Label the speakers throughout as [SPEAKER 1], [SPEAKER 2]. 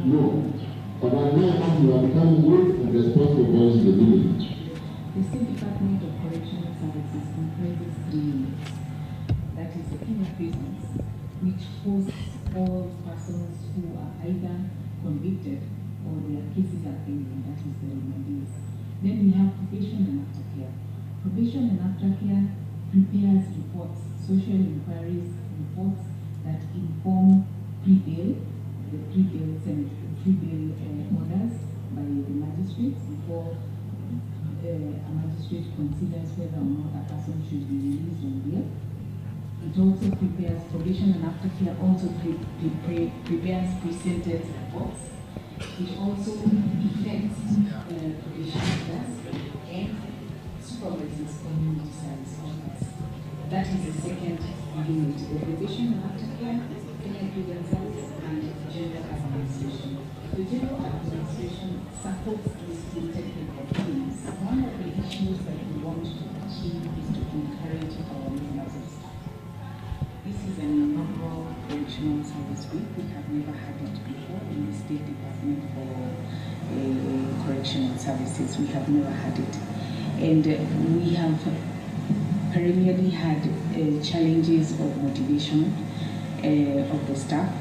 [SPEAKER 1] No. But I know that you are becoming good and responsible boys in the village.
[SPEAKER 2] The State Department of Correctional Services comprises 3 units. That is the penal prisons, which hosts all persons who are either convicted or their cases are pending, that is the remandees. Then we have probation and aftercare. Probation and aftercare prepares reports, social inquiries reports that inform pre-bail, the pre-bail orders by the magistrates before a magistrate considers whether or not a person should be released on bail. It also prepares probation and aftercare, also prepares pre-sentence reports. It also effects probation orders and supervises community service orders. That is the second unit, the probation and aftercare, penal grievances, and general administration. The general administration supports these 2 technical teams. One of the issues that we want to achieve is to encourage our members of staff. This is an inaugural correctional service week. We have never had it before in the State Department for Correctional Services. We have never had it. And we have perennially had challenges of motivation of the staff.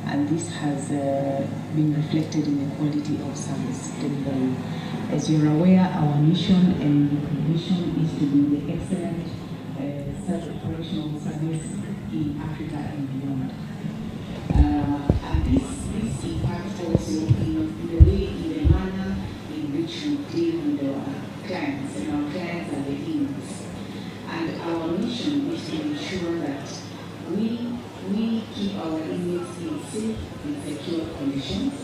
[SPEAKER 2] And this has been reflected in the quality of service delivery. As you're aware, our mission and vision is to be the excellent correctional service in Africa and beyond. And this impacts also in the way, in the manner in which we deal with our clients, and our clients are the inmates. And our mission is to ensure that we keep our inmates in safe and secure conditions,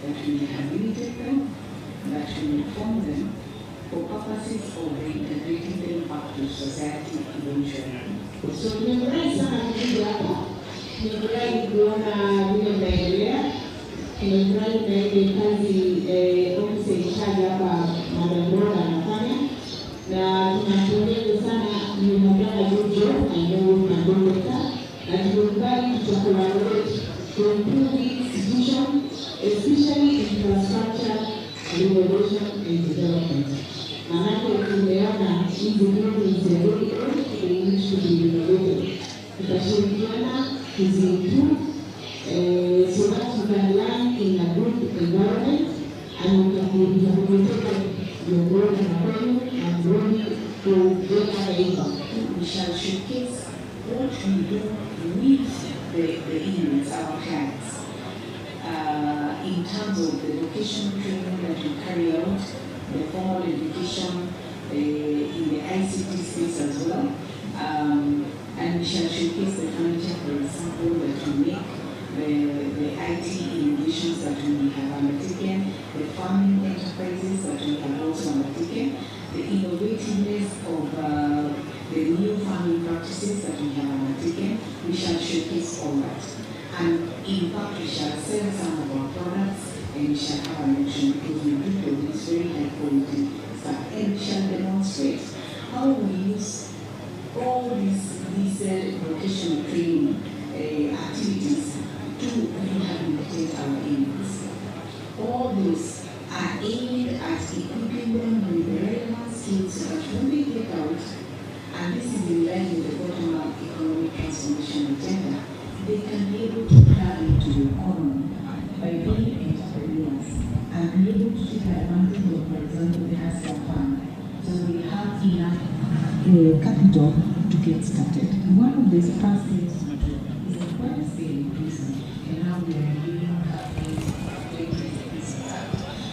[SPEAKER 2] that we rehabilitate them, that we inform them for purposes of reintegrating them back to society eventually.
[SPEAKER 3] So nimefurahi sana kuja hapa, nimefurahi kuona vile mnaendelea, nimefurahi na ile kazi ofisi ishaji hapa Madam Roda anafanya, na tunashukuru sana nimepata jojo ambayo tunadondeka. And we would like to collaborate to improve the institution, especially infrastructure, renovation and development. Manake tumeona hizi buildings are very old, they need to be renovated. Tutashirikiana kuziimprove so that we can learn in a good environment and we can be rehabilitated your growth and growing to greater income.
[SPEAKER 2] We shall showcase what we do with the inmates, our clients, in terms of the vocational training that we carry out, the formal education in the ICT space as well, and we shall showcase the furniture, for example, that we make, the IT innovations that we have undertaken, the farming enterprises that we have also undertaken, the innovativeness of the new farming practices that we have undertaken. We shall showcase all that. And in fact, we shall sell some of our products and we shall have an auction because we do produce very high quality stuff. And we shall demonstrate how we use all these vocational training activities to rehabilitate our inmates. All those are aimed at equipping them with the relevant skills so that when they get out, and this is in line with the bottom-up economic transformation agenda, they can be able to plug into the economy by being entrepreneurs and be able to take advantage of, for example, the hustle fund. So they have enough capital to get started. And one of the first things we do is the quite stay in prison, and now we are giving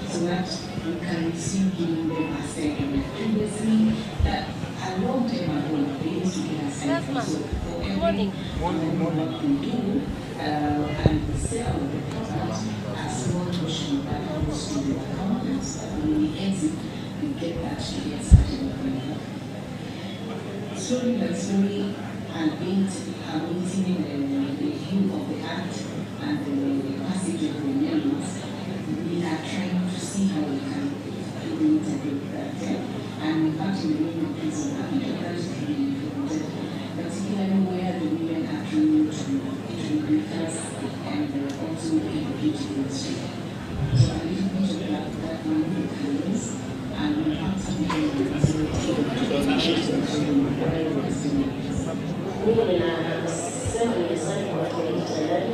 [SPEAKER 2] so that we can resume giving them a second. Previously, a long time ago, they used to get a second. So for every what we do and we sell the product, a small portion of that goes to the accountants, and when we exit, we get that to get started again. Slowly but slowly, and maintaining the view of the act and the passage of the amendments, we are trying to see how we can integrate that. And in fact, in the women prison, I think that is really important, particularly where the women are trained to be first and also educate industry. appreciate the
[SPEAKER 4] Mimi ninasema nimesali kwa watu wengi tayari.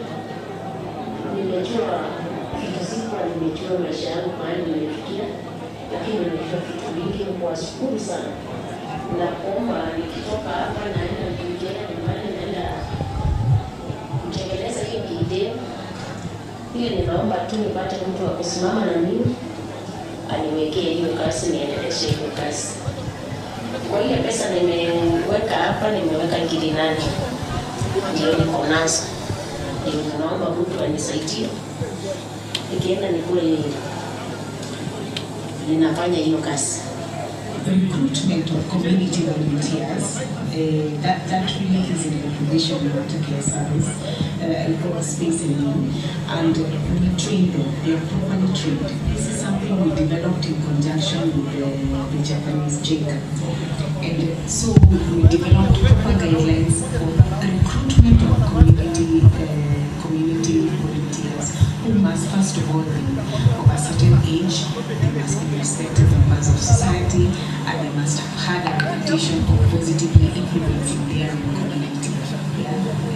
[SPEAKER 4] Nimejua vitu sikuwa nimejua maisha yangu mahali nimefikia, lakini nimejua vitu vingi. Kuwashukuru sana. Naomba nikitoka hapa naenda kuingia nyumbani, naenda kutengeneza hiyo video. Hiyo ninaomba tu nipate mtu wa kusimama na mimi aniwekee hiyo kazi, niendeleshe hiyo kazi. Kwa hiyo pesa nimeweka hapa, nimeweka 8,000 ndio niko nazo. Ndio naomba mtu anisaidie. Nikienda nikule ninafanya hiyo kazi.
[SPEAKER 2] The recruitment of community volunteers, that really is in the provision of aftercare service, for space and we train them, they are properly trained. This is something we developed in conjunction with the Japanese JICA. And so we developed proper guidelines for the recruitment of community volunteers who must first of all be of a certain age, they must be respected members of society, and they must have had a reputation of positively influencing their community.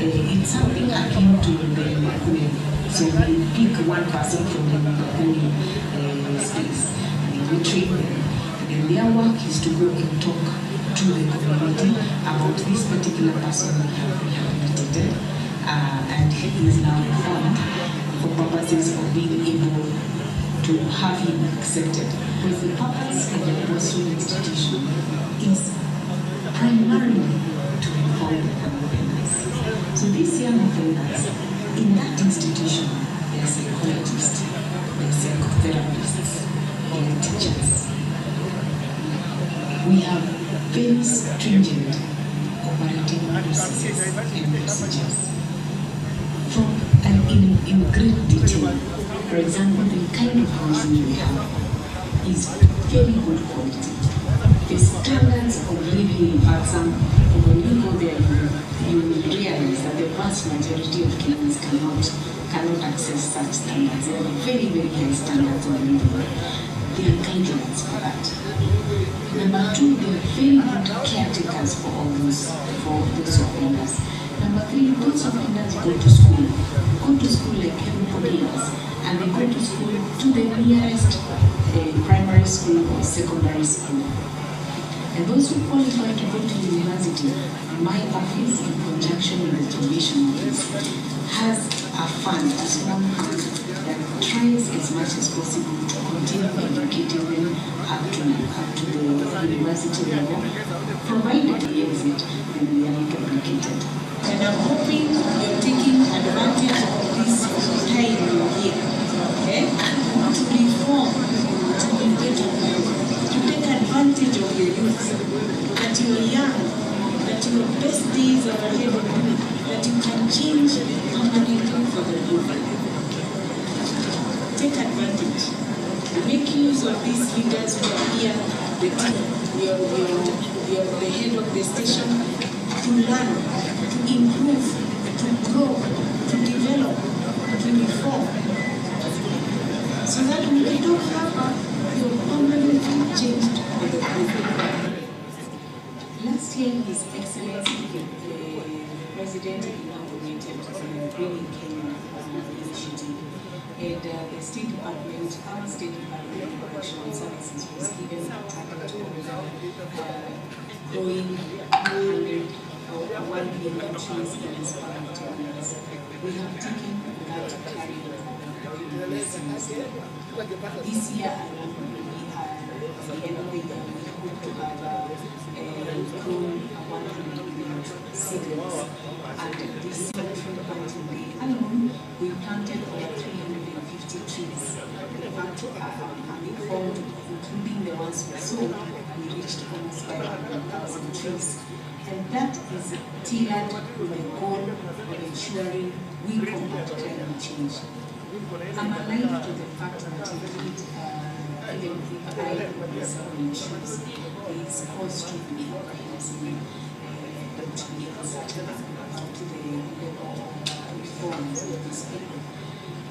[SPEAKER 2] It's something akin to the Makuni. So we pick one person from the Makuni space, and we train them. And their work is to go and talk to the community about this particular person we have rehabilitated, and he is now informed for purposes of being able to have him accepted. Because the purpose of the Boston institution is primarily to inform the offenders. So these young offenders, in that institution, they are psychologists, they are psychotherapists, they are teachers. We have very stringent operating processes and procedures. In great detail, for example, the kind of housing we have is very good quality. The standards of living, in fact, when you go there, you will realize that the vast majority of Kenyans cannot access such standards. There are very, very high standards of living. There are guidelines for that. Number two, they are very good caretakers for all those offenders. Number three, those offenders go to school like everybody else, and they go to school to the nearest primary school or secondary school. And those who qualify to go to university, my office, in conjunction with the tuition office, has a fund, a small fund, that tries as much as possible to continue educating them up to the university level, provided the exit and they are not obligated. And I'm hoping you're taking advantage of this time you're here, okay? To reform, to be better, to take advantage of your youth, that you are young, that your best days are ahead of you, that you can change permanently for the youth. Take advantage. Make use of these leaders who are here, the team, you're the head of the station, to learn, to improve, to grow, to develop, to reform. So that we don't have your permanently changed for the group. Last year, His Excellency, the President, inaugurated the Bringing Kenya initiative. And the State Department, our State Department of Correctional Services was given a target of growing 1 million trees in this part of 10 years. We have taken that carry seriously. This year, at the end of the year, we hope to have grown 100 million seedlings. And this tree planting day alone, we planted over 350 trees. In fact, including the ones we sowed, we reached almost 500,000 trees. And that is tailored with the goal of ensuring we combat climate change. I'm alive to the fact that indeed, even if I myself issues, is cause to be organizing to be uncertain to the level of reforms of these people.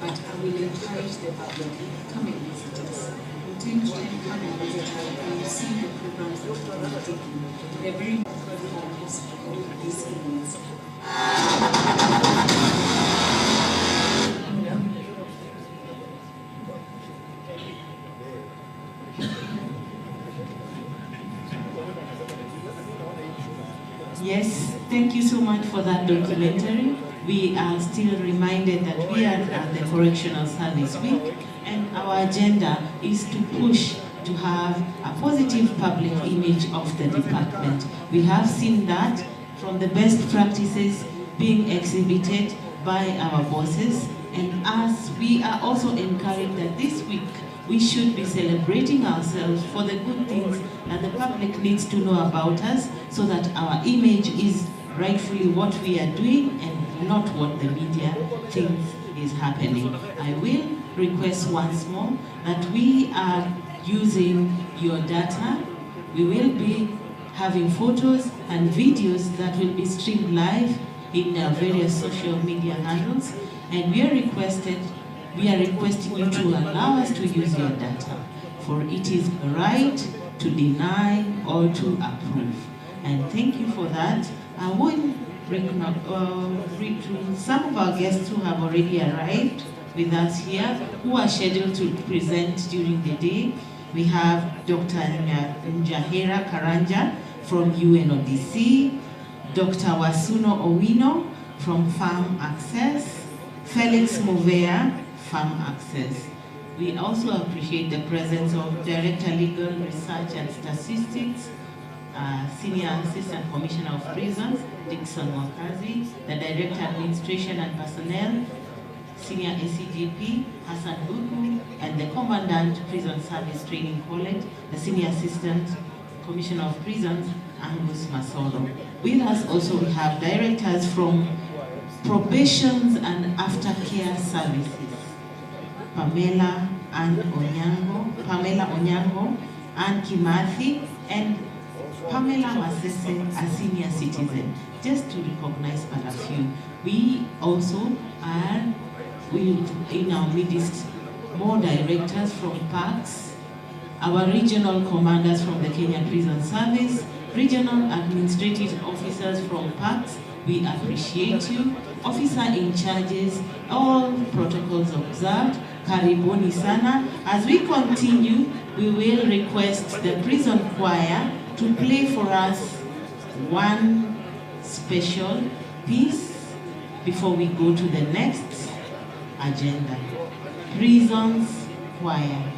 [SPEAKER 2] But I will encourage the public, come and visit us. attempt to encourage that we see the programs that we are taking. They're very much for these events.
[SPEAKER 5] Yes, thank you so much for that documentary. We are still reminded that we are at the Correctional Service Week, and our agenda is to push to have a positive public image of the department. We have seen that from the best practices being exhibited by our bosses, and as we are also encouraged that this week we should be celebrating ourselves for the good things that the public needs to know about us, so that our image is rightfully what we are doing and not what the media thinks is happening. I will request once more that we are using your data. We will be having photos and videos that will be streamed live in our various social media handles, and we are requesting you to allow us to use your data, for it is right to deny or to approve. And thank you for that. I will read to some of our guests who have already arrived with us here, who are scheduled to present during the day. We have Dr. Njahera Karanja from UNODC, Dr. Wasuno Owino from Farm Access, Felix Movea, Farm Access. We also appreciate the presence of Director Legal Research and Statistics, Senior Assistant Commissioner of Prisons, Dixon Wakazi, the Director Administration and Personnel, Senior ACGP, Hassan Buku, and the Commandant Prison Service Training College, the Senior Assistant Commissioner of Prisons, Angus Masoro. With us also we have directors from Probations and Aftercare Services, Pamela Onyango, Ann Kimathi, and Pamela Masese, a senior citizen, just to recognize but a few. We also are, in our midst, more directors from parks, our regional commanders from the Kenya Prison Service, regional administrative officers from parks, we appreciate you. Officer in charges, all protocols observed, karibuni sana. As we continue, we will request the prison choir to play for us one special piece before we go to the next agenda. Prisons choir.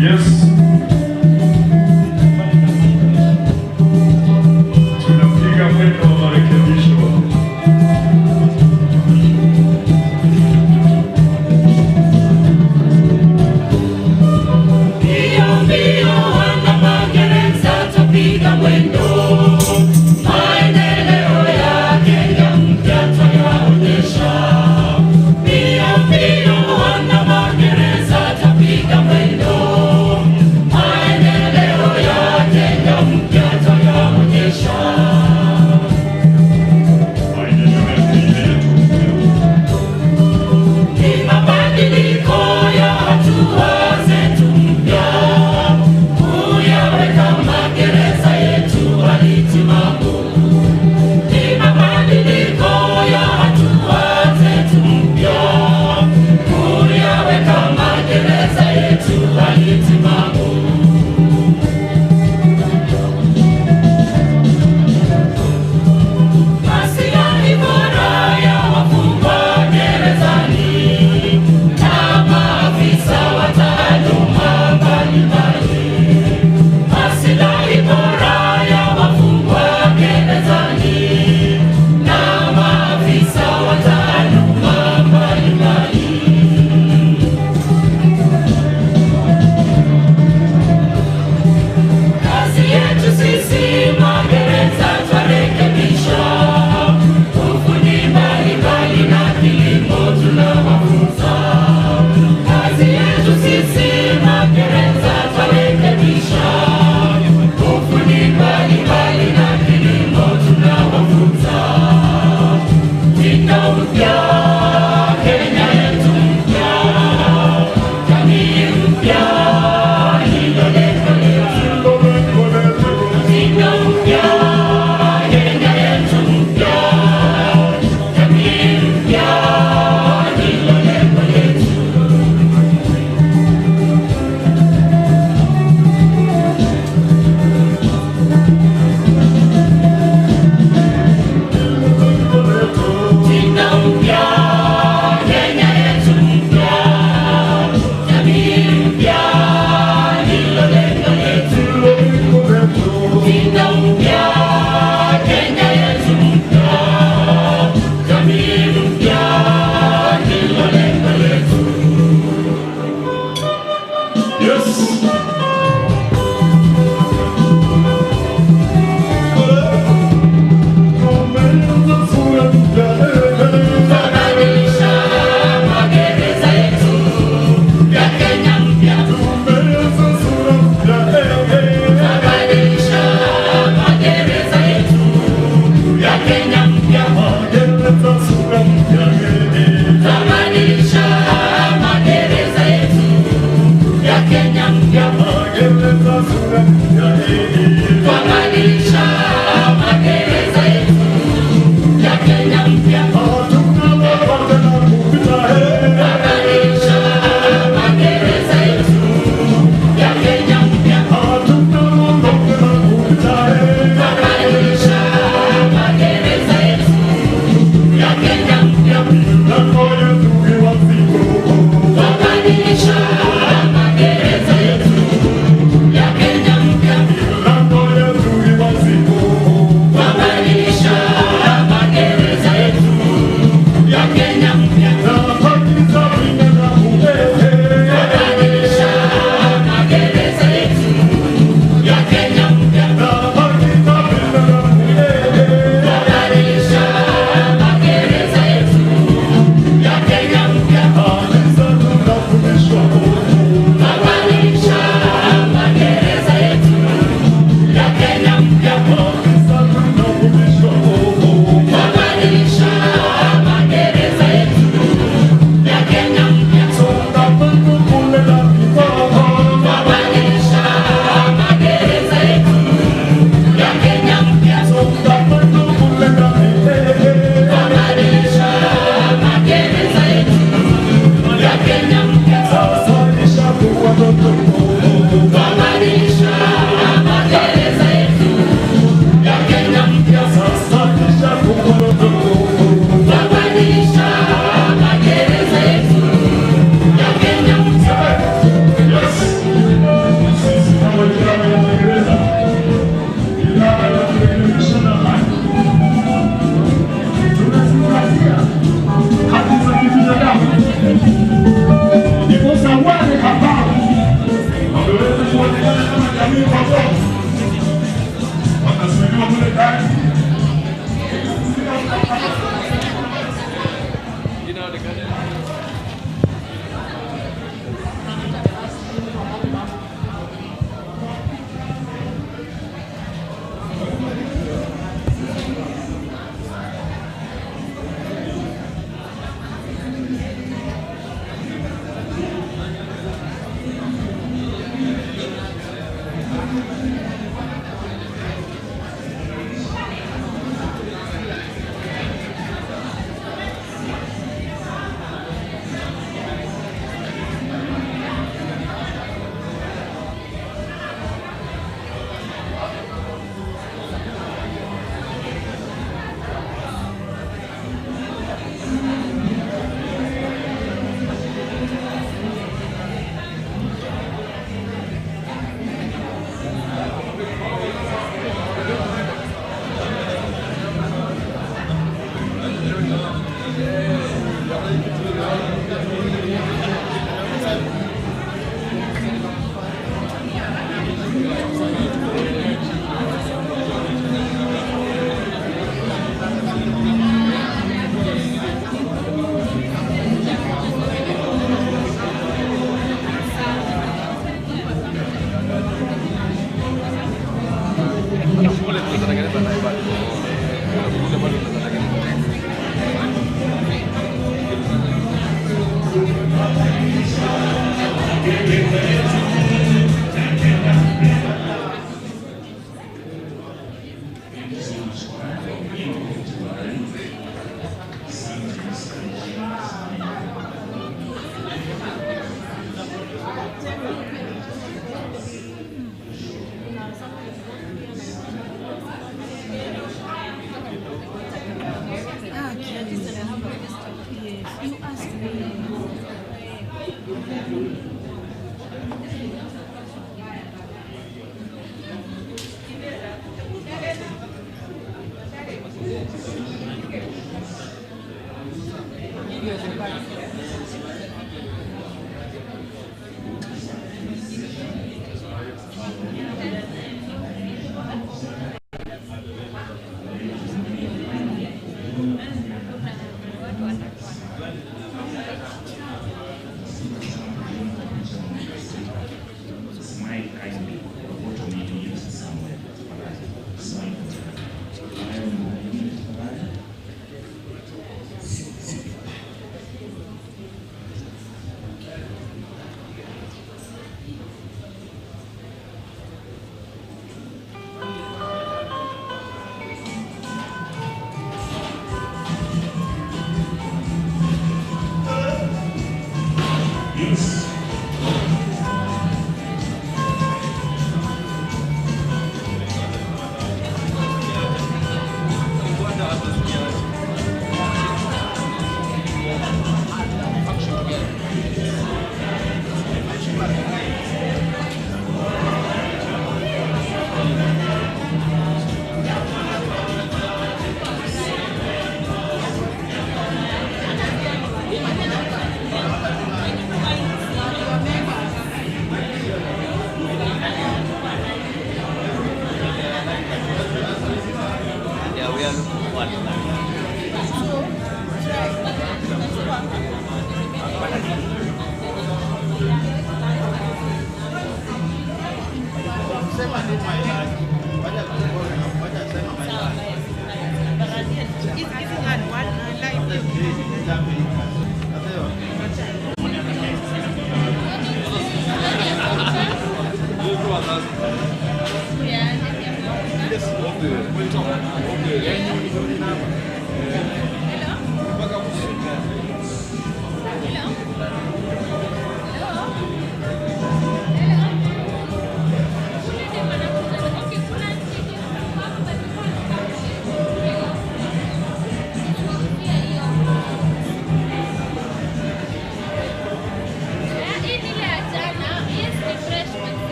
[SPEAKER 6] Yes.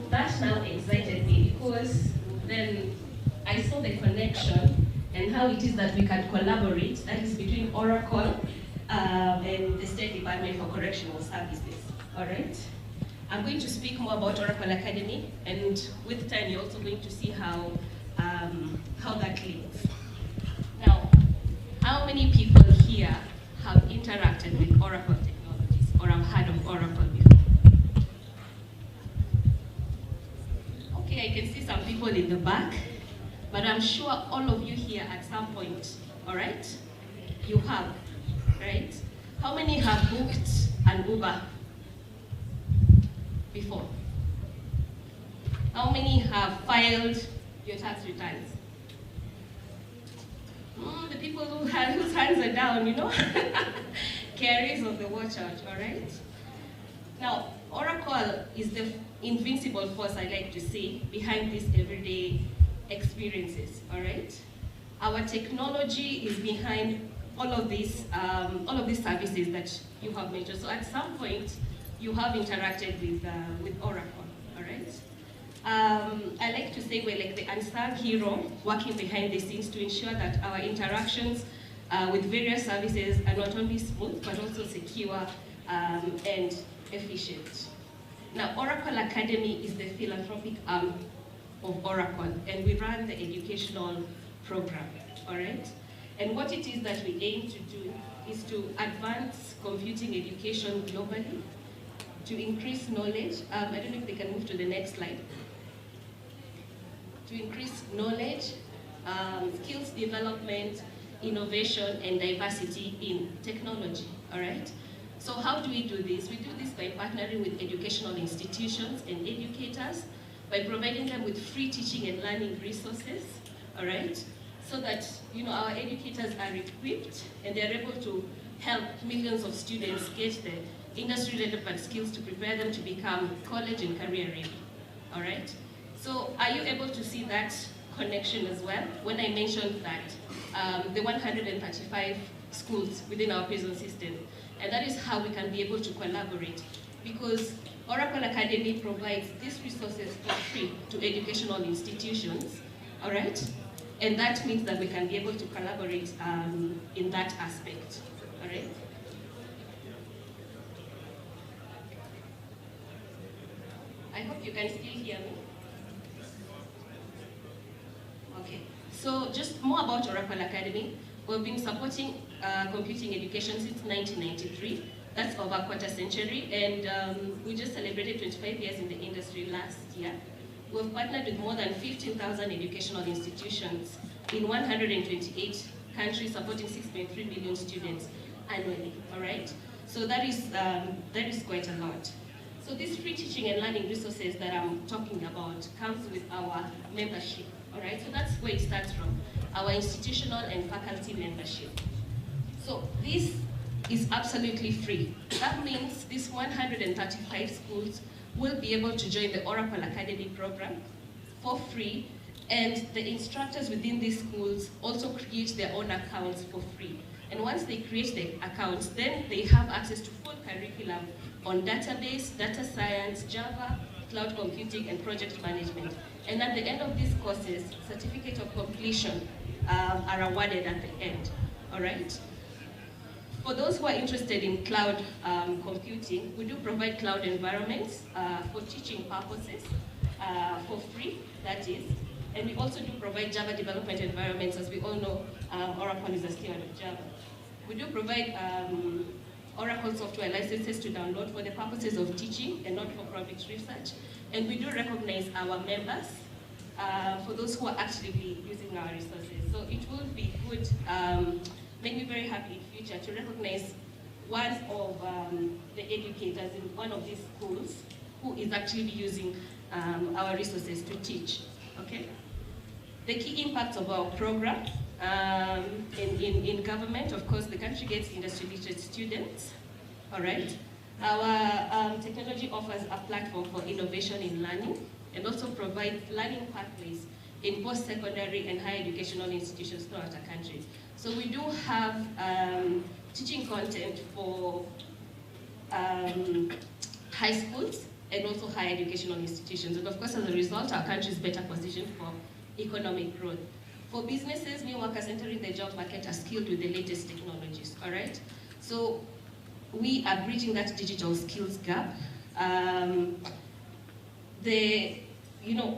[SPEAKER 4] That now excited me because then I saw the connection and how it is that we can collaborate, that is between Oracle and the State Department for Correctional Services, all right? I'm going to speak more about Oracle Academy, and with time you're also going to see how that links. Now, how many people here have interacted with Oracle technologies or have heard of Oracle before? Okay, I can see some people in the back, but I'm sure all of you here at some point, all right? You have, right? How many have booked an Uber before? How many have filed your tax returns? The people whose hands are down, you know? Carries of the watch out, all right? Now, Oracle is the invincible force, I like to say, behind these everyday experiences, all right? Our technology is behind all of these services that you have mentioned. So at some point, you have interacted with Oracle, all right? I like to say we're like the unsung hero working behind the scenes to ensure that our interactions with various services are not only smooth, but also secure and efficient. Now, Oracle Academy is the philanthropic arm of Oracle, and we run the educational program, all right? And what it is that we aim to do is to advance computing education globally, to increase knowledge. I don't know if they can move to the next slide. To increase knowledge, skills development, innovation, and diversity in technology, all right? So how do we do this? We do this by partnering with educational institutions and educators, by providing them with free teaching and learning resources, all right?
[SPEAKER 6] so that our educators are equipped and they're able to help millions of students get the industry-relevant skills to prepare them to become college and career ready. All right? So are you able to see that connection as well when I mentioned that the 135 schools within our prison system, and that is how we can be able to collaborate, because Oracle Academy provides these resources for free to educational institutions, all right? And that means that we can be able to collaborate in that aspect, all right? I hope you can still hear me. Okay, so just more about Oracle Academy. We've been supporting computing education since 1993. That's over a quarter century, and we just celebrated 25 years in the industry last year. We've partnered with more than 15,000 educational institutions in 128 countries, supporting 6.3 million students annually, all right? So that is quite a lot. So these free teaching and learning resources that I'm talking about comes with our membership, all right? So that's where it starts from, our institutional and faculty membership. So this is absolutely free. That means these 135 schools will be able to join the Oracle Academy program for free, and the instructors within these schools also create their own accounts for free. And once they create the accounts, then they have access to full curriculum on database, data science, Java, cloud computing, and project management. And at the end of these courses, certificate of completion are awarded at the end, all right? For those who are interested in cloud computing, we do provide cloud environments for teaching purposes for free, that is. And we also do provide Java development environments. As we all know, Oracle is a steward of Java. We do provide Oracle software licenses to download for the purposes of teaching and not for profit research. And we do recognize our members for those who are actively using our resources. So it will be good, make me very happy in future to recognize one of the educators in one of these schools who is actually using our resources to teach, okay? The key impacts of our program in government, of course, the country gets industry-literate students, all right? Our technology offers a platform for innovation in learning and also provides learning pathways in post-secondary and higher educational institutions throughout the country. So we do have teaching content for high schools and also higher educational institutions. And of course, as a result, our country is better positioned for economic growth. For businesses, new workers entering the job market are skilled with the latest technologies, all right? So we are bridging that digital skills gap.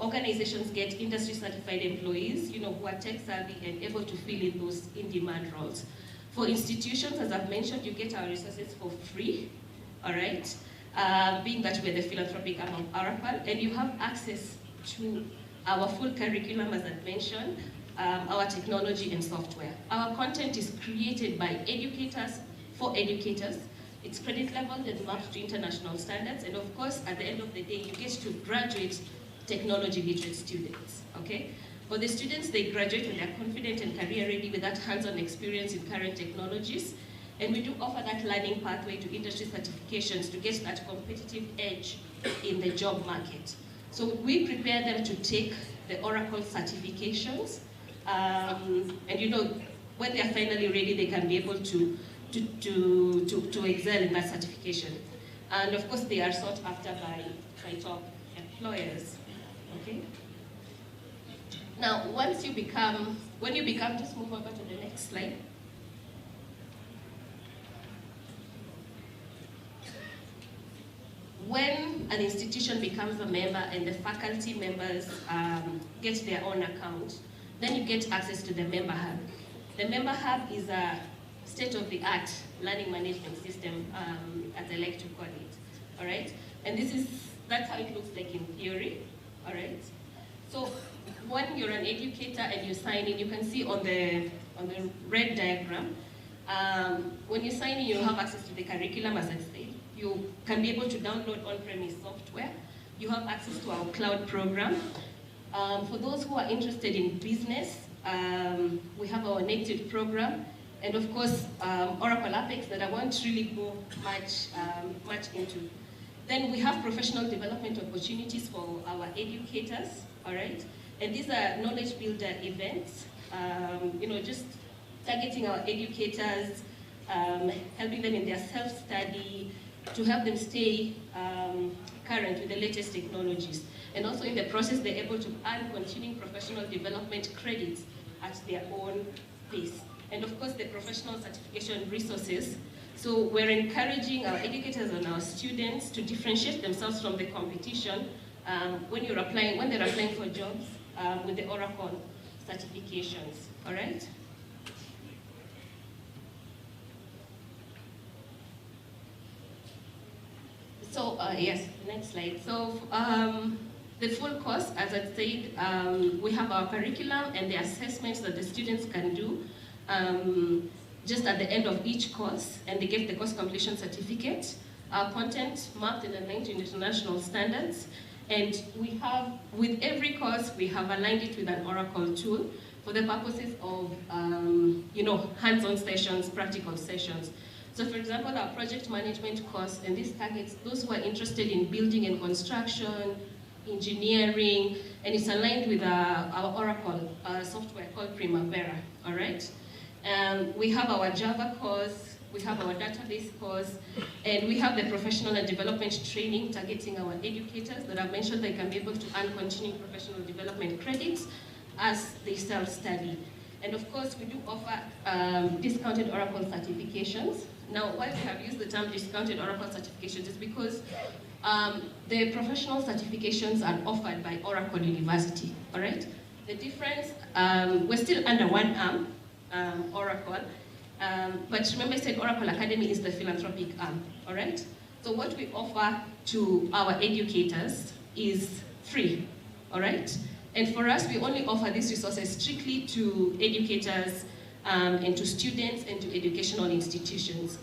[SPEAKER 6] Organizations get industry certified employees, who are tech savvy and able to fill in those in-demand roles. For institutions, as I've mentioned, you get our resources for free, all right? Being that we're the philanthropic arm of Oracle, and you have access to our full curriculum, as I've mentioned, our technology and software. Our content is created by educators for educators. It's credit leveled and mapped to international standards, and of course, at the end of the day, you get to graduate technology literate students, okay? For the students, they graduate when they're confident and career ready with that hands-on experience in current technologies, and we do offer that learning pathway to industry certifications to get that competitive edge in the job market. So we prepare them to take the Oracle certifications, and when they're finally ready, they can be able to excel in that certification. And of course, they are sought after by top employers, okay? Now, when you become, just move over to the next slide. When an institution becomes a member and the faculty members get their own account, then you get access to the Member Hub. The Member Hub is a state-of-the-art learning management system, as I like to call it, all right? And that's how it looks like in theory, all right? So when you're an educator and you sign in, you can see on the red diagram, when you sign in, you have access to the curriculum, as I said. You can be able to download on-premise software. You have access to our cloud program. For those who are interested in business, we have our native program, and of course, Oracle Apex that I won't really go much into. Then we have professional development opportunities for our educators, all right? And these are knowledge builder events, just targeting our educators, helping them in their self-study, to help them stay current with the latest technologies. And also in the process, they're able to earn continuing professional development credits at their own pace. And of course, the professional certification resources. So we're encouraging our educators and our students to differentiate themselves from the competition when they're applying for jobs with the Oracle certifications, all right? So, yes, next slide. So, the full course, as I said, we have our curriculum and the assessments that the students can do just at the end of each course, and they get the course completion certificate. Our content mapped and aligned to international standards, and we have, with every course, we have aligned it with an Oracle tool for the purposes of, hands-on sessions, practical sessions. So for example, our project management course, and this targets those who are interested in building and construction, engineering, and it's aligned with our Oracle software called Primavera, all right? We have our Java course, we have our database course, and we have the professional and development training targeting our educators that I've mentioned they can be able to earn continuing professional development credits as they self-study. And of course, we do offer discounted Oracle certifications. Now, why we have used the term discounted Oracle certifications is because the professional certifications are offered by Oracle University, all right? The difference, we're still under one arm, Oracle, but remember I said Oracle Academy is the philanthropic arm, all right? So what we offer to our educators is free, all right? And for us, we only offer these resources strictly to educators and to students and to educational institutions.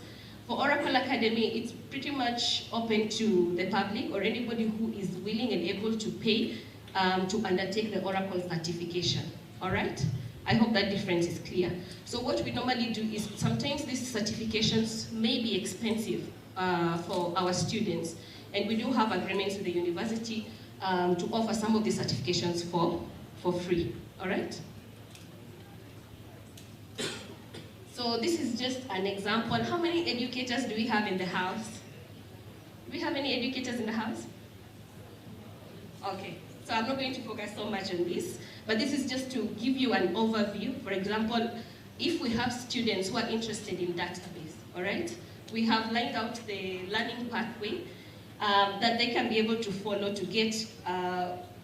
[SPEAKER 6] For Oracle Academy, it's pretty much open to the public or anybody who is willing and able to pay to undertake the Oracle certification, all right? I hope that difference is clear. So what we normally do is sometimes these certifications may be expensive for our students, and we do have agreements with the university to offer some of these certifications for free, all right? So this is just an example. How many educators do we have in the house? Do we have any educators in the house? Okay, so I'm not going to focus so much on this, but this is just to give you an overview. For example, if we have students who are interested in database, all right? We have lined out the learning pathway that they can be able to follow to get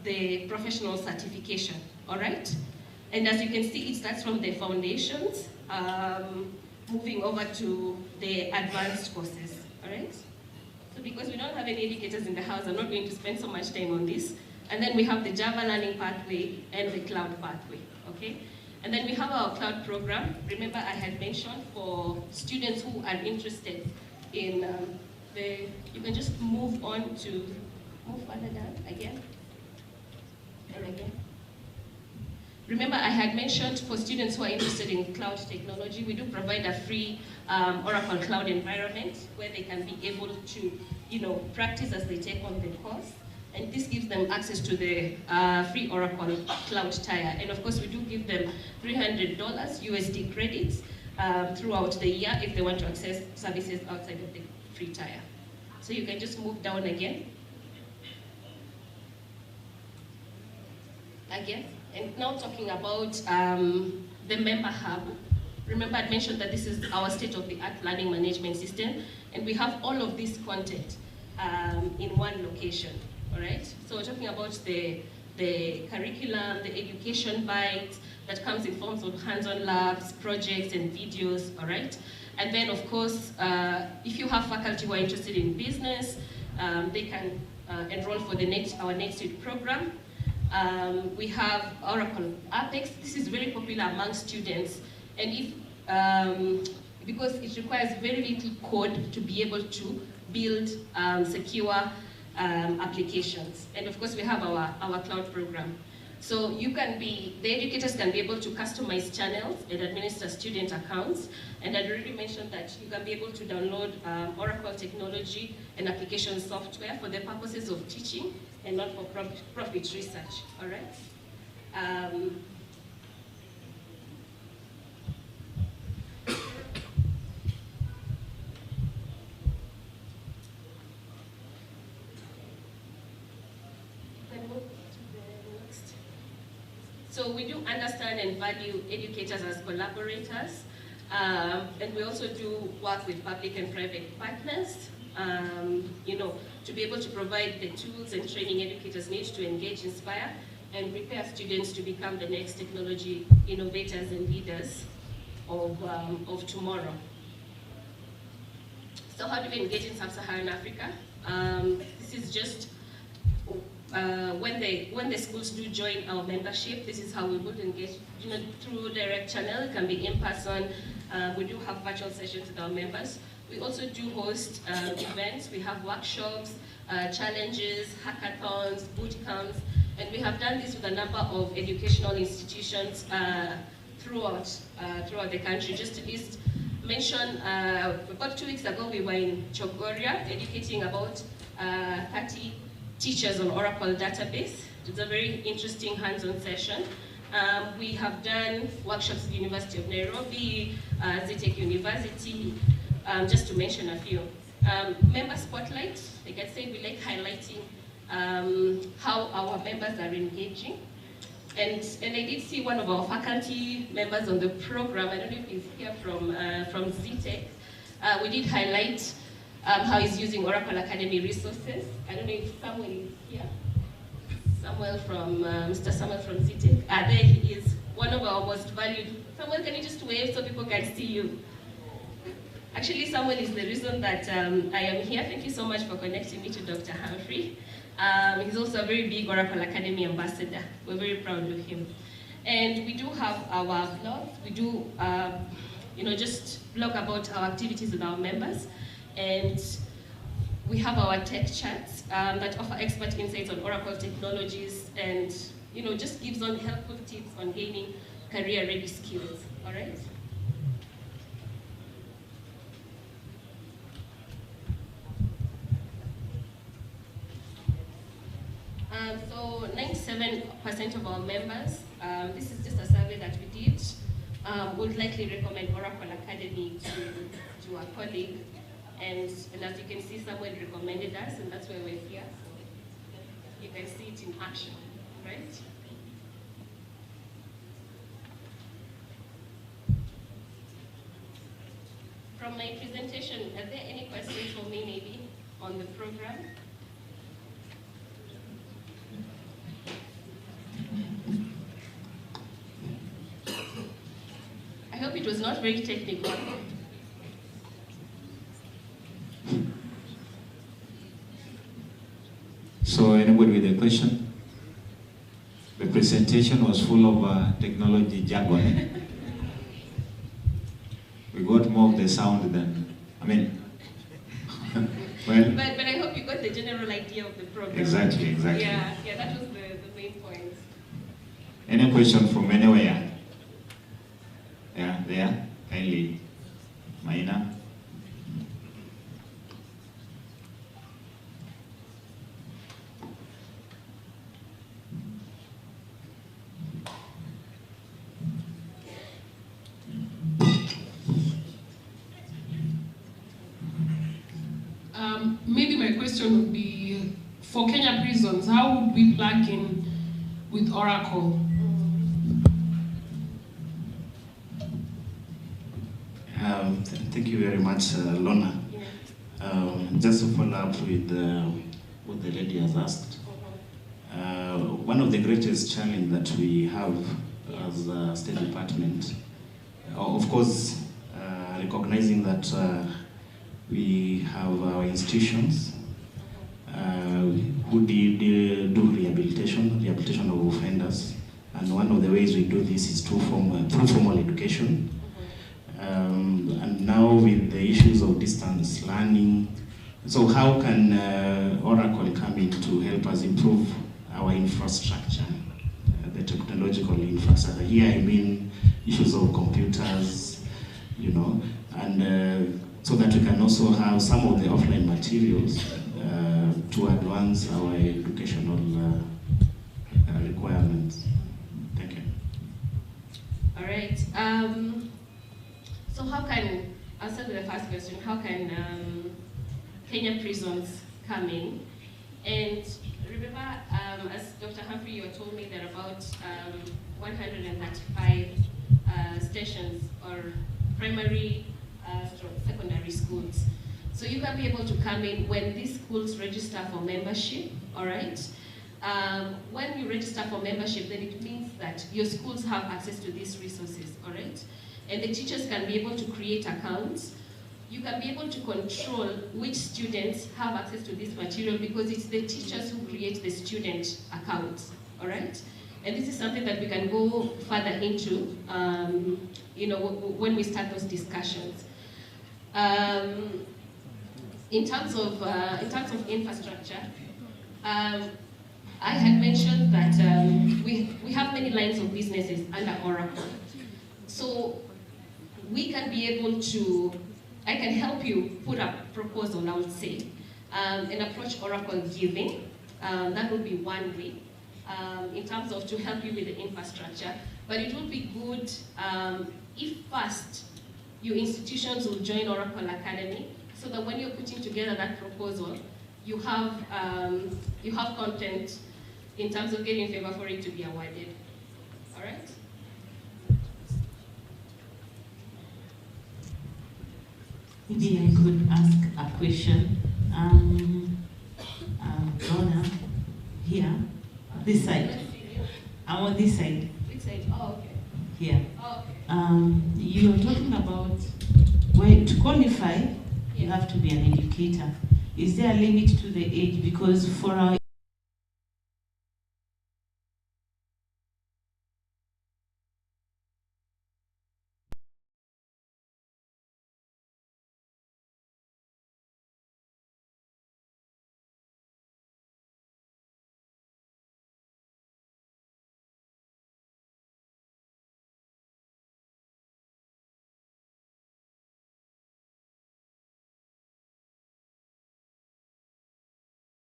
[SPEAKER 6] the professional certification, all right? And as you can see, it starts from the foundations, moving over to the advanced courses, all right? So because we don't have any educators in the house, I'm not going to spend so much time on this. And then we have the Java learning pathway and the cloud pathway, okay? And then we have our cloud program. Remember I had mentioned for students who are interested in you can just move further down again, and again. Remember I had mentioned for students who are interested in cloud technology, we do provide a free Oracle cloud environment where they can be able to, practice as they take on the course. And this gives them access to the free Oracle cloud tier. And of course, we do give them $300 USD credits throughout the year if they want to access services outside of the free tier. So you can just move down again. And now talking about the member hub. Remember I mentioned that this is our state-of-the-art learning management system, and we have all of this content in one location, all right? So we're talking about the curriculum, the education bites that comes in forms of hands-on labs, projects, and videos, all right? And then, of course, if you have faculty who are interested in business, they can enroll for our next week program. We have Oracle Apex. This is very popular among students, and because it requires very little code to be able to build secure applications. And of course, we have our cloud program. So the educators can be able to customize channels and administer student accounts. And I'd already mentioned that you can be able to download Oracle technology and application software for the purposes of teaching and not for profit research, all right? So we do understand and value educators as collaborators, and we also do work with public and private partners, to be able to provide the tools and training educators need to engage, inspire, and prepare students to become the next technology innovators and leaders of tomorrow. So how do we engage in Sub-Saharan Africa? This is just when the schools do join our membership, this is how we would engage, through direct channel. It can be in person. We do have virtual sessions with our members. We also do host events. We have workshops, challenges, hackathons, boot camps, and we have done this with a number of educational institutions throughout the country. Just to list, mention, about 2 weeks ago we were in Chogoria educating about 30 teachers on Oracle database. It's a very interesting hands-on session. We have done workshops at the University of Nairobi, Zitech University, just to mention a few. Member spotlight, like I said, we like highlighting how our members are engaging. And I did see one of our faculty members on the program, I don't know if he's here from Zitech. We did highlight how he's using Oracle Academy resources. I don't know if Samuel is here. Mr. Samuel from Zitech. There he is, one of our most valued. Samuel, can you just wave so people can see you? Actually, Samuel is the reason that I am here. Thank you so much for connecting me to Dr. Humphrey. He's also a very big Oracle Academy ambassador. We're very proud of him. And we do have our blogs. We do, just blog about our activities with our members. And we have our tech chats that offer expert insights on Oracle technologies and, just gives on helpful tips on gaining career-ready skills, all right? So 97% of our members, this is just a survey that we did, would likely recommend Oracle Academy to a colleague. And as you can see, someone recommended us, and that's why we're here. You can see it in action, right? From my presentation, are there any questions for me maybe on the program? I hope it was not very technical.
[SPEAKER 7] So anybody with a question? The presentation was full of technology jargon. We got more of the sound than, well.
[SPEAKER 6] But I hope you got the general idea of the program.
[SPEAKER 7] Exactly.
[SPEAKER 6] Yeah, that was the main point.
[SPEAKER 7] Any question from anywhere? Yeah, there, kindly. Maina.
[SPEAKER 8] Maybe my question would be, for Kenya prisons, how would we plug in with Oracle?
[SPEAKER 9] Thank you very much, Lona. Just to follow up with what the lady has asked, one of the greatest challenges that we have as a State Department, of course, recognizing that we have our institutions who do rehabilitation of offenders, and one of the ways we do this is through formal education. And now with the issues of distance learning, so how can Oracle come in to help us improve our infrastructure, the the technological infrastructure. Here I mean issues of computers, you know, and so that we can also have some of the offline materials to advance our educational requirements. Thank you.
[SPEAKER 6] All right. So how can, I'll start with the first question, how can Kenya prisons come in? And remember, as Dr. Humphrey, you told me there are about 135 stations or primary secondary schools. So you can be able to come in when these schools register for membership, all right? When you register for membership, then it means that your schools have access to these resources, all right? And the teachers can be able to create accounts. You can be able to control which students have access to this material because it's the teachers who create the student accounts, all right? And this is something that we can go further into, you know, when we start those discussions. In terms of infrastructure, I had mentioned that we have many lines of businesses under Oracle. So we can be able to, I can help you put a proposal, I would say, and approach Oracle giving. That would be one way in terms of to help you with the infrastructure. But it would be good if first your institutions will join Oracle Academy, so that when you're putting together that proposal, you have content in terms of getting favor for it to be awarded. All right?
[SPEAKER 5] Maybe I could ask a question. Donna, here, this side. I'm on this side.
[SPEAKER 6] Which side? Oh, okay.
[SPEAKER 5] Here.
[SPEAKER 6] Oh, okay.
[SPEAKER 5] You are talking about when to qualify, you have to be an educator. Is there a limit to the age? Because for our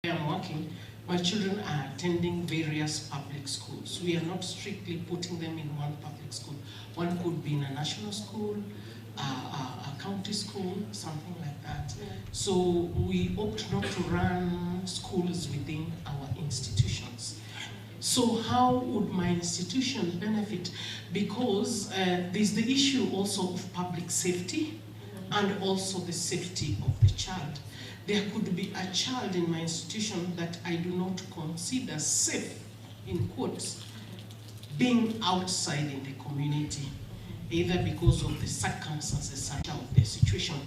[SPEAKER 10] I'm working, my children are attending various public schools. We are not strictly putting them in one public school. One could be in a national school, a county school, something like that. Yeah. So we opt not to run schools within our institutions. So how would my institution benefit? Because there's the issue also of public safety and also the safety of the child. There could be a child in my institution that I do not consider safe, in quotes, being outside in the community, either because of the circumstances of the situation.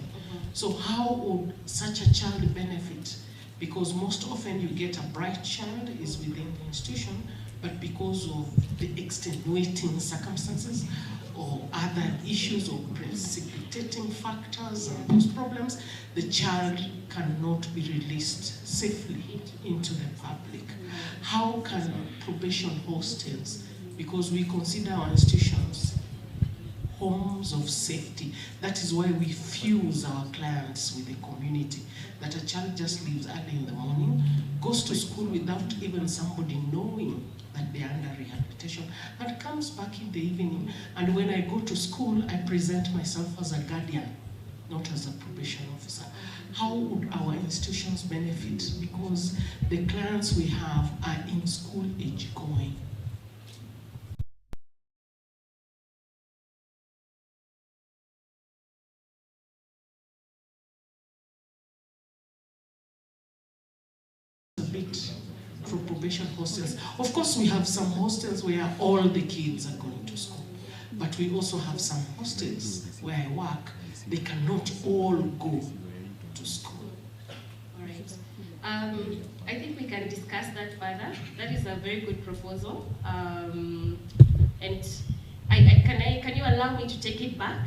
[SPEAKER 10] So how would such a child benefit? Because most often you get a bright child is within the institution, but because of the extenuating circumstances or other issues or precipitating factors and those problems, the child cannot be released safely into the public. How can probation hostels, because we consider our institutions homes of safety. That is why we fuse our clients with the community. That a child just leaves early in the morning, goes to school without even somebody knowing that they are under rehabilitation, and comes back in the evening. And when I go to school, I present myself as a guardian, not as a probation officer. How would our institutions benefit? Because the clients we have are in school age going. For probation hostels. Of course, we have some hostels where all the kids are going to school, but we also have some hostels where I work, they cannot all go to school.
[SPEAKER 6] All right. I think we can discuss that further. That is a very good proposal. And can you allow me to take it back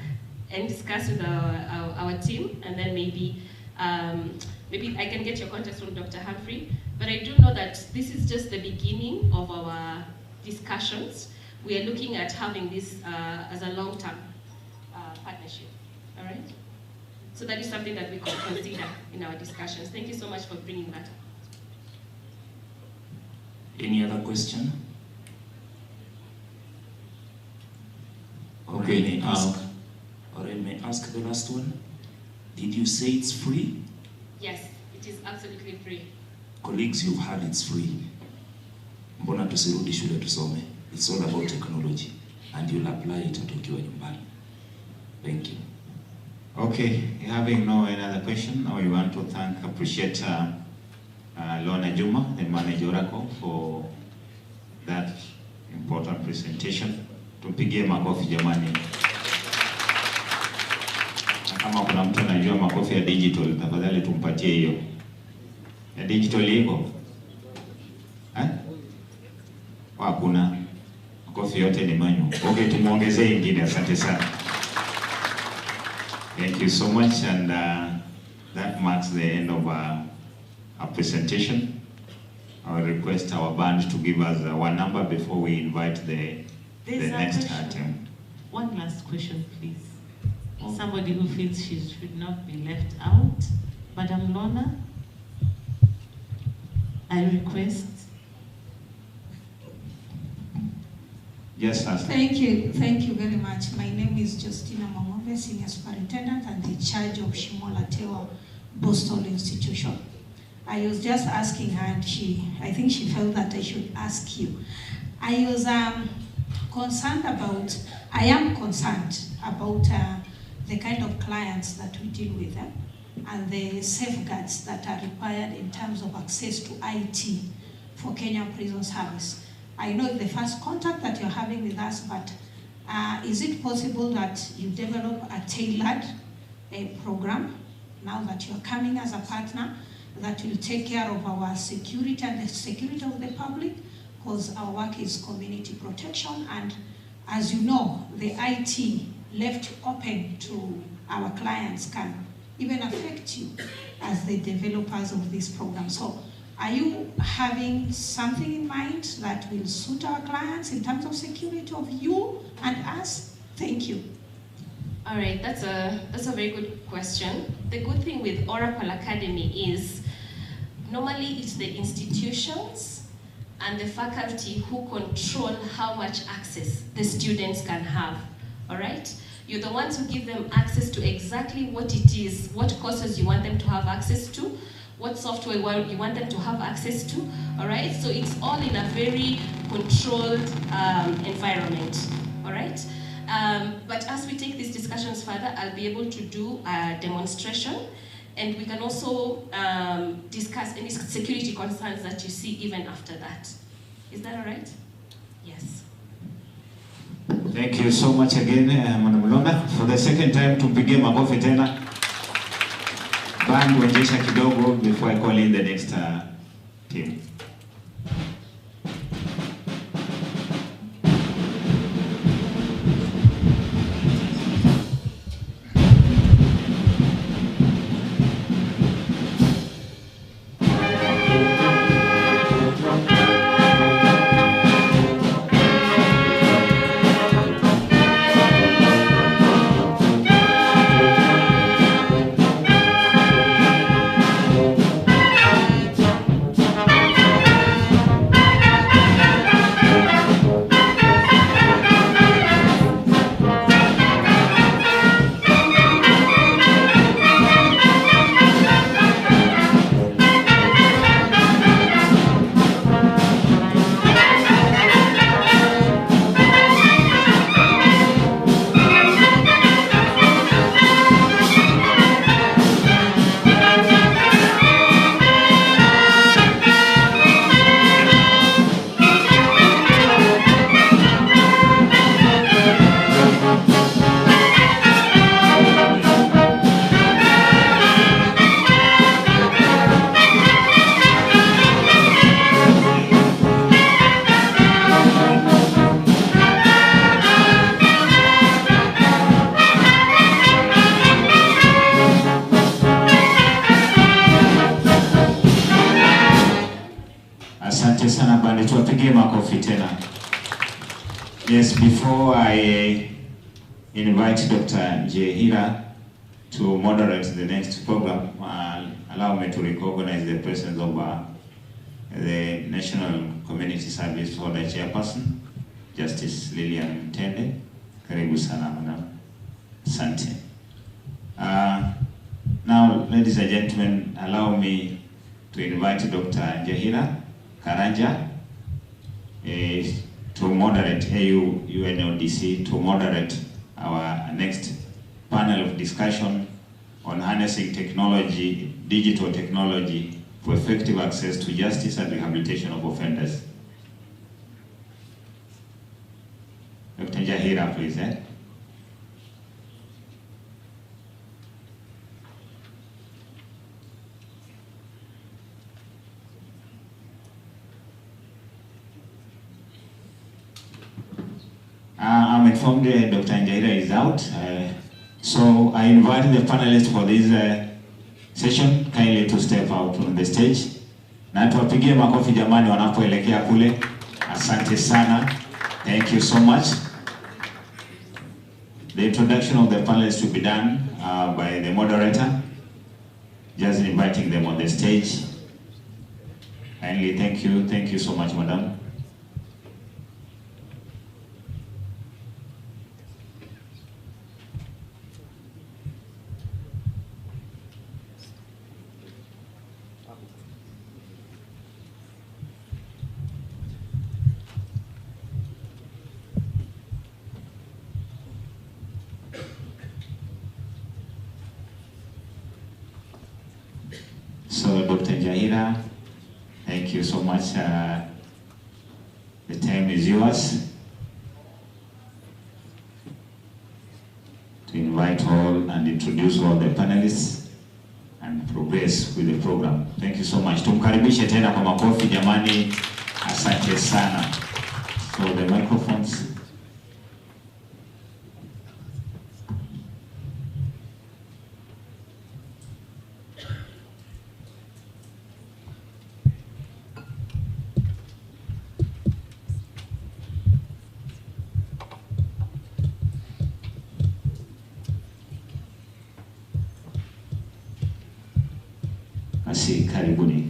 [SPEAKER 6] and discuss with our team, and then maybe I can get your contact from Dr. Humphrey. But I do know that this is just the beginning of our discussions, we are looking at having this as a long-term partnership. All right? So that is something that we could consider in our discussions. Thank you so much for bringing that up.
[SPEAKER 11] Any other question?
[SPEAKER 7] Okay.
[SPEAKER 11] Or I may ask the last one. Did you say it's free?
[SPEAKER 6] Yes, it is absolutely free.
[SPEAKER 11] Colleagues, you've heard it's free. Mbona tusirudi shule tusome? It's all about technology, and you'll apply it at ukiwa nyumbani. Thank you.
[SPEAKER 7] Okay, having no another question, now we want to appreciate Lorna Juma, the manager Oracle, for that important presentation. Tupigie makofi jamani. Na kama kuna mtu anajua makofi ya digital, tafadhali tumpatie hiyo. Ya digital iko? Hakuna. Makofi yote ni manyu. Okay, tumuongezee ingine. Asante sana. Thank you so much, and that marks the end of our presentation. I will request our band to give us one number before we invite the next item.
[SPEAKER 5] One last question, please. Somebody who feels she should not be left out. Madam Lorna, I request.
[SPEAKER 7] Yes, Pastor.
[SPEAKER 12] Thank you very much. My name is Justina Mamove, Senior Superintendent and in charge of Shimola Tewa Boston Institution. I was just asking her, and I think she felt that I should ask you. I was concerned about the kind of clients that we deal with and the safeguards that are required in terms of access to IT for Kenya Prison Service. I know the first contact that you're having with us, but is it possible that you develop a tailored program now that you're coming as a partner that will take care of our security and the security of the public? Because our work is community protection, and as you know, the IT left open to our clients can even affect you as the developers of this program. So are you having something in mind that will suit our clients in terms of security of you and us? Thank you.
[SPEAKER 6] All right, that's a very good question. The good thing with Oracle Academy is normally it's the institutions and the faculty who control how much access the students can have, all right? You're the ones who give them access to exactly what it is, what courses you want them to have access to, what software you want them to have access to, all right? So it's all in a very controlled environment, all right? But as we take these discussions further, I'll be able to do a demonstration, and we can also discuss any security concerns that you see even after that. Is that all right? Yes.
[SPEAKER 7] Thank you so much again, Madam Lorna. For the second time, tumpige makofi tena. Band wenjesha kidogo before I call in the next team. Asante sana bandi, tuwapigie makofi tena. Yes, before I invite Dr. Jehira to moderate the next program, allow me to recognize the presence of the National Community Service for the Chairperson, Justice Lilian Tende. Karibu sana, madam. Asante. Now, ladies and gentlemen, allow me to invite Dr. Jehira Karanja to moderate UNODC to moderate our next panel of discussion on harnessing technology, digital technology, for effective access to justice and rehabilitation of offenders. Dr. Jahira, please. I'm informed Dr. Njahira is out, so I invite the panelists for this session kindly to step out on the stage. Na tuwapigie makofi jamani wanapoelekea kule. Asante sana. Thank you so much. The introduction of the panelists will be done by the moderator. Just inviting them on the stage. Kindly, thank you. Thank you so much, madam. So, Dr. Jahira, thank you so much. The time is yours to invite all and introduce all the panelists and progress with the program. Thank you so much. Tumkaribishe tena kwa makofi jamani. Asante sana. So the microphones. Basi karibuni.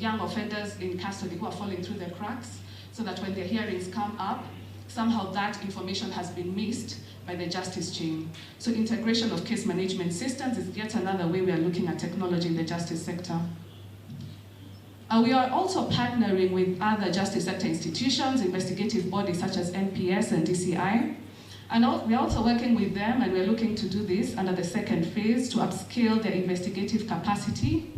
[SPEAKER 13] young offenders in custody who are falling through the cracks, so that when their hearings come up, somehow that information has been missed by the justice chain. So integration of case management systems is yet another way we are looking at technology in the justice sector. We are also partnering with other justice sector institutions, investigative bodies such as NPS and DCI. And we're also working with them, and we're looking to do this under the second phase to upscale their investigative capacity,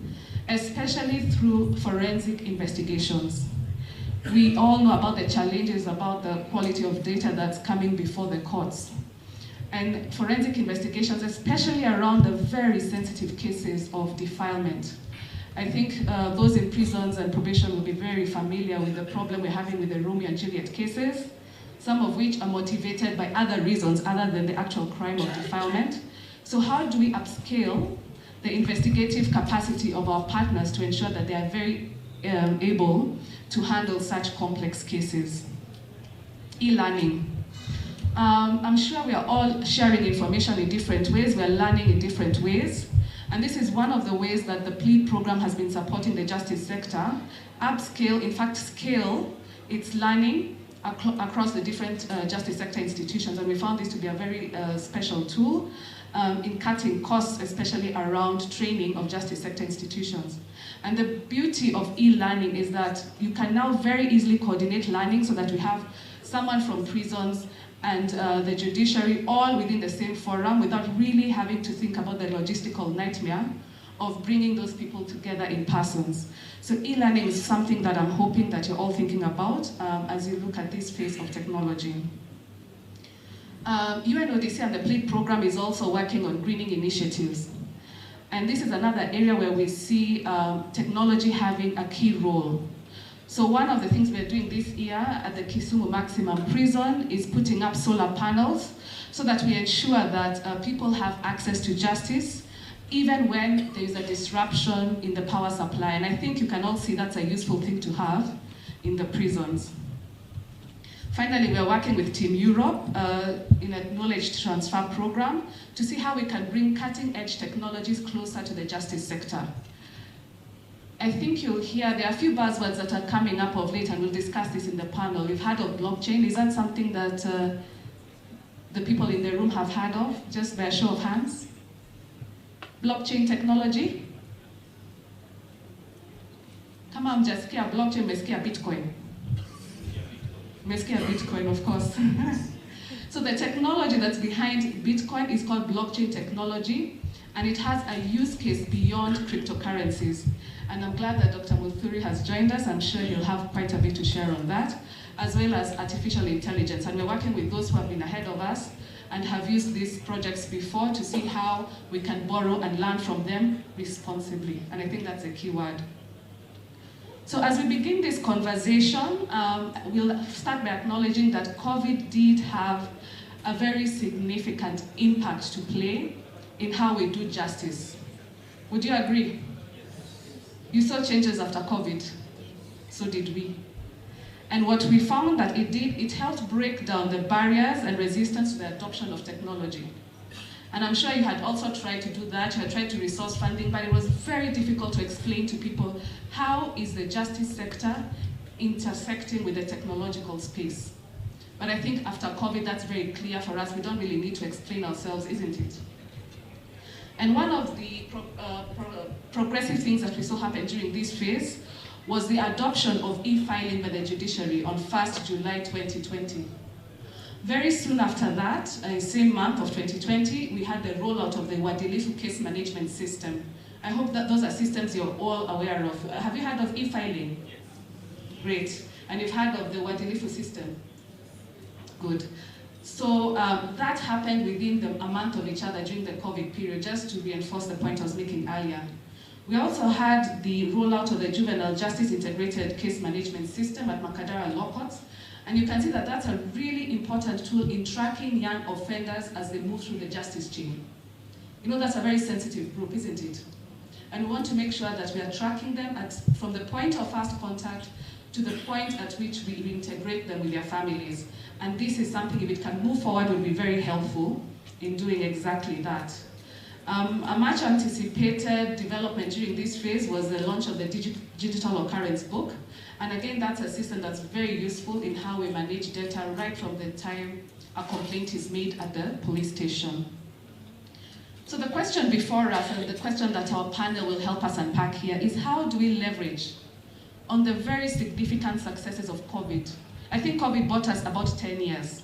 [SPEAKER 13] especially through forensic investigations. We all know about the challenges about the quality of data that's coming before the courts. And forensic investigations, especially around the very sensitive cases of defilement. I think those in prisons and probation will be very familiar with the problem we're having with the Romeo and Juliet cases, some of which are motivated by other reasons other than the actual crime of defilement. So how do we upscale the investigative capacity of our partners to ensure that they are very able to handle such complex cases? E-learning. I'm sure we are all sharing information in different ways, we are learning in different ways. And this is one of the ways that the PLEAD program has been supporting the justice sector, upscale, in fact scale its learning across the different justice sector institutions. And we found this to be a very special tool in cutting costs, especially around training of justice sector institutions. And the beauty of e-learning is that you can now very easily coordinate learning so that we have someone from prisons and the judiciary all within the same forum without really having to think about the logistical nightmare of bringing those people together in persons. So e-learning is something that I'm hoping that you're all thinking about as you look at this phase of technology. UNODC and the PLEAD program is also working on greening initiatives. And this is another area where we see technology having a key role. So one of the things we're doing this year at the Kisumu Maximum Prison is putting up solar panels so that we ensure that people have access to justice even when there is a disruption in the power supply. And I think you can all see that's a useful thing to have in the prisons. Finally, we are working with Team Europe in a knowledge transfer program to see how we can bring cutting-edge technologies closer to the justice sector. I think you'll hear there are a few buzzwords that are coming up of late, and we'll discuss this in the panel. We've heard of blockchain. Is that something that the people in the room have heard of, just by a show of hands? Blockchain technology? Kama mjasikia blockchain, mesikia Bitcoin. Mesikia Bitcoin, of course. So the technology that's behind Bitcoin is called blockchain technology, and it has a use case beyond cryptocurrencies. And I'm glad that Dr. Muthuri has joined us. I'm sure you'll have quite a bit to share on that, as well as artificial intelligence. And we're working with those who have been ahead of us and have used these projects before to see how we can borrow and learn from them responsibly. And I think that's a key word. So as we begin this conversation, we'll start by acknowledging that COVID did have a very significant impact to play in how we do justice. Would you agree? You saw changes after COVID, so did we. And what we found that it did, it helped break down the barriers and resistance to the adoption of technology. And I'm sure you had also tried to do that, you had tried to resource funding, but it was very difficult to explain to people how is the justice sector intersecting with the technological space. But I think after COVID, that's very clear for us. We don't really need to explain ourselves, isn't it? And one of the progressive things that we saw happen during this phase was the adoption of e-filing by the judiciary on 1st July 2020. Very soon after that, same month of 2020, we had the rollout of the Uadilifu case management system. I hope that those are systems you're all aware of. Have you heard of e-filing? Yes. Great. And you've heard of the Uadilifu system? Good. So that happened within a month of each other during the COVID period, just to reinforce the point I was making earlier. We also had the rollout of the Juvenile Justice Integrated Case Management System at Makadara Law Courts. And you can see that that's a really important tool in tracking young offenders as they move through the justice chain. You know, that's a very sensitive group, isn't it? And we want to make sure that we are tracking them from the point of first contact to the point at which we integrate them with their families. And this is something, if it can move forward, will be very helpful in doing exactly that. A much anticipated development during this phase was the launch of the digital occurrence book. And again, that's a system that's very useful in how we manage data right from the time a complaint is made at the police station. So the question before us, and the question that our panel will help us unpack here, is how do we leverage on the very significant successes of COVID? I think COVID bought us about 10 years.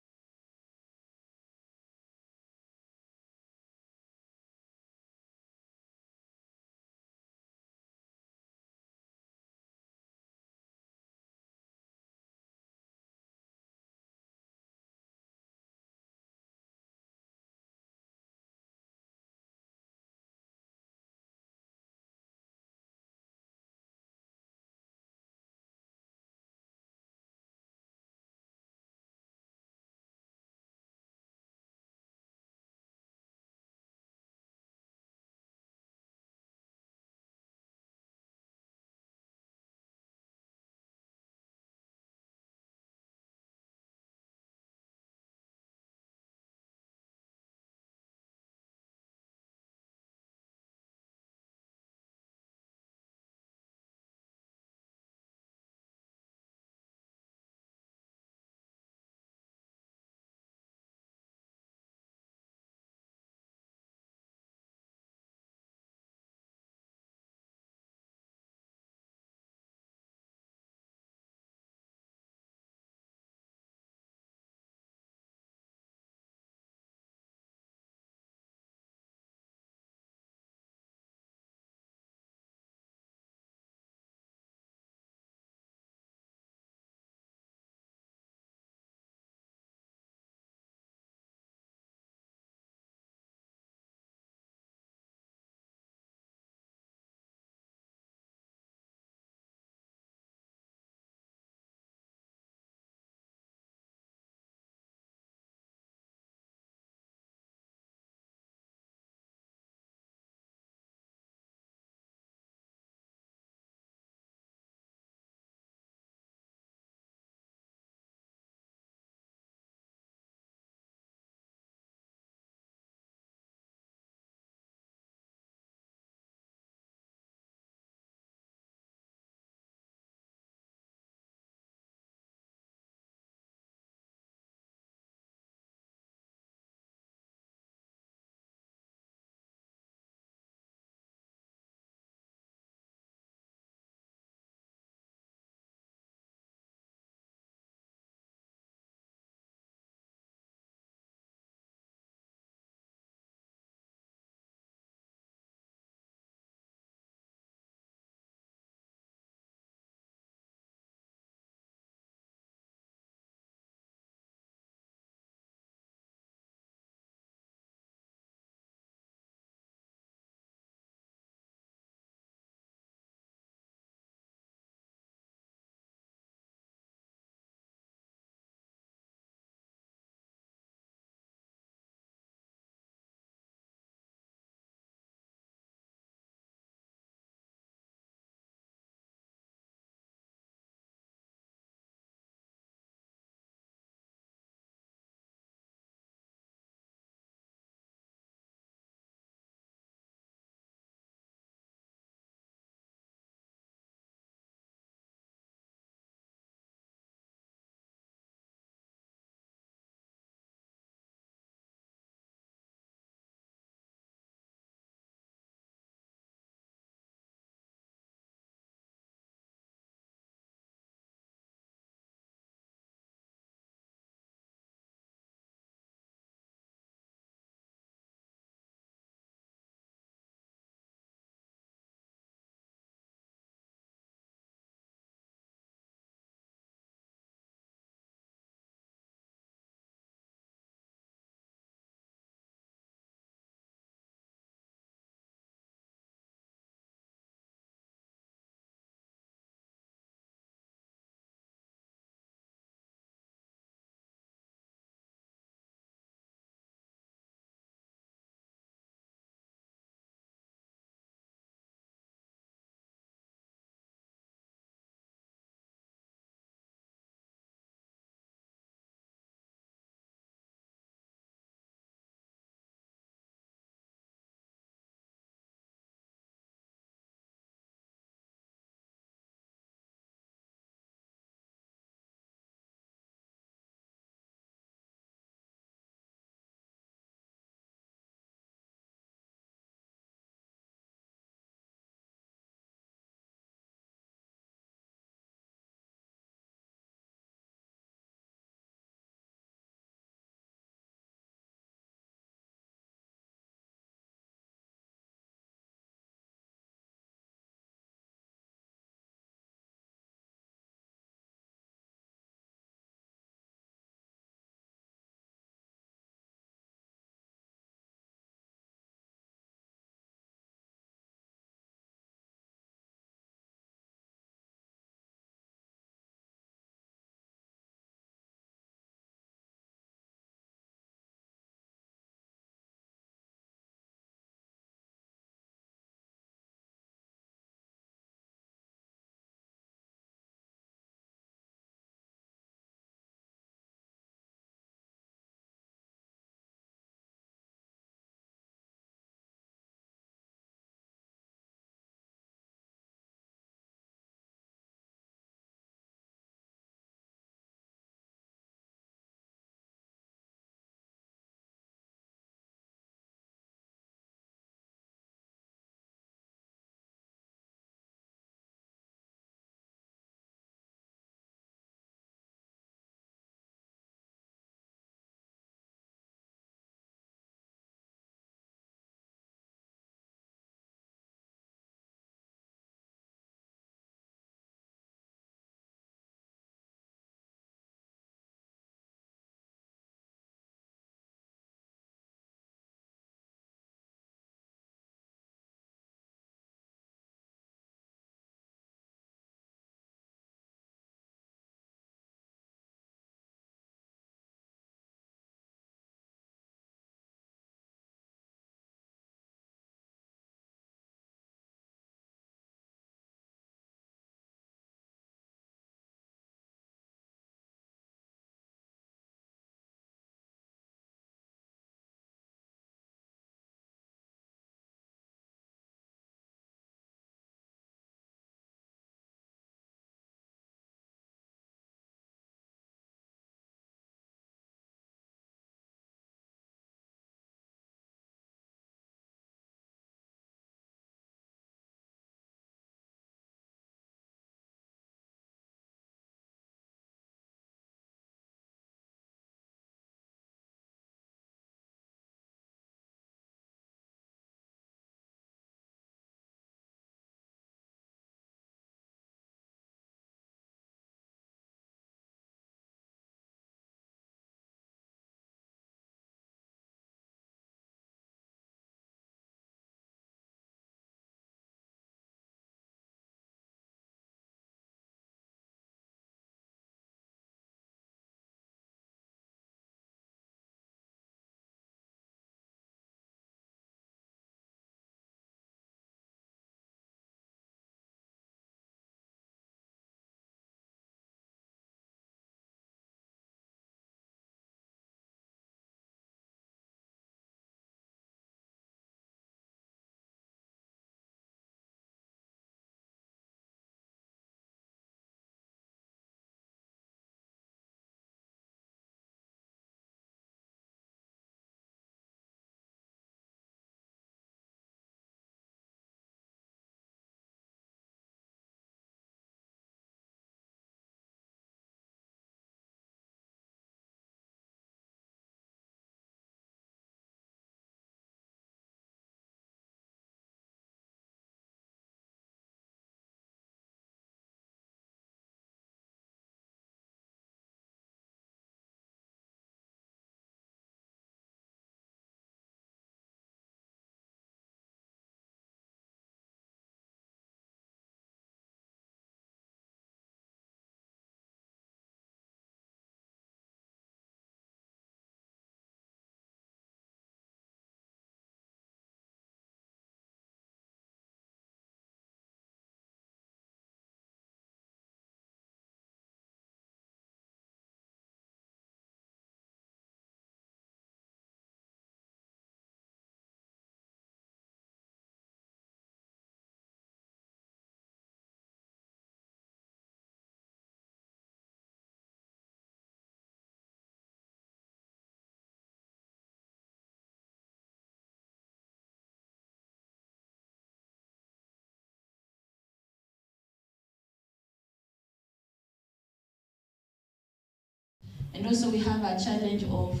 [SPEAKER 14] And also we have a challenge of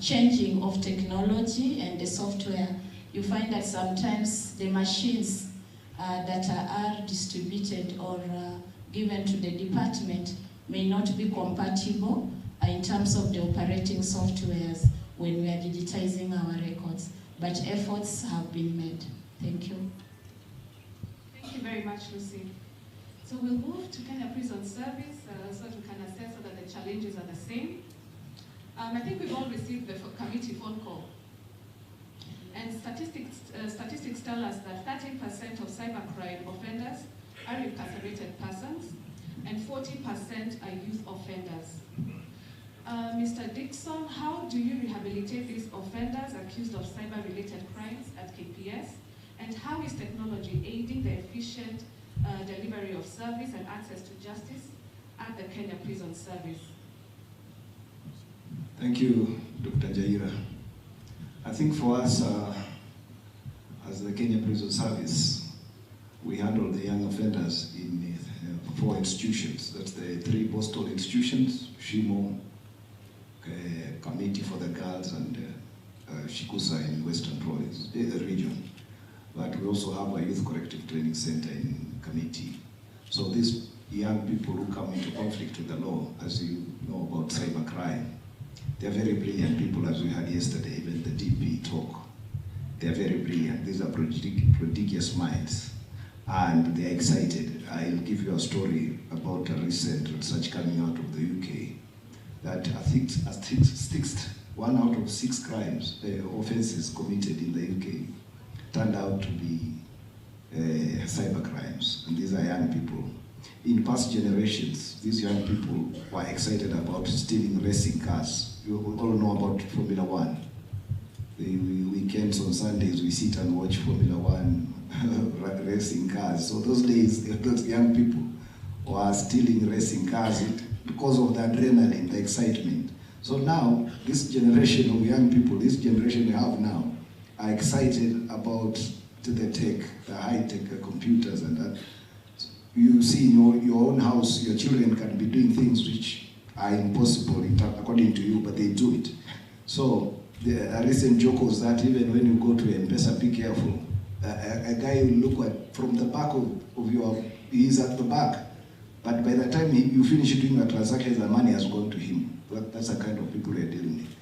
[SPEAKER 14] changing of technology and the software. You find that sometimes the machines that are distributed or given to the department may not be compatible in terms of the operating softwares when we are digitizing our records. But efforts have been made. Thank you.
[SPEAKER 13] Thank you very much, Lucy. So we'll move to Kenya Prison Service so that we can assess whether the challenges are the same. I think we've all received the committee phone call. And statistics tell us that 30% of cybercrime offenders are incarcerated persons and 40% are youth offenders. Mr. Dixon, how do you rehabilitate these offenders accused of cyber-related crimes at KPS? And how is technology aiding the efficient delivery of service and access to justice at the Kenya Prison Service?
[SPEAKER 15] Thank you, Dr. Jaira. I think for us, as the Kenya Prison Service, we handle the young offenders in 4 institutions. That's the 3 postal institutions, Shimo, Committee for the Girls, and Shikusa in Western Province, the region. But we also have a Youth Corrective Training Center in Committee. So these young people who come into conflict with the law, as you know about cybercrime, they're very brilliant people, as we had yesterday, even the DP talk. They're very brilliant. These are prodigious minds, and they're excited. I'll give you a story about a recent research coming out of the UK, that I think 1 out of 6 crimes, offenses committed in the UK, turned out to be cyber crimes, and these are young people. In past generations, these young people were excited about stealing racing cars. You all know about Formula 1. The weekends on Sundays, we sit and watch Formula 1 racing cars. So those days, those young people were stealing racing cars because of the adrenaline, the excitement. So now, this generation of young people, this generation we have now, are excited about the tech, the high-tech computers and that. You see in your own house, your children can be doing things which are impossible according to you, but they do it. So the recent joke was that even when you go to M-Pesa, be careful. A guy will look at from the back of your, he's at the back, but by the time you finish doing the transaction, the money has gone to him. That's the kind of people we're dealing with.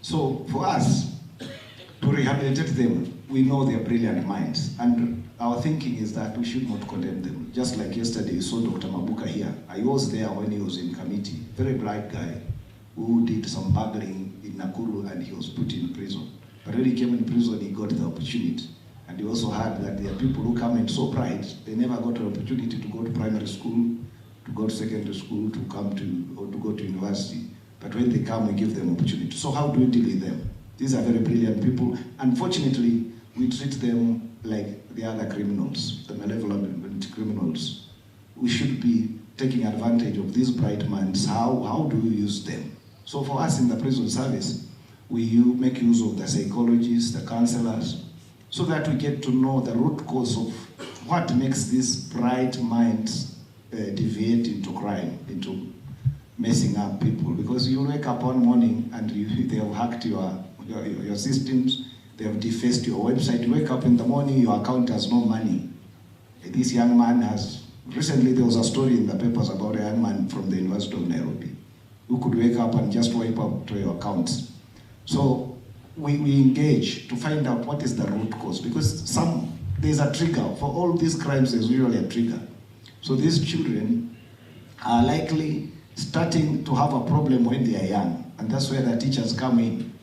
[SPEAKER 15] So for us, to rehabilitate them, we know they're brilliant minds, and our thinking is that we should not condemn them. Just like yesterday, you saw Dr. Mabuka here. I was there when he was in committee. Very bright guy who did some burgling in Nakuru, and he was put in prison. But when he came in prison, he got the opportunity. And he also heard that there are people who come in so bright, they never got an opportunity to go to primary school, to go to secondary school, to come to, or to go to university. But when they come, we give them opportunity. So how do we deal with them? These are very brilliant people. Unfortunately, we treat them like the other criminals, the malevolent criminals. We should be taking advantage of these bright minds. How do we use them? So for us in the prison service, we make use of the psychologists, the counselors, so that we get to know the root cause of what makes these bright minds deviate into crime, into messing up people. Because you wake up one morning and they have hacked your systems, they have defaced your website. You wake up in the morning, your account has no money. This young man has, recently there was a story in the papers about a young man from the University of Nairobi who could wake up and just wipe out your accounts. So we engage to find out what is the root cause, because there's a trigger. For all these crimes, there's usually a trigger. So these children are likely starting to have a problem when they are young, and that's where the teachers come in.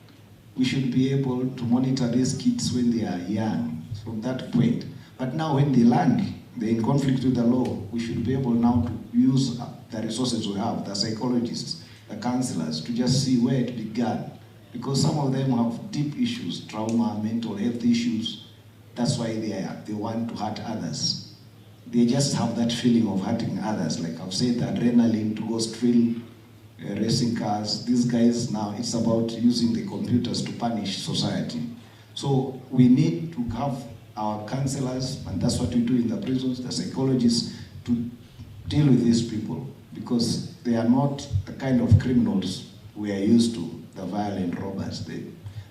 [SPEAKER 15] We should be able to monitor these kids when they are young, from that point. But now when they land, they're in conflict with the law, we should be able now to use the resources we have, the psychologists, the counselors, to just see where it began. Because some of them have deep issues, trauma, mental health issues. That's why they want to hurt others. They just have that feeling of hurting others. Like I've said, the adrenaline to go steal racing cars. These guys now, it's about using the computers to punish society. So we need to have our counselors, and that's what we do in the prisons, the psychologists, to deal with these people, because they are not the kind of criminals we are used to, the violent robbers.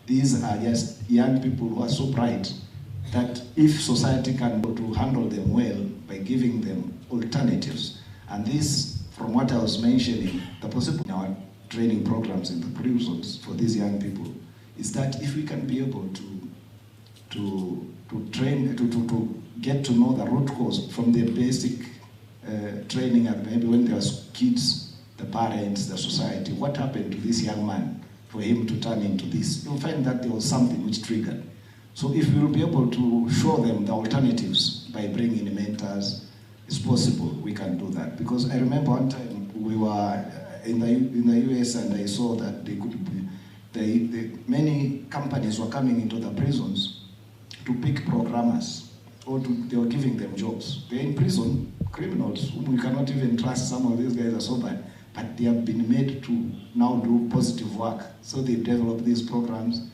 [SPEAKER 15] These are just young people who are so bright that if society can go to handle them well by giving them alternatives. And this, from what I was mentioning, the possible in our training programs in the prisons for these young people is that if we can be able to train, to get to know the root cause from the basic training, and maybe when there was kids, the parents, the society, what happened to this young man for him to turn into this? You'll find that there was something which triggered. So if we will be able to show them the alternatives by bringing in mentors, it's possible we can do that. Because I remember one time we were in the US and I saw that they could be, many companies were coming into the prisons to pick programmers, or they were giving them jobs. They're in prison, criminals whom we cannot even trust. Some of these guys are so bad, but they have been made to now do positive work. So they developed these programs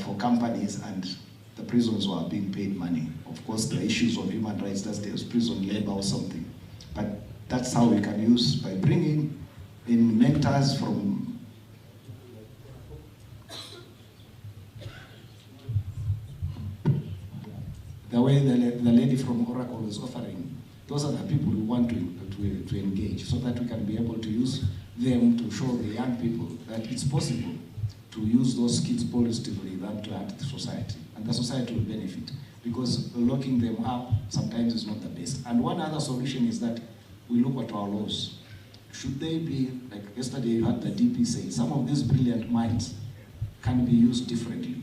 [SPEAKER 15] for companies, and the prisons were being paid money. Of course, the issues of human rights, that's there's prison labor or something. But that's how we can use, by bringing in mentors from the way the lady from Oracle was offering. Those are the people we want to engage, so that we can be able to use them to show the young people that it's possible to use those skills positively than to add to society. And the society will benefit, because locking them up sometimes is not the best. And one other solution is that we look at our laws. Should they be, like yesterday you had the DP say, some of these brilliant minds can be used differently.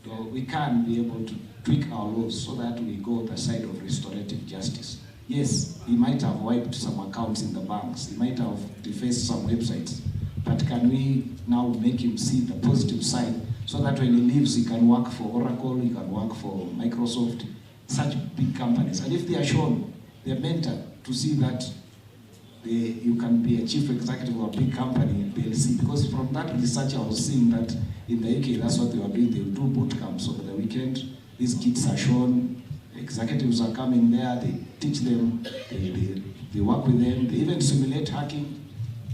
[SPEAKER 15] So we can be able to tweak our laws so that we go the side of restorative justice. Yes, he might have wiped some accounts in the banks, he might have defaced some websites, but can we now make him see the positive side, so that when he leaves, he can work for Oracle, he can work for Microsoft, such big companies. And if they are shown, they are mentored to see that you can be a chief executive of a big company, they'll see. Because from that research, I was seeing that in the UK, that's what they were doing. They will do boot camps over the weekend. These kids are shown, executives are coming there, they teach them, they work with them, they even simulate hacking.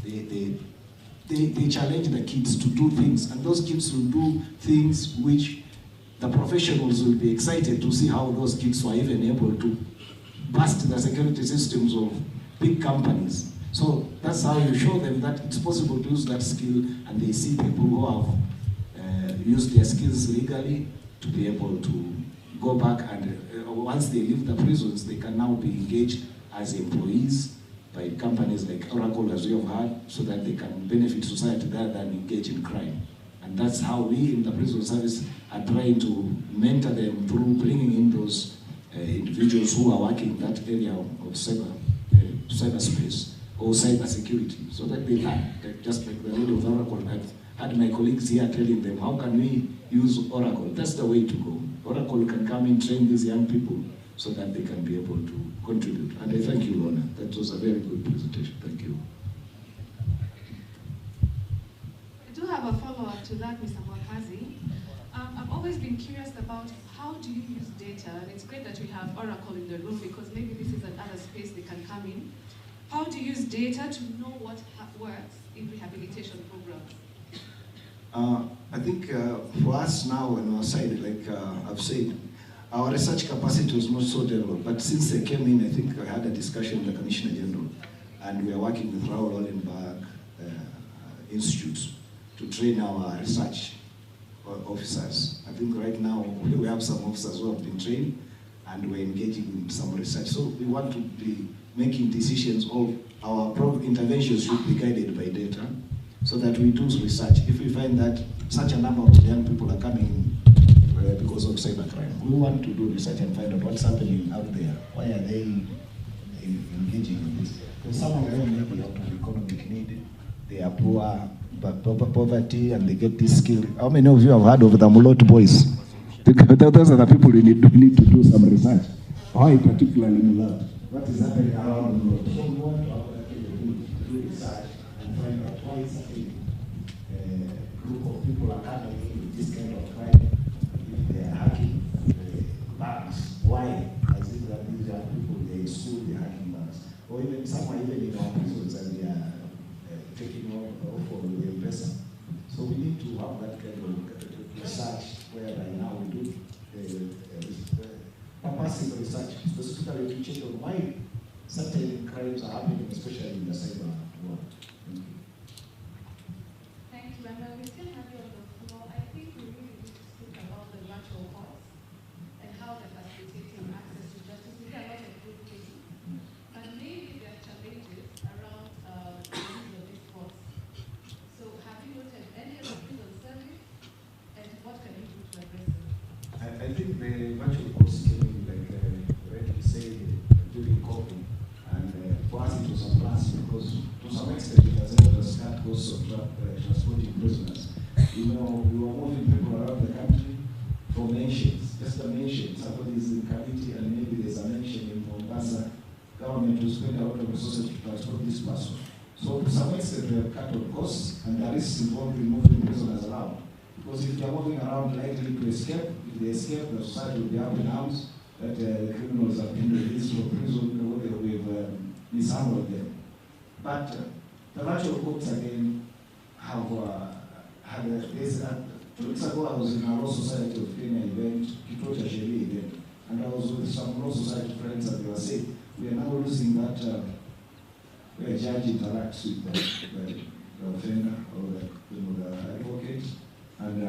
[SPEAKER 15] They challenge the kids to do things, and those kids will do things which the professionals will be excited to see how those kids were even able to bust the security systems of big companies. So that's how you show them that it's possible to use that skill, and they see people who have used their skills legally to be able to go back, and once they leave the prisons, they can now be engaged as employees by companies like Oracle, as we have heard, so that they can benefit society rather than engage in crime. And that's how we in the prison service are trying to mentor them through bringing in those individuals who are working in that area of cyberspace or cyber security, so that they learn. Just like the lady of Oracle, I've had my colleagues here telling them, how can we use Oracle? That's the way to go. Oracle can come and train these young people so that they can be able to contribute. And I thank you, Lorna. That was a very good presentation. Thank you.
[SPEAKER 13] I do have a follow-up to that, Mr. Mwakazi. I've always been curious about how do you use data, and it's great that we have Oracle in the room, because maybe this is another space they can come in. How do you use data to know what works in rehabilitation programs?
[SPEAKER 15] I think for us now on our side, like I've said, our research capacity was not so developed, but since I came in, I think I had a discussion with the Commissioner General, and we are working with Raoul Wallenberg Institute to train our research officers. I think right now we have some officers who have been trained, and we're engaging in some research. So we want to be making decisions of our interventions should be guided by data, so that we do research. If we find that such a number of young people are coming in because of cybercrime, we want to do research and find out what's happening out there. Why are they engaging in this? Because some of them maybe out of economic need, they are poor, but poverty, and they get this skill. How many of you have heard of the Mulot boys? Those are the people we need to do some research. Why particularly Mulot? What is happening around Mulot? So we want to do research and find out why is a group of people are coming in with this kind of crime. If they are hacking banks, why? As if that these young people, they sue the hacking banks. Or even even someone even in our prisons and they are taking off for the M-Pesa. So we need to have that kind of research where by now we do purposive research, specifically to check on why certain crimes are happening, especially in the cyber world. Thank you.
[SPEAKER 16] Thank you, and we still have you on the floor. I think we really need to speak about the virtual courts and how they're facilitating access to justice. We hear a lot of good things, but maybe there are challenges around the use of these courts. So have you noted any of the prison service, and what can you do to address them?
[SPEAKER 15] I think the virtual courts came in, like rightly said, during COVID, and for us it was a plus because to some extent it has helped us cut costs of transporting prisoners. You know, we were moving people around the country for nations, just a nation. Somebody is in Kabiti and maybe there's a nation in Mombasa. Government will spend a lot of resources to transport this person. So to some extent we have cut on costs, and there is involved in moving prisoners around. Because if they are moving around likely to escape, if they escape, the society will be up in arms that criminals have been released from prison, we've mishandled them. But the virtual courts again have had a, 2 weeks ago I was in a Law Society of Kenya event, Kitocha Sheria event, and I was with some Law Society friends and they were saying, we are now losing that where a judge interacts with the offender or the advocate. And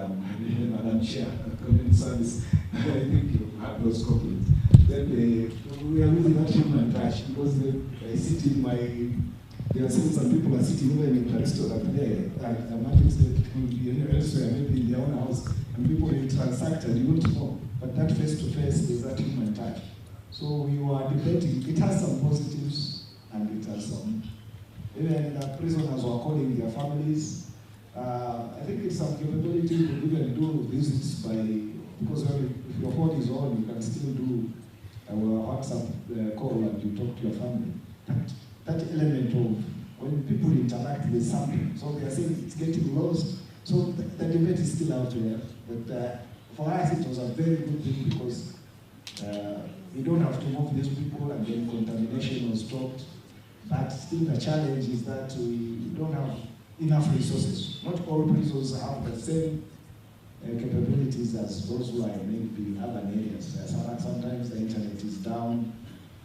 [SPEAKER 15] Madam Chair, Community Service, I think you have those copies. Then we are losing that human touch because I sit in my, there are some people are sitting even in the restaurant there, and the magistrate could be elsewhere, maybe in their own house, and people will transact and you won't know. But that face-to-face is that human touch. So we were debating, it has some positives and it has some, even the prisoners were calling their families. I think it's some capability to even do visits by, because if your phone is on, you can still do a WhatsApp call and you talk to your family. That element of when people interact with something, so they are saying it's getting lost. So the debate is still out there. But for us, it was a very good thing because we don't have to move these people and then contamination was stopped. But still the challenge is that we don't have enough resources. Not all prisons have the same capabilities as those who are maybe in urban areas. Sometimes the internet is down,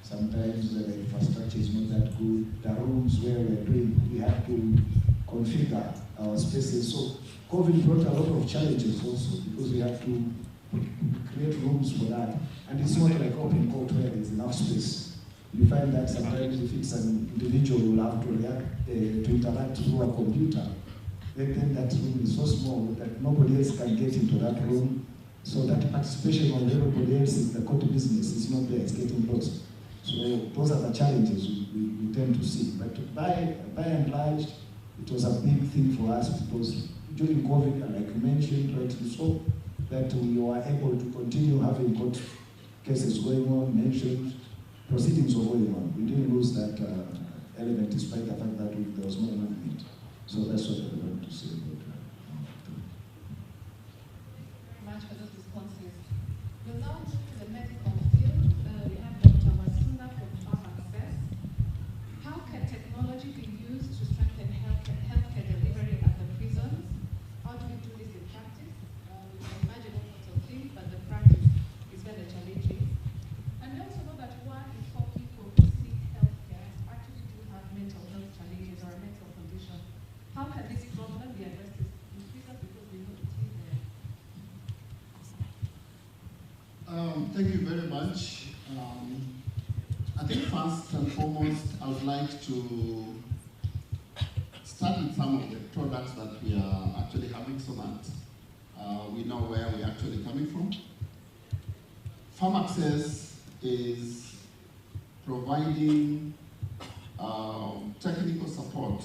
[SPEAKER 15] sometimes the infrastructure is not that good. The rooms where we're doing, we have to configure our spaces. So COVID brought a lot of challenges also because we have to create rooms for that. And it's not like open court where there's enough space. You find that sometimes if it's an individual who will have to react, to interact through a computer, then that room is so small that nobody else can get into that room. So that participation of everybody else in the court business is not there, it's getting lost. So those are the challenges we tend to see. But by and large, it was a big thing for us because during COVID, like you mentioned, rightly so, that we were able to continue having court cases going on, mentioned, proceedings were going on. We didn't lose that element despite the fact that there was no movement. So that's what I want to say about that.
[SPEAKER 16] Much for those responses. We'll now move to the medical field. We have Dr. Masuna from Farm Access. How can technology be used to strengthen healthcare delivery at the prisons? How do we do this in practice? We can imagine all sorts of things, but the practice is where the challenge is. And we also know that 1 in 4 people who seek healthcare actually do have mental health challenges or a mental condition. How can this problem be addressed in prisons because we know it is there?
[SPEAKER 17] Thank you very much. I think first and foremost, I would like to start with some of the products that we are actually having so that we know where we're actually coming from. Farm Access is providing technical support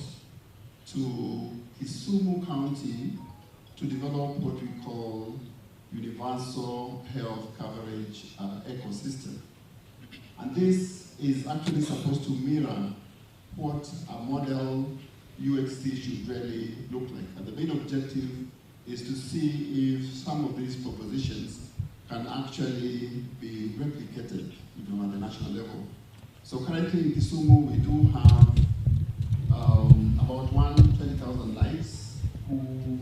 [SPEAKER 17] to Kisumu County to develop what we call universal health coverage ecosystem. And this is actually supposed to mirror what a model UXT should really look like. And the main objective is to see if some of these propositions can actually be replicated even at the national level. So currently in Kisumu, we do have about 120,000 lives who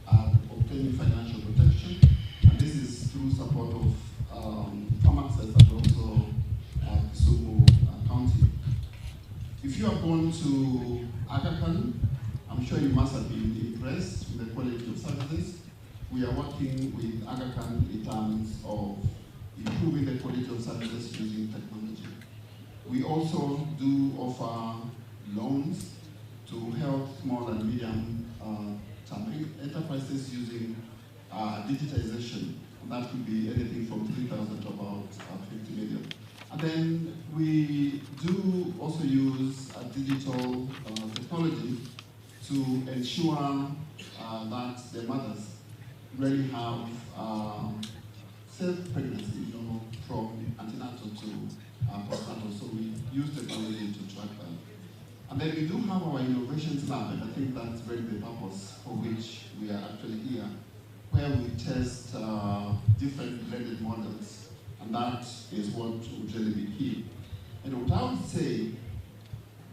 [SPEAKER 17] are obtaining financial protection, and this is through support of Farm Access and also Kisumu County. If you have gone to Aga Khan, I'm sure you must have been impressed with the quality of services. We are working with Aga Khan in terms of improving the quality of services using technology. We also do offer loans to help small and medium enterprises using digitization. That could be anything from 3,000 to about 50 million. And then we do also use digital technology to ensure that the mothers really have safe pregnancy, from antenatal to postnatal. So we use technology to track that. And then we do have our innovations lab, and I think that's really the purpose for which we are actually here, where we test different blended models, and that is what would really be key. And what I would say,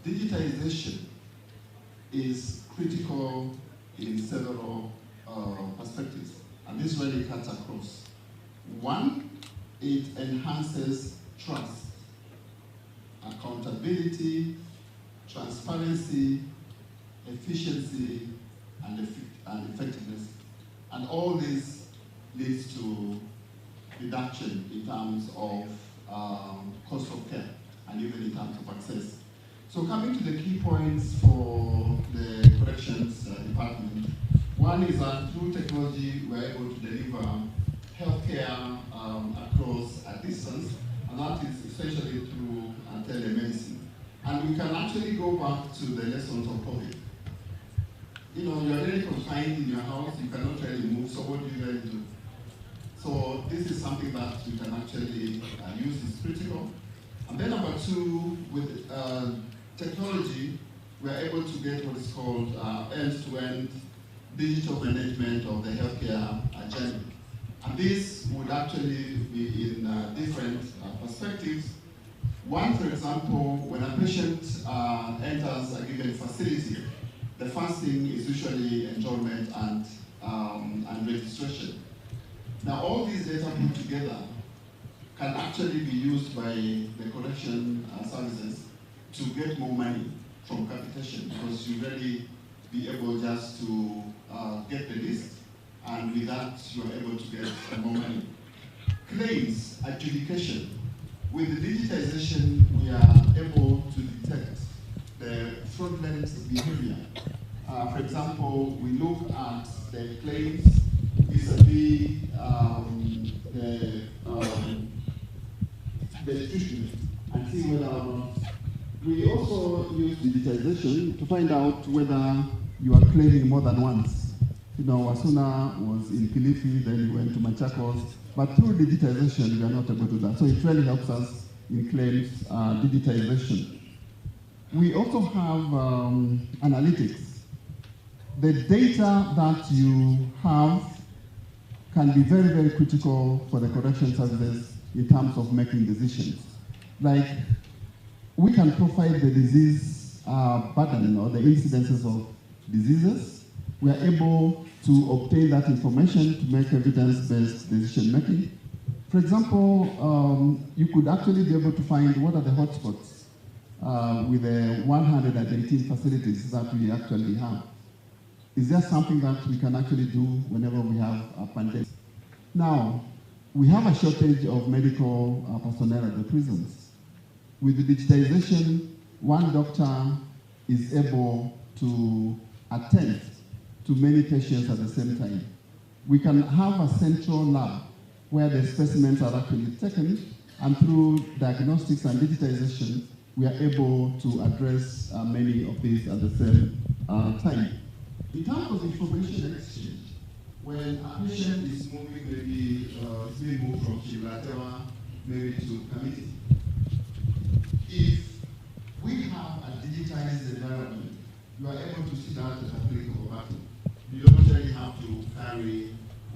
[SPEAKER 17] digitization is critical in several perspectives, and this really cuts across. One, it enhances trust, accountability, transparency, efficiency, and effectiveness. And all this leads to reduction in terms of cost of care and even in terms of access. So coming to the key points for the corrections department, one is that through technology we're able to deliver healthcare across a distance, and that is essentially through telemedicine. And we can actually go back to the lessons of COVID. You're really confined in your house, you cannot really move, so what do you really do? So this is something that we can actually use, is critical. And then number two, with technology, we're able to get what is called end-to-end digital management of the healthcare journey. And this would actually be in different perspectives. One, for example, when a patient enters a given facility, the first thing is usually enrollment and registration. Now, all these data put together can actually be used by the correction services to get more money from capitation, because you really be able just to get the list, and with that you are able to get more money. Claims adjudication. With the digitization, we are able to detect the fraudulent behavior. For example, we look at the claims vis-a-vis the institution and see whether or not. We also use digitization to find out whether you are claiming more than once. Wasuna was in Kilifi, then we went to Machakos, but through digitization, we are not able to do that. So it really helps us in claims digitization. We also have analytics. The data that you have can be very, very critical for the correction services in terms of making decisions. Like, we can profile the disease burden or the incidences of diseases. We are able to obtain that information to make evidence-based decision making. For example, you could actually be able to find what are the hotspots with the 118 facilities that we actually have. Is there something that we can actually do whenever we have a pandemic? Now, we have a shortage of medical personnel at the prisons. With the digitization, one doctor is able to attend to many patients at the same time. We can have a central lab where the specimens are actually taken, and through diagnostics and digitization, we are able to address many of these at the same time. In terms of information exchange, when a patient is moving, maybe being moved from Chilatewa maybe to Kamiti, if we have a digitized environment, you are able to see that at a click of a button. You don't really have to carry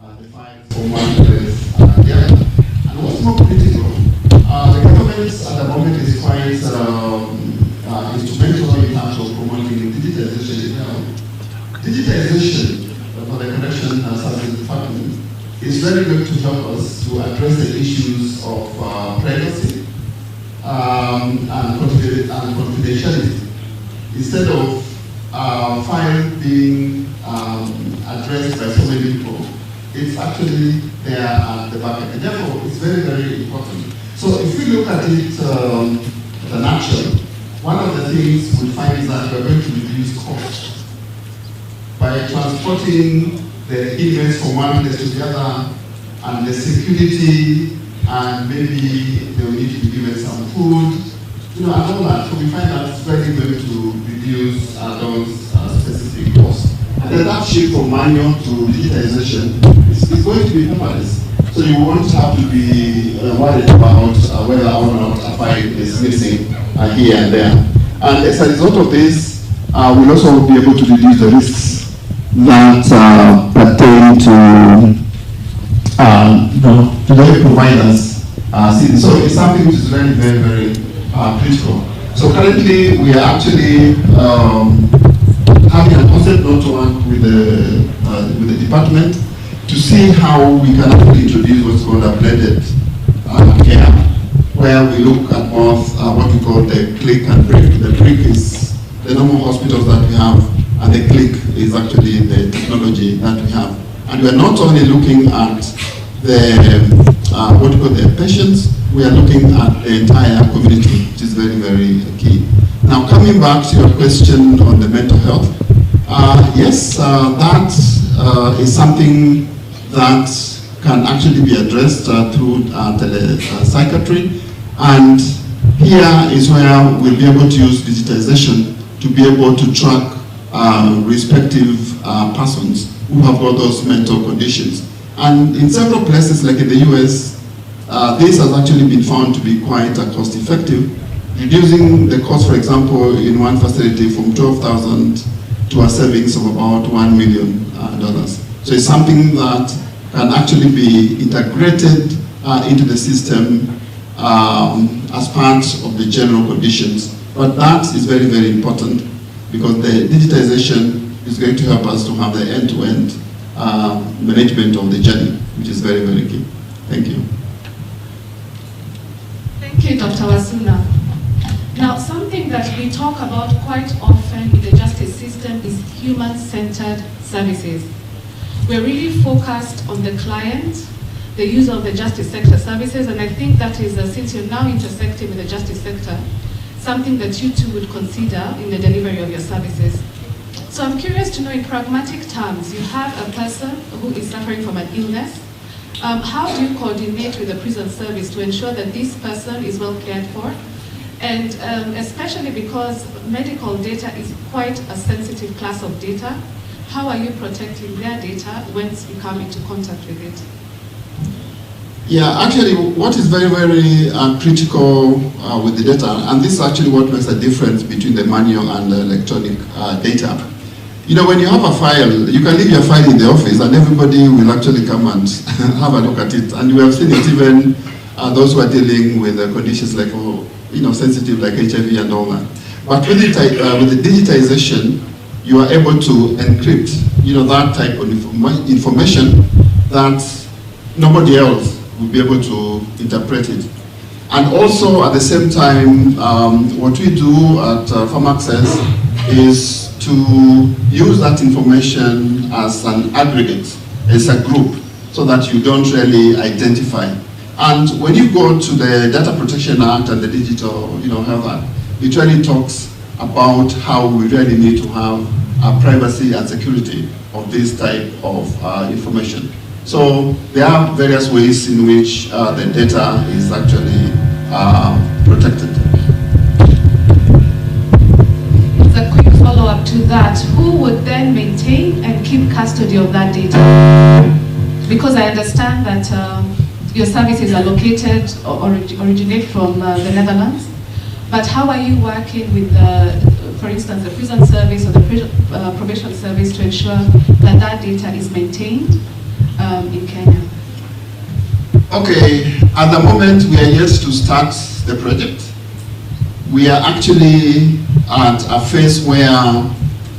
[SPEAKER 17] the files from one place to the other. And what's more critical, the government government at the moment is quite instrumental in terms of promoting digitization in health. Digitization for the Correctional Services Department is very good to help us to address the issues of privacy and confidentiality. Instead of files being addressed by so many people, it's actually there at the back end. Therefore, it's very, very important. So if we look at it at a nutshell, one of the things we find is that we're going to reduce costs by transporting the inmates from one place to the other, and the security, and maybe they will need to be given some food, and all that. So we find that's very going to reduce those specific costs. And then that shift from manual to digitization is going to be paperless. So you won't have to be worried about whether or not a file is missing here and there. And as a result of this, we'll also be able to reduce the risks that pertain to the providers. So it's something which is very, very, very critical. So currently, we are actually having a concept note to work with the department to see how we can actually introduce what's called a blended care, where we look at both what we call the click and brick. The brick is the normal hospitals that we have, and the click is actually the technology that we have. And we are not only looking at the what we call the patients, we are looking at the entire community, which is very, very key. Now, coming back to your question on the mental health, yes, that is something that can actually be addressed through telepsychiatry, and here is where we'll be able to use digitization to be able to track respective persons who have got those mental conditions. And in several places, like in the US, this has actually been found to be quite cost effective, reducing the cost, for example, in one facility from $12,000 to a savings of about $1 million. So it's something that can actually be integrated into the system as part of the general conditions. But that is very, very important, because the digitization is going to help us to have the end-to-end management of the journey, which is very, very key. Thank you.
[SPEAKER 13] Thank you, Dr. Wasuna. Now, something that we talk about quite often in the justice system is human-centered services. We're really focused on the client, the user of the justice sector services, and I think that is, since you're now intersecting with the justice sector, something that you too would consider in the delivery of your services. So I'm curious to know, in pragmatic terms, you have a person who is suffering from an illness. How do you coordinate with the prison service to ensure that this person is well cared for? And especially because medical data is quite a sensitive class of data, how are you protecting their data once you come into contact with it?
[SPEAKER 17] Yeah, actually, what is very, very critical with the data, and this is actually what makes a difference between the manual and the electronic data. When you have a file, you can leave your file in the office and everybody will actually come and have a look at it. And we have seen it even those who are dealing with conditions like, sensitive like HIV and all that. But with the digitization, you are able to encrypt, that type of information that nobody else will be able to interpret it. And also at the same time, what we do at Farm Access is to use that information as an aggregate, as a group, so that you don't really identify. And when you go to the Data Protection Act and the Digital Health Act, it really talks about how we really need to have privacy and security of this type of information. So there are various ways in which the data is actually protected.
[SPEAKER 13] As a quick follow-up to that, who would then maintain and keep custody of that data? Because I understand that your services are located or originate from the Netherlands, but how are you working with, for instance, the prison service or the probation service to ensure that that data is maintained in Kenya?
[SPEAKER 17] Okay, at the moment we are yet to start the project. We are actually at a phase where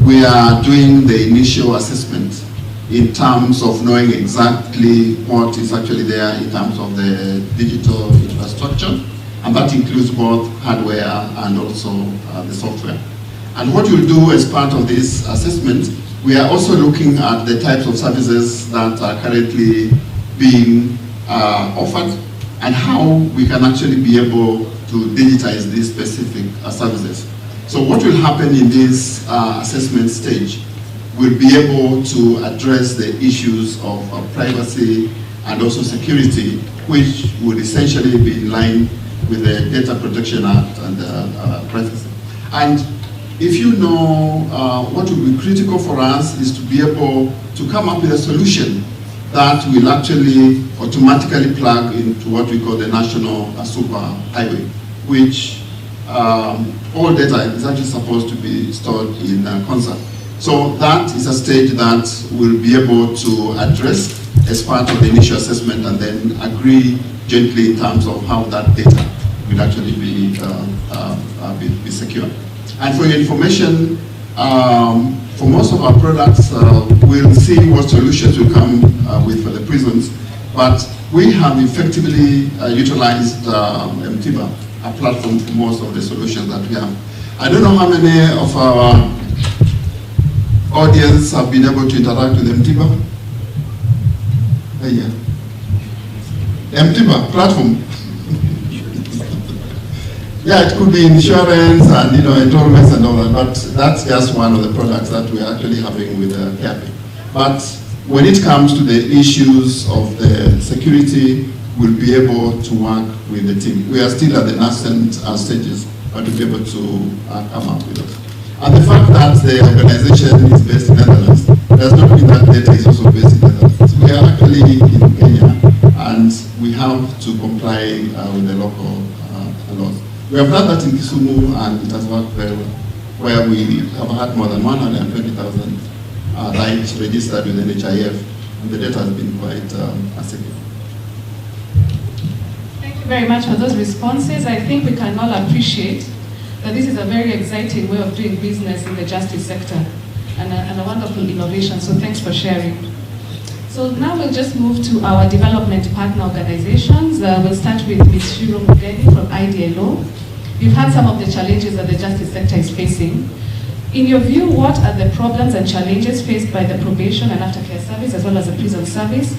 [SPEAKER 17] we are doing the initial assessment in terms of knowing exactly what is actually there in terms of the digital infrastructure, and that includes both hardware and also the software. And what you'll do as part of this assessment, we are also looking at the types of services that are currently being offered and how we can actually be able to digitize these specific services. So what will happen in this assessment stage, we'll be able to address the issues of privacy and also security, which would essentially be in line with the Data Protection Act and privacy. And if you know what will be critical for us is to be able to come up with a solution that will actually automatically plug into what we call the national super highway, which all data is actually supposed to be stored in concert. So that is a stage that we'll be able to address as part of the initial assessment and then agree gently in terms of how that data will actually be secure. And for your information, for most of our products, we'll see what solutions we come with for the prisons, but we have effectively utilized MTIBA, a platform for most of the solutions that we have. I don't know how many of our audience have been able to interact with MTIBA. Yeah. MTIBA platform. Yeah, it could be insurance and enrollments and all that, but that's just one of the products that we're actually having with CAPI. But when it comes to the issues of the security, we'll be able to work with the team. We are still at the nascent stages, but we'll be able to come up with it. And the fact that the organization is based in Netherlands does not mean that data is also based in Netherlands. We are actually in Kenya, and we have to comply with the local laws. We have done that in Kisumu, and it has worked very well, where we have had more than 120,000 rights registered with NHIF, and the data has been quite secure.
[SPEAKER 13] Thank you very much for those responses. I think we can all appreciate that this is a very exciting way of doing business in the justice sector and a wonderful innovation, so thanks for sharing. So now we'll just move to our development partner organizations. We'll start with Ms. Shiro Mugeni from IDLO. We've had some of the challenges that the justice sector is facing. In your view, what are the problems and challenges faced by the probation and aftercare service as well as the prison service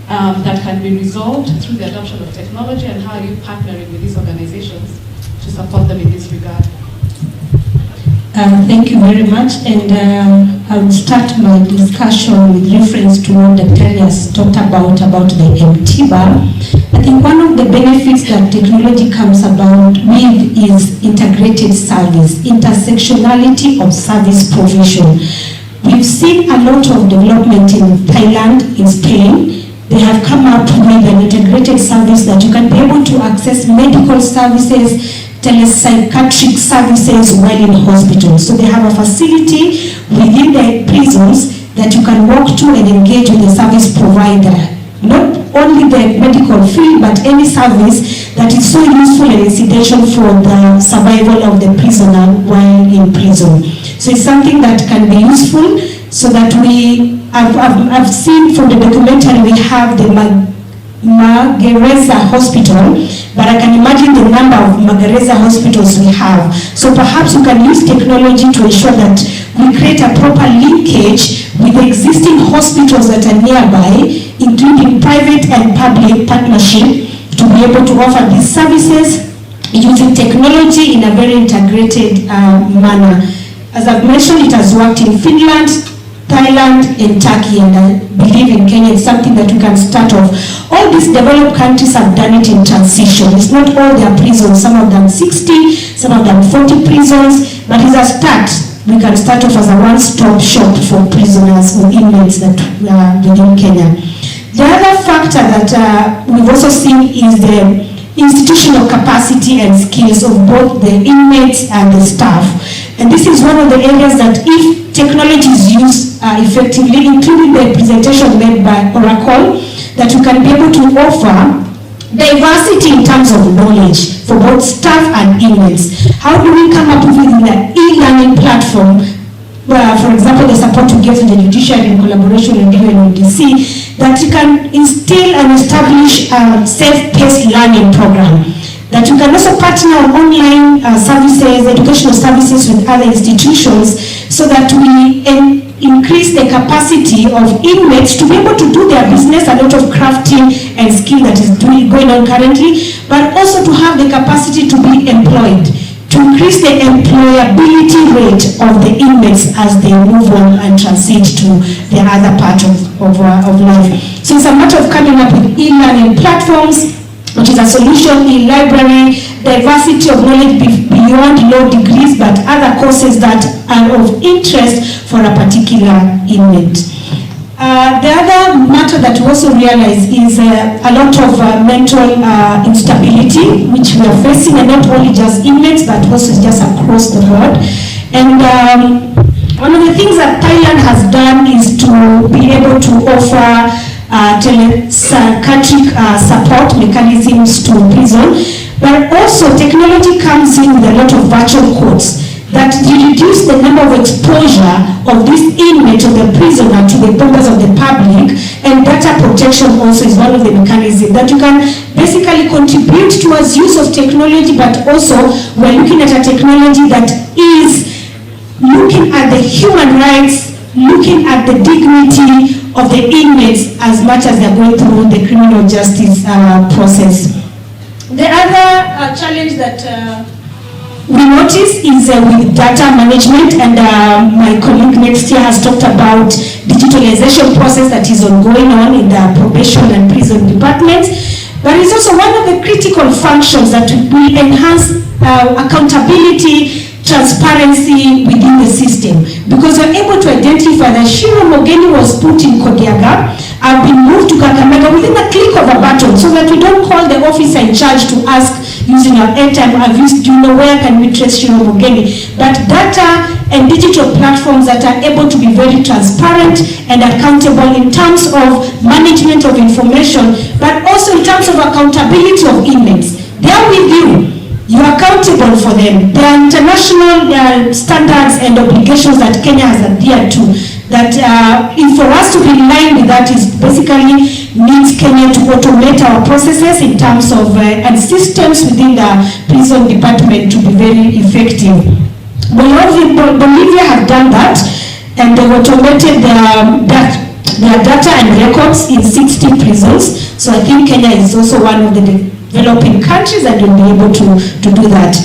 [SPEAKER 13] that can be resolved through the adoption of technology, and how are you partnering with these organizations to support them in this regard?
[SPEAKER 18] Thank you very much, and I will start my discussion with reference to what Dr. Elias talked about the MTIBA. I think one of the benefits that technology comes about with is integrated service, intersectionality of service provision. We've seen a lot of development in Thailand, in Spain. They have come up with an integrated service that you can be able to access medical services, telepsychiatric services while in hospital. So they have a facility within the prisons that you can walk to and engage with the service provider. Not only the medical field, but any service that is so useful and incidental for the survival of the prisoner while in prison. So it's something that can be useful, so that I've seen from the documentary we have the Magereza Hospital, but I can imagine the number of Magereza hospitals we have. So perhaps you can use technology to ensure that we create a proper linkage with the existing hospitals that are nearby, including private and public partnership, to be able to offer these services using technology in a very integrated manner. As I've mentioned, it has worked in Finland, Thailand, and Turkey, and I believe in Kenya it's something that we can start off. All these developed countries have done it in transition. It's not all their prisons, some of them 60, some of them 40 prisons, but it's a start. We can start off as a one-stop shop for prisoners or inmates that within Kenya. The other factor that we've also seen is the institutional capacity and skills of both the inmates and the staff. And this is one of the areas that if technology is used effectively, including the presentation made by Oracle, that you can be able to offer diversity in terms of knowledge for both staff and inmates. How do we come up with an e-learning platform? For example, the support we give to the judiciary in collaboration with UNODC, that you can instill and establish a self-paced learning program. That you can also partner on online services, educational services with other institutions, so that we increase the capacity of inmates to be able to do their business, a lot of crafting and skill that is going on currently, but also to have the capacity to be employed, to increase the employability rate of the inmates as they move on and transit to the other part of life. So it's a matter of coming up with e-learning platforms, which is a solution in library, diversity of knowledge beyond law degrees, but other courses that are of interest for a particular inmate. The other matter that we also realize is a lot of mental instability, which we are facing, and not only just inmates, but also just across the board. And one of the things that Thailand has done is to be able to offer psychiatric support mechanisms to prison, but also technology comes in with a lot of virtual courts that reduce the number of exposure of this inmate or the prisoner to the members of the public, and data protection also is one of the mechanisms that you can basically contribute towards use of technology, but also we're looking at a technology that is looking at the human rights, looking at the dignity of the inmates as much as they're going through the criminal justice process. The other challenge that we notice is with data management, and my colleague next year has talked about digitalization process that is ongoing in the probation and prison departments. But it's also one of the critical functions that will enhance accountability, transparency within the system, because we're able to identify that Shiro Mogeni was put in Kodiaga, I've been moved to Kakamega within a click of a button, so that we don't call the officer in charge to ask using our airtime, do you know where can we trace Shiro Mogeni? But data and digital platforms that are able to be very transparent and accountable in terms of management of information, but also in terms of accountability of inmates. They are with you. You are accountable for them. There are international standards and obligations that Kenya has adhered to, that for us to be in line with that is basically needs Kenya to automate our processes in terms of and systems within the prison department to be very effective. Bolivia have done that, and they've automated their data and records in 60 prisons. So I think Kenya is also one of the developing countries that will be able to do that.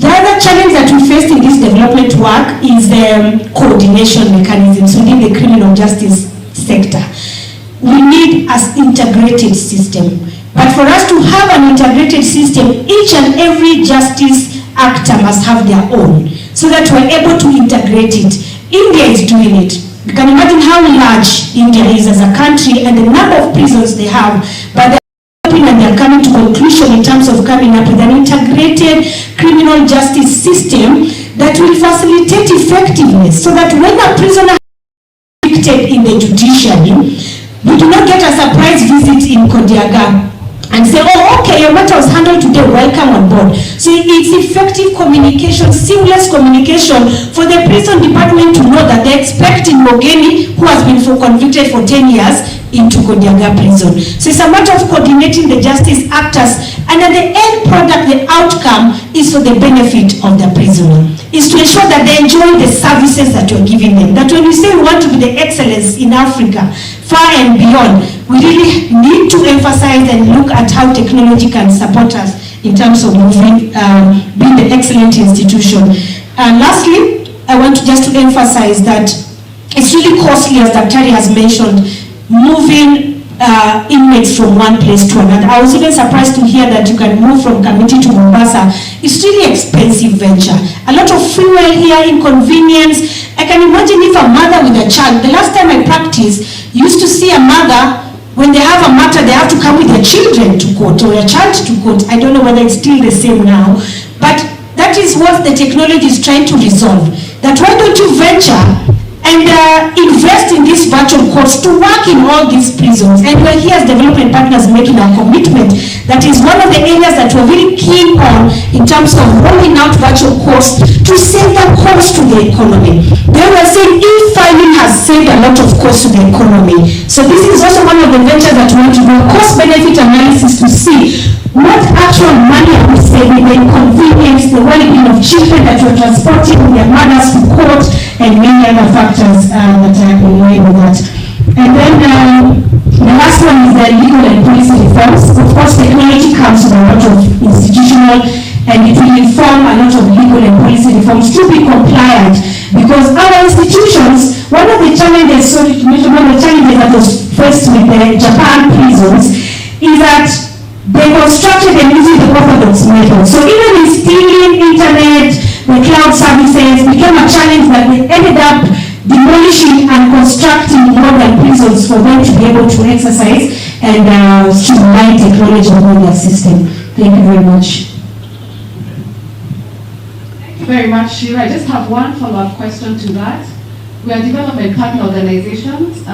[SPEAKER 18] The other challenge that we faced in this development work is coordination mechanisms within the criminal justice sector. We need an integrated system. But for us to have an integrated system, each and every justice actor must have their own, so that we're able to integrate it. India is doing it. You can imagine how large India is as a country and the number of prisons they have. But and they're coming to conclusion in terms of coming up with an integrated criminal justice system that will facilitate effectiveness, so that when a prisoner is convicted in the judiciary, we do not get a surprise visit in Kodiaga and say, oh, okay, your matter was handled today, welcome on board. So it's effective communication, seamless communication for the prison department to know that they're expecting Mogeni, who has been convicted for 10 years, into Kodiaga prison. So it's a matter of coordinating the justice actors, and at the end product, the outcome is for the benefit of the prisoner. Is to ensure that they enjoy the services that you're giving them. That when we say we want to be the excellence in Africa, far and beyond, we really need to emphasize and look at how technology can support us in terms of moving, being the excellent institution. And lastly, I want to just to emphasize that it's really costly, as Dr. has mentioned, moving inmates from one place to another. I was even surprised to hear that you can move from Kamiti to Mombasa. It's really expensive venture. A lot of fuel here, inconvenience. I can imagine if a mother with a child, the last time I practiced, used to see a mother, when they have a matter, they have to come with their children to court or a child to court. I don't know whether it's still the same now, but that is what the technology is trying to resolve. That why don't you venture and invest in this virtual course to work in all these prisons. And we're here as development partners making our commitment. That is one of the areas that we're really keen on in terms of rolling out virtual course to save the cost to the economy. They were saying e-filing has saved a lot of cost to the economy. So this is also one of the ventures that we want to do, cost-benefit analysis to see what actual money are we saving, the inconvenience, the well-being of children that we're transporting their mothers to court, and many other factors that are in line with that. And then the last one is the legal and policy reforms. Of course, technology comes with a lot of institutional, and it will inform a lot of legal and policy reforms to be compliant, because our institutions, one of the challenges, that was faced with the Japan prisons is that they constructed and using the orthodox method. So even installing internet, the cloud services became a challenge that they ended up demolishing and constructing modern prisons for them to be able to exercise and streamline technology within their system. Thank you very much.
[SPEAKER 13] Thank you very much, Shira. I just have one follow-up question to that. We are development partner organizations.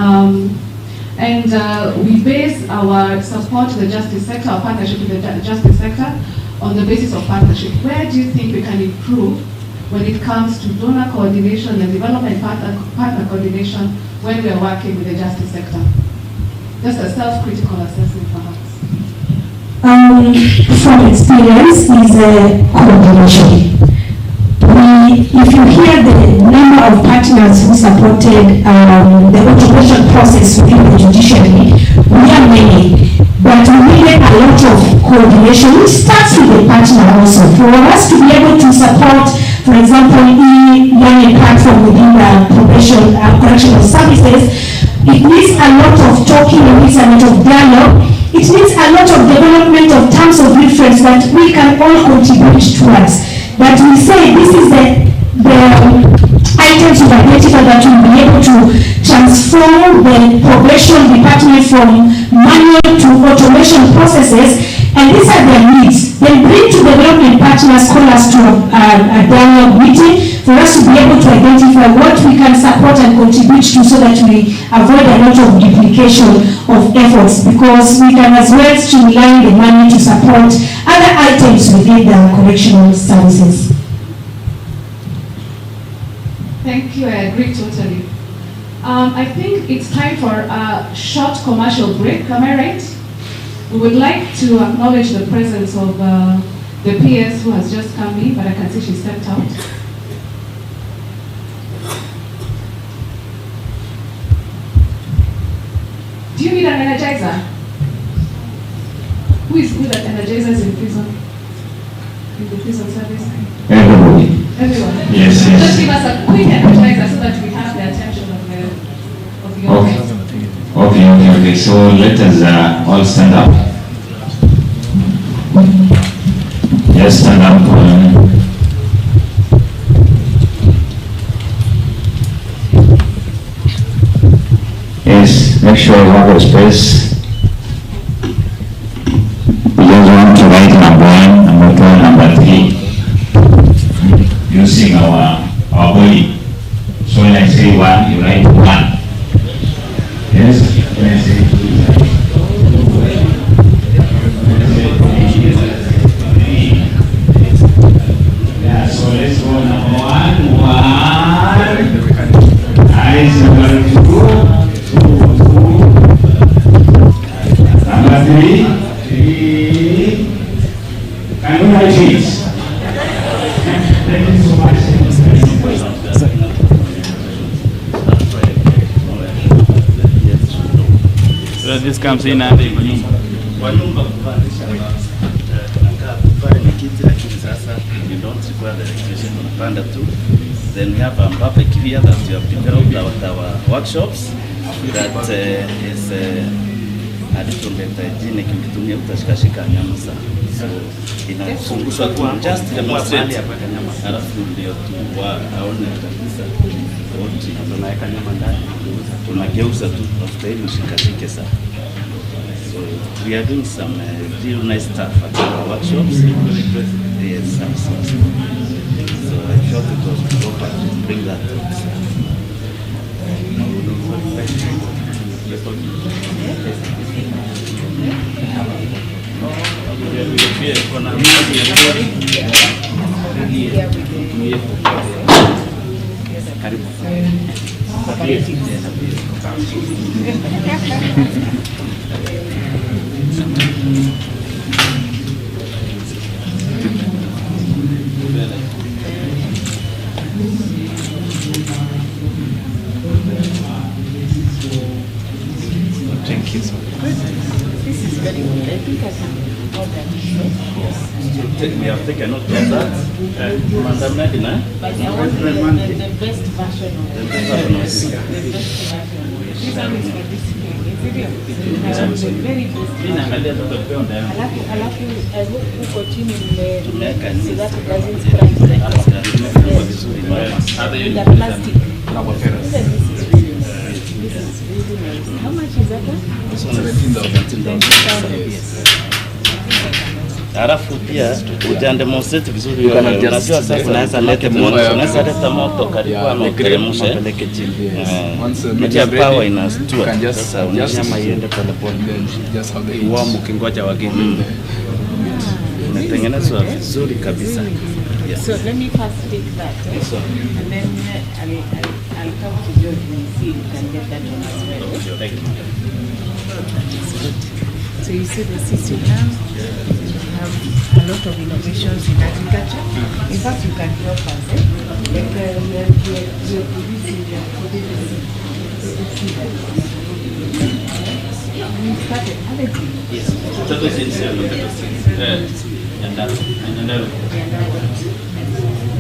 [SPEAKER 13] And we base our support to the justice sector, our partnership with the justice sector, on the basis of partnership. Where do you think we can improve when it comes to donor coordination and development partner coordination when we are working with the justice sector? Just a self-critical assessment, perhaps.
[SPEAKER 18] From experience, is coordination. If you hear the number of partners who supported the automation process within the judiciary, we are many, but we needed a lot of coordination, which starts with the partner also. For us to be able to support, for example, e-learning platform within the correctional services, it needs a lot of talking, it needs a lot of dialogue, it needs a lot of development of terms of reference that we can all contribute towards. But we say this is the items we've identified that will be able to transform the probation department from manual to automation processes, and these are their needs. Then bring to development partners, call us to a dialogue meeting for us to be able to identify what we can support and contribute to, so that we avoid a lot of duplication of efforts, because we can as well streamline the money to support other items within the correctional services.
[SPEAKER 13] Thank you, I agree totally. I think it's time for a short commercial break, am I right? We would like to acknowledge the presence of the PS who has just come in, but I can see she stepped out. Do you need an energizer? Who is good at energizers in prison? In the prison service?
[SPEAKER 7] Everybody.
[SPEAKER 13] Everyone?
[SPEAKER 7] Yes, yes.
[SPEAKER 13] Just give us a quick energizer so that we have the attention of the audience.
[SPEAKER 7] Okay. So let us all stand up. Yes, stand up. Yes, make sure you have a space. We just want to write number 1, number 2, number 3 using our body. So when I say 1, you write 1. Yes, when I say 2, you write 2. Yeah, so let's go number 1, 1. Eyes number 2. Number 3. Can we write it? Thank you so much.
[SPEAKER 19] So this comes in and
[SPEAKER 20] we don't require the registration on Panda 2. Then we have Mbappe here that we have developed our workshops that is a little bit gene kitumia utashikashika nyama sana. So inazungushwa tu just demonstrate alafu ndio tu aone kabisa wote tunaweka nyama ndani tunageuza tu after hiyo shikashike sana. So we are doing some real nice stuff at our workshops. Yes, so I felt it was proper to bring that out. Thank you so much.
[SPEAKER 2] This is very good. I think I can order this.
[SPEAKER 20] We have taken note of that. Madam Nadina?
[SPEAKER 2] But I want the best version of
[SPEAKER 20] The best version of this.
[SPEAKER 2] The best version. This one is for this thing. Is it real? I want the very best version. Alafu huko chini mmeweka so that it doesn't scratch the plastic. This is really nice. How much is that one?
[SPEAKER 20] 17,000. Halafu pia ujademonstrate vizuri, unajua sasa unaweza leta moto karibu ama uteremshe peleke chini. Media power inastua sasa, unyama iende pole pole, iwamu kingoja wageni. Inatengenezwa vizuri kabisa.
[SPEAKER 2] So let me first take that, and then I'll come to George and see if we can get that one as well.
[SPEAKER 20] Thank you.
[SPEAKER 2] So you see the system now. We have a lot of innovations in agriculture. In fact, you can help us. Like we are producing we started, haven't we?
[SPEAKER 20] Yes.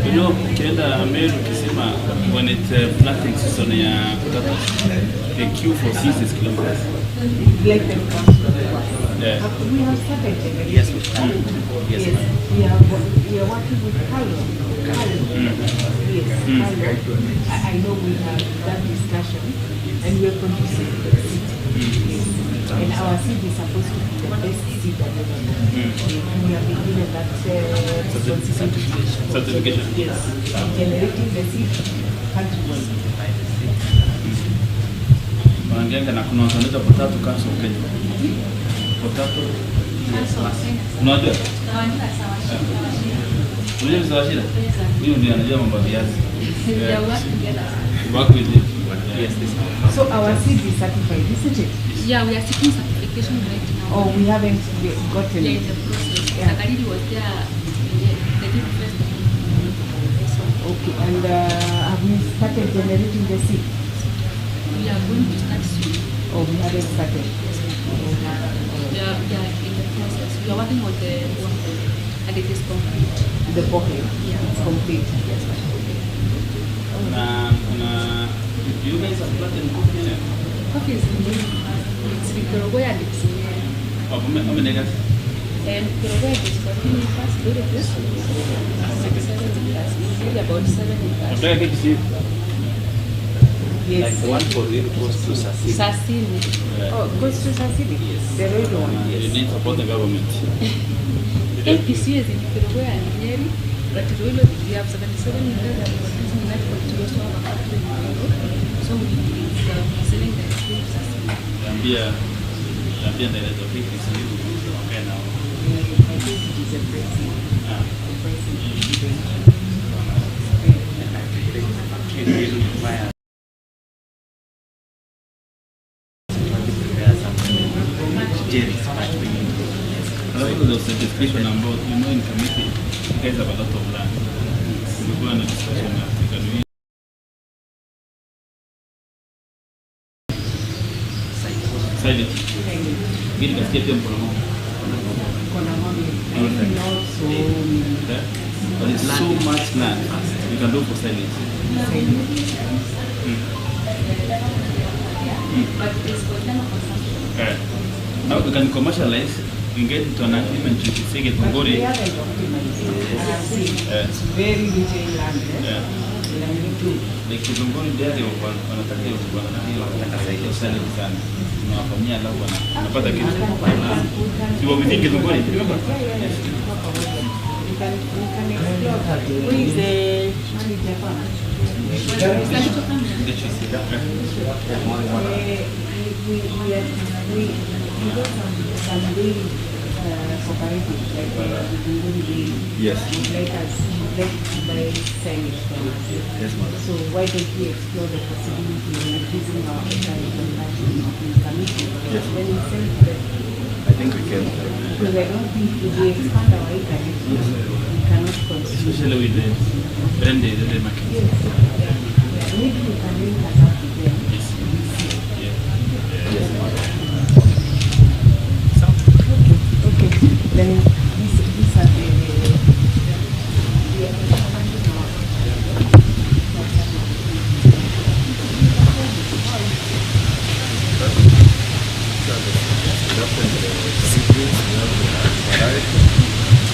[SPEAKER 20] You know, ukienda Meru ukisema when it's planting season ya potato, the queue for 6 kilometers.
[SPEAKER 2] Like the
[SPEAKER 20] Yeah.
[SPEAKER 2] We have started.
[SPEAKER 20] Yes, we can. Yes.
[SPEAKER 2] We are working with Carlo. Yes, Carlo. I know we have that discussion, and we are producing the seed. And our seed is supposed to be the best seed available. We have been given that
[SPEAKER 20] certification.
[SPEAKER 2] Yes, generating the seed countrywide.
[SPEAKER 20] Wanajenga na kuna wanaita potato council Kenya. Potato. Unajua? Unajua msawashira? Mimi ndio anajua mambo ya viazi. Work with it. Yes, this.
[SPEAKER 2] So our seed is certified, isn't it?
[SPEAKER 21] Yeah, we are seeking certification right now.
[SPEAKER 2] Oh, we haven't gotten
[SPEAKER 21] it.
[SPEAKER 2] it.
[SPEAKER 21] The process. Yeah. Nagariri was there. They did first.
[SPEAKER 2] Okay, and have we started generating the seed?
[SPEAKER 21] We are going to start soon.
[SPEAKER 2] Oh, we haven't started.
[SPEAKER 21] Yeah, in the process. We are working on the work, and it is complete.
[SPEAKER 2] The pocket?
[SPEAKER 21] Yeah,
[SPEAKER 2] it's complete.
[SPEAKER 21] Yes.
[SPEAKER 20] You guys have planted coffee in it?
[SPEAKER 21] Coffee is in it's Vikorogoya and it's in
[SPEAKER 20] how many acres?
[SPEAKER 21] And Vikorogoya is 14 acres, very good. 7 acres, maybe about 7 acres.
[SPEAKER 20] Where did you see?
[SPEAKER 21] Yes.
[SPEAKER 20] Like the one for real goes to Sasini.
[SPEAKER 21] Sasini.
[SPEAKER 2] Oh, goes to Sasini? Yes. The red one?
[SPEAKER 20] Yes. You need to support the government.
[SPEAKER 21] APC is in Vikorogoya and Nyeri, but Ruilo, we have 77 acres and we're using that for to also have a factory in Ruilo. So we selling the food Sasini.
[SPEAKER 20] Ambia the rest of it is okay now.
[SPEAKER 2] I think it is a pricing.
[SPEAKER 20] There's a discussion about, you know, in committee, you guys have a lot of land. We go on a discussion now. Silent. Gini kasikia pia mkono mmoja. But it's so much land you can do for silence.
[SPEAKER 21] But it's for them consumption.
[SPEAKER 20] Now we can commercialize, we can get into an agreement with Sege Kongori.
[SPEAKER 2] It's very rich land.
[SPEAKER 20] Like Kongori dairy wanatakiwa wanataka saidia sana. Tunawafanyia alafu wanapata kitu. You were within Kongori, remember? Yes.
[SPEAKER 2] We can explore. Who is the we got some dairy cooperative, like
[SPEAKER 20] Yes.
[SPEAKER 2] would like to buy silage from us.
[SPEAKER 20] Yes, ma'am.
[SPEAKER 2] So why don't we explore the possibility of increasing our acreage on that committee?
[SPEAKER 20] Yes.
[SPEAKER 2] When we sell to them.
[SPEAKER 20] I think we can.
[SPEAKER 2] Because I don't think if we expand our acreage, we cannot continue.
[SPEAKER 20] Especially with the branded market.
[SPEAKER 2] Yes. Maybe we can link that up with them.
[SPEAKER 20] Yes.
[SPEAKER 2] Okay. Then these are the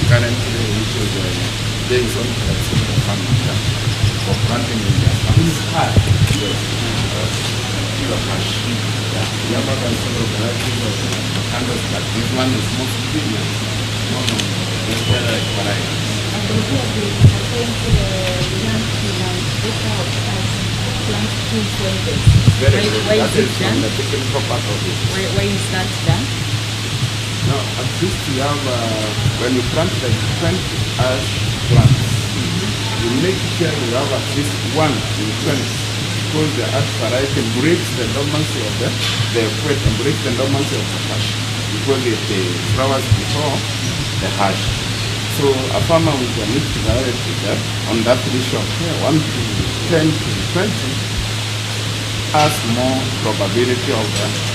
[SPEAKER 1] currently which is based on farming for planting in their farms. We have other several varieties of candles, but this one is most premium. One of the best varieties. Very good.
[SPEAKER 2] Why
[SPEAKER 1] That
[SPEAKER 2] is it
[SPEAKER 1] is
[SPEAKER 2] done?
[SPEAKER 1] from the technical part of it.
[SPEAKER 2] Why is that done?
[SPEAKER 1] Now, at least we have, when you plant the different ash plants, you make sure you have at least one in 20, because the ash variety breaks the dormancy of the fruit and breaks the dormancy of the hash, because it flowers before the hash. So a farmer with a mixed variety on that ratio of 1 to 10 to 20 has more probability of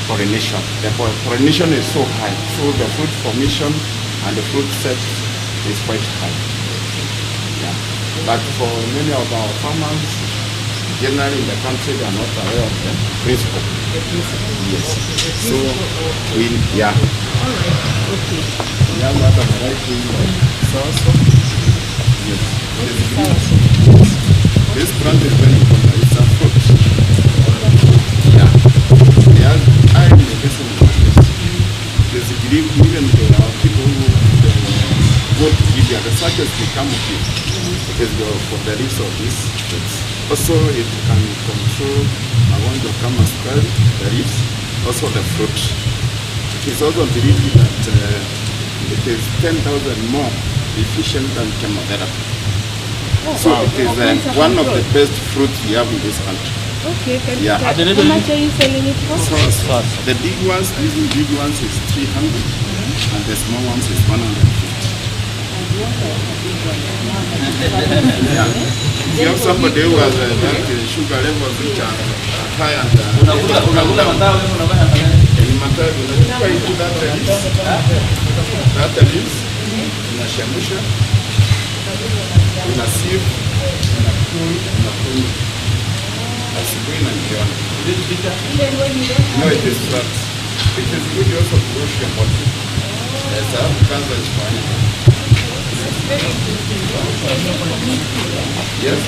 [SPEAKER 1] pollination. The pollination is so high, so the fruit formation and the fruit set is quite high. Yeah. But for many of our farmers, generally in the country, they are not aware of the principle. Yes. So yeah.
[SPEAKER 2] All right. Okay.
[SPEAKER 1] We have other varieties like sauce. Yes. This plant is very important. It's a fruit. Yeah. They are high in the medicinal market. There's a belief even there are people who go to Libya, the researchers they come here because for the leaves of this. Also it can control around the camel skull, the leaves, also the fruit. It is also believed that it is 10,000 more efficient than chemotherapy. So it is one of the best fruits we have in this country.
[SPEAKER 2] Okay,
[SPEAKER 1] Yeah.
[SPEAKER 2] how much are you selling it for?
[SPEAKER 1] The big ones, these big ones is 300 and the small ones is 150. Yeah. If you have somebody who has that sugar levels which are high and that leaves, unachemsha, una sieve, unakula asubuhi na jioni. No, it is flat. It is good also to wash your body. Yes, I have cancer is fine. Yes,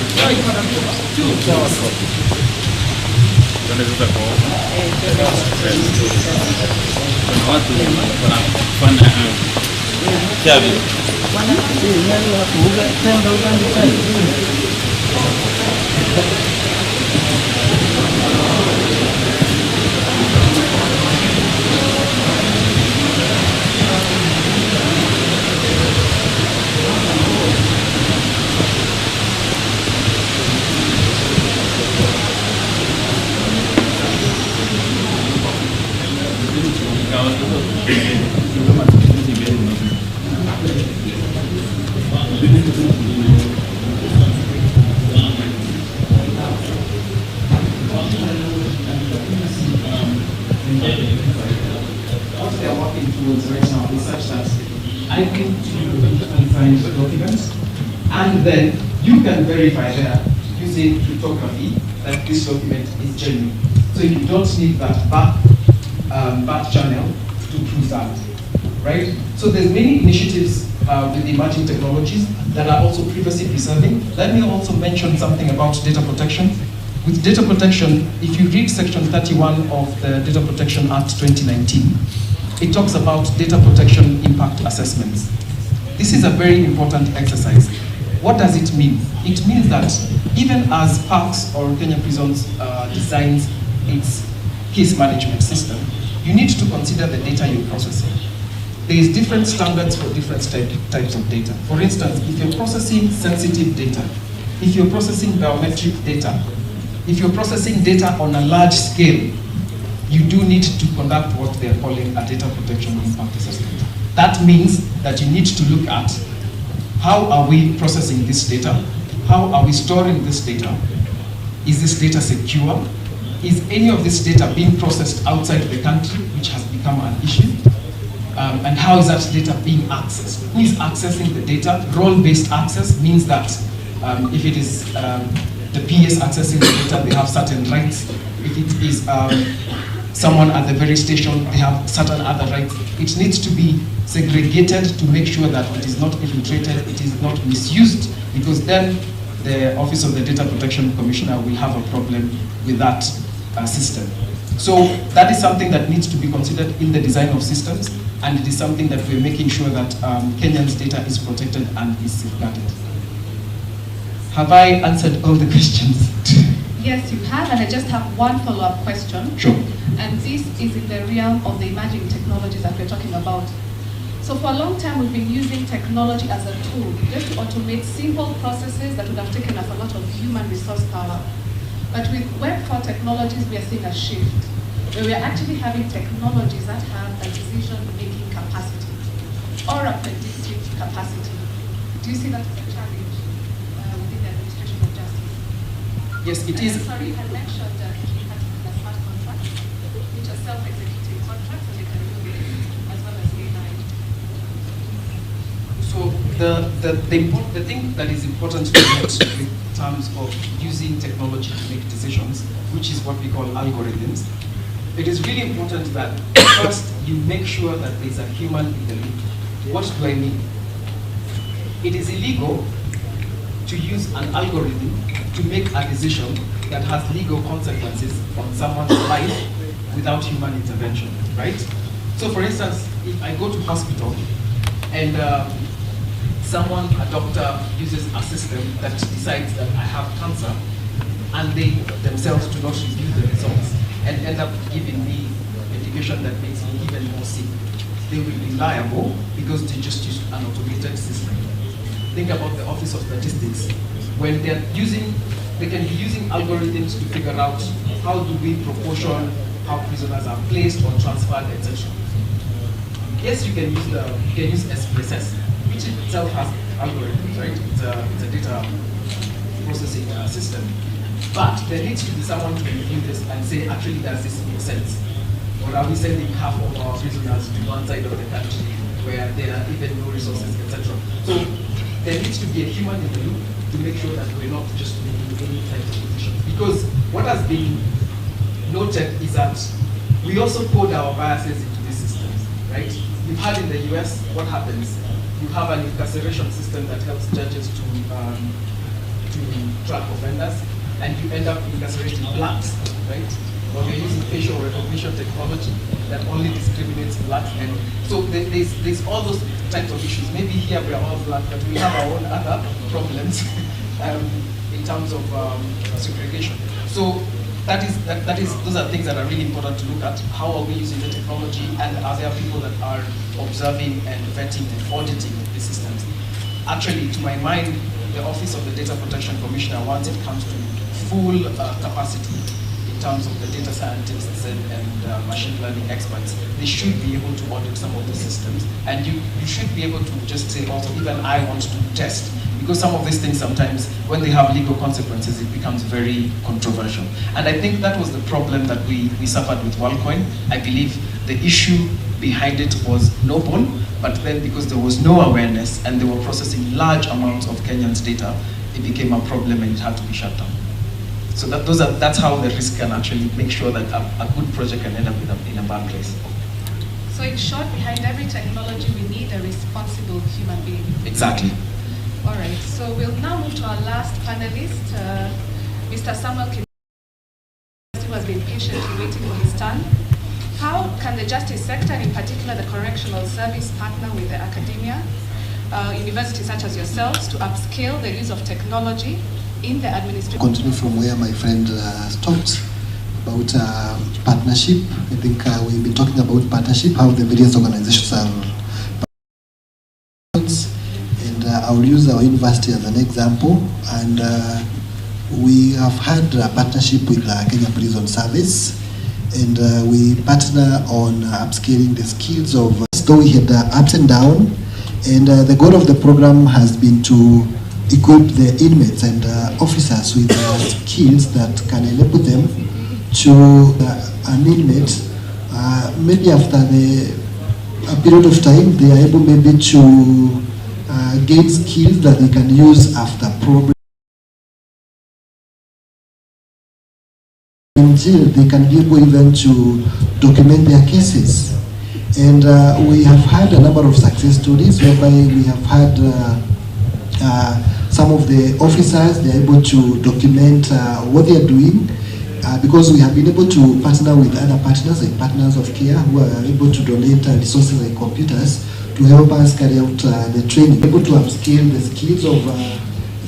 [SPEAKER 22] What they are working towards right now is such that I can find the documents, and then you can verify there using cryptography that this document is genuine. So you don't need that back channel to prove that, right? So there's many initiatives with emerging technologies that are also privacy preserving. Let me also mention something about data protection. With data protection, if you read section 31 of the Data Protection Act 2019, it talks about data protection impact assessments. This is a very important exercise. What does it mean? It means that even as Parks or Kenya Prisons designs its case management system, you need to consider the data you're processing. there is different standards for different types of data. For instance, if you're processing sensitive data, if you're processing biometric data, if you're processing data on a large scale, you do need to conduct what they're calling a data protection impact assessment. That means that you need to look at how are we processing this data, how are we storing this data, is this data secure, is any of this data being processed outside the country, which has become an issue, and how is that data being accessed? Who is accessing the data? Role-based access means that if it is the PS accessing the data, they have certain rights. If it is someone at the very station, they have certain other rights. It needs to be segregated to make sure that it is not infiltrated, it is not misused, because then the Office of the Data Protection Commissioner will have a problem with that system. So that is something that needs to be considered in the design of systems, and it is something that we're making sure that Kenyans' data is protected and is safeguarded. Have I answered all the questions?
[SPEAKER 13] Yes, you have, and I just have one follow-up question.
[SPEAKER 22] Sure.
[SPEAKER 13] And this is in the realm of the emerging technologies that we're talking about. So for a long time, we've been using technology as a tool just to automate simple processes that would have taken us a lot of human resource power. But with Web 4 technologies, we are seeing a shift, where we are actually having technologies that have a decision-making capacity or a predictive capacity. Do you see that as a challenge within the administration of justice?
[SPEAKER 22] Yes, it is.
[SPEAKER 13] Sorry, you had mentioned that you had the smart contracts, which are self-executing contracts, and they can do it as well as AI.
[SPEAKER 22] So the thing that is important to note in terms of using technology to make decisions, which is what we call algorithms, it is really important that first you make sure that there's a human in the loop. What do I mean? It is illegal to use an algorithm to make a decision that has legal consequences on someone's life without human intervention, right? So for instance, if I go to hospital and a doctor uses a system that decides that I have cancer, and they themselves do not review the results and end up giving me medication that makes me even more sick, they will be liable because they just used an automated system. Think about the Office of Statistics. When they can be using algorithms to figure out how do we proportion how prisoners are placed or transferred, etc. Yes, you can use SPSS, which itself has algorithms, right? It's a data processing system. But there needs to be someone to review this and say, actually, does this make sense? Or are we sending half of our prisoners to one side of the country where there are even no resources, etc.? So there needs to be a human in the loop to make sure that we're not just making any type of decisions. Because what has been noted is that we also code our biases into these systems, right? You've heard in the US what happens. You have an incarceration system that helps judges to track offenders, and you end up incarcerating blacks, right? Or you're using facial recognition technology that only discriminates blacks. And so there's all those types of issues. Maybe here we are all black, but we have our own other problems in terms of segregation. So those are things that are really important to look at. How are we using the technology, and are there people that are observing and vetting and auditing the systems? Actually, to my mind, the Office of the Data Protection Commissioner, once it comes to full capacity in terms of the data scientists and machine learning experts, they should be able to audit some of the systems. And you should be able to just say also, even I want to test. Because some of these things sometimes, when they have legal consequences, it becomes very controversial. And I think that was the problem that we suffered with WorldCoin. I believe the issue behind it was noble, but then because there was no awareness and they were processing large amounts of Kenyans' data, it became a problem and it had to be shut down. So that's how the risk can actually make sure that a good project can end up in a bad place.
[SPEAKER 13] So in short, behind every technology, we need a responsible human being.
[SPEAKER 22] Exactly.
[SPEAKER 13] All right, so we'll now move to our last panelist, Mr. Samuel Kim, who has been patiently waiting for his turn. How can the justice sector, and in particular the correctional service, partner with the academia, universities such as yourselves, to upscale the use of technology in the administration?
[SPEAKER 3] Continue from where my friend stopped about partnership. I think we've been talking about partnership, how the various organizations are I'll use our university as an example, and we have had a partnership with Kenya Prison Service, and we partner on upscaling the skills of, so we had ups and downs, and the goal of the program has been to equip the inmates and officers with skills that can enable them to an inmate, maybe after a period of time, they are able maybe to gain skills that they can use after probation. In jail, they can be able even to document their cases. And we have had a number of success stories whereby we have had some of the officers, they are able to document what they are doing, because we have been able to partner with other partners, like partners of care, who are able to donate resources like computers to help us carry out the training, able to upscale the skills of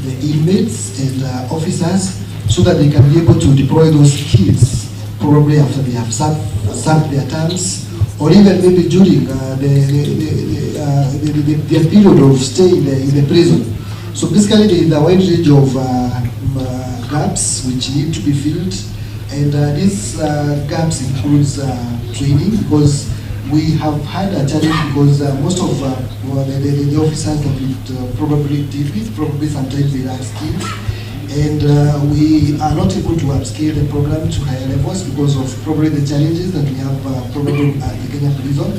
[SPEAKER 3] the inmates and officers, so that they can be able to deploy those skills probably after they have served their terms, or even maybe during their period of stay in the prison. So basically there is a wide range of gaps which need to be filled, and these gaps includes training, because we have had a challenge because most of the officers that we probably deal with, probably sometimes they lack skills, and we are not able to upscale the program to higher levels because of probably the challenges that we have probably at the Kenya prison,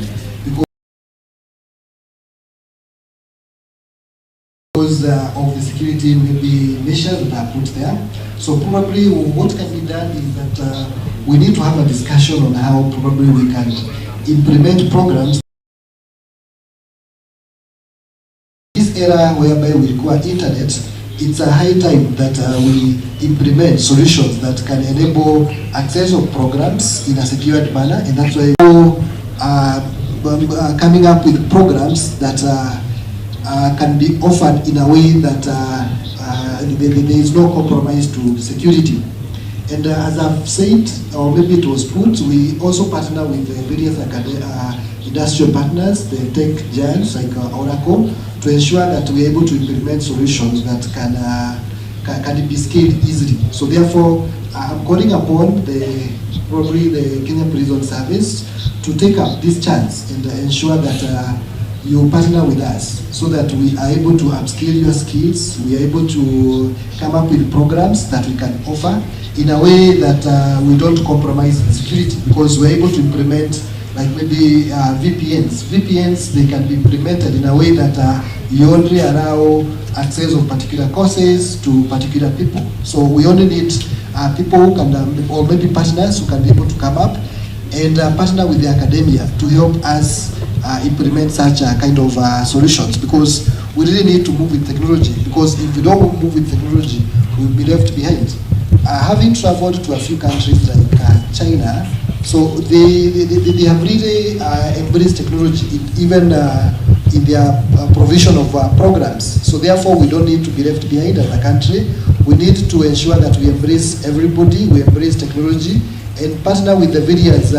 [SPEAKER 3] because of the security maybe measures that are put there. So probably what can be done is that we need to have a discussion on how probably we can implement programs. This era whereby we require internet, it's a high time that we implement solutions that can enable access of programs in a secured manner, and that's why we're coming up with programs that can be offered in a way that there is no compromise to security. And as I've said, or maybe it was put, we also partner with various industrial partners, the tech giants like Oracle, to ensure that we're able to implement solutions that can be scaled easily. So therefore, I'm calling upon probably the Kenya Prison Service to take up this chance and ensure that you partner with us, so that we are able to upskill your skills, we are able to come up with programs that we can offer in a way that we don't compromise security, because we're able to implement like maybe VPNs. VPNs, they can be implemented in a way that you only allow access of particular courses to particular people. So we only need people who can, or maybe partners who can be able to come up and partner with the academia to help us implement such kind of solutions, because we really need to move with technology, because if we don't move with technology, we'll be left behind. Having traveled to a few countries like China, so they have really embraced technology, even in their provision of programs. So therefore, we don't need to be left behind as a country. We need to ensure that we embrace everybody, we embrace technology, and partner with the various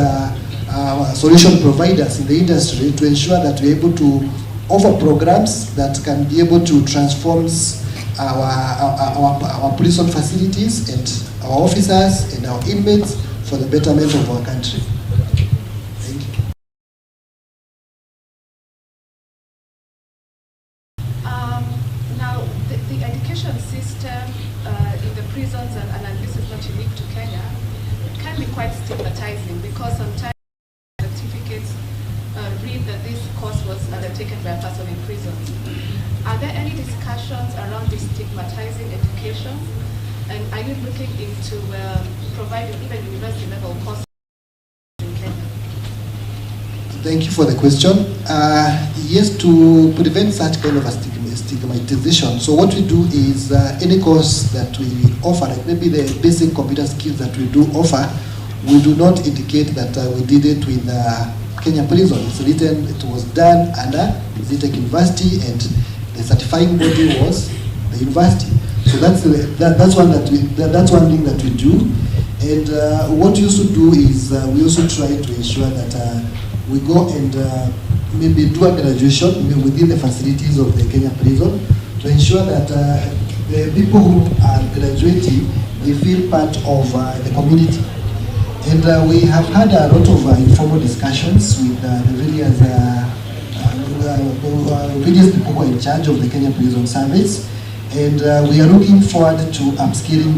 [SPEAKER 3] solution providers in the industry to ensure that we're able to offer programs that can be able to transform our prison facilities and our officers and our inmates for the betterment of our country. Thank you.
[SPEAKER 16] Now, the education system in the prisons, and this is not unique to Kenya, it can be quite stigmatizing, because sometimes certificates read that this course was undertaken by a person in prison. Are there any discussions around this stigmatizing education? And are you looking into providing even university level courses in Kenya?
[SPEAKER 3] Thank you for the question. Yes, to prevent such kind of a stigmatization, so what we do is any course that we offer, like maybe the basic computer skills that we do offer, we do not indicate that we did it with Kenya Prison. It's written, it was done under Zitec University, and the certifying body was the university. So that's one thing that we do. And what we also do is we also try to ensure that we go and maybe do a graduation within the facilities of the Kenya Prison, to ensure that the people who are graduating, they feel part of the community. And we have had a lot of informal discussions with the various people who are in charge of the Kenya Prison Service. And we are looking forward to upskilling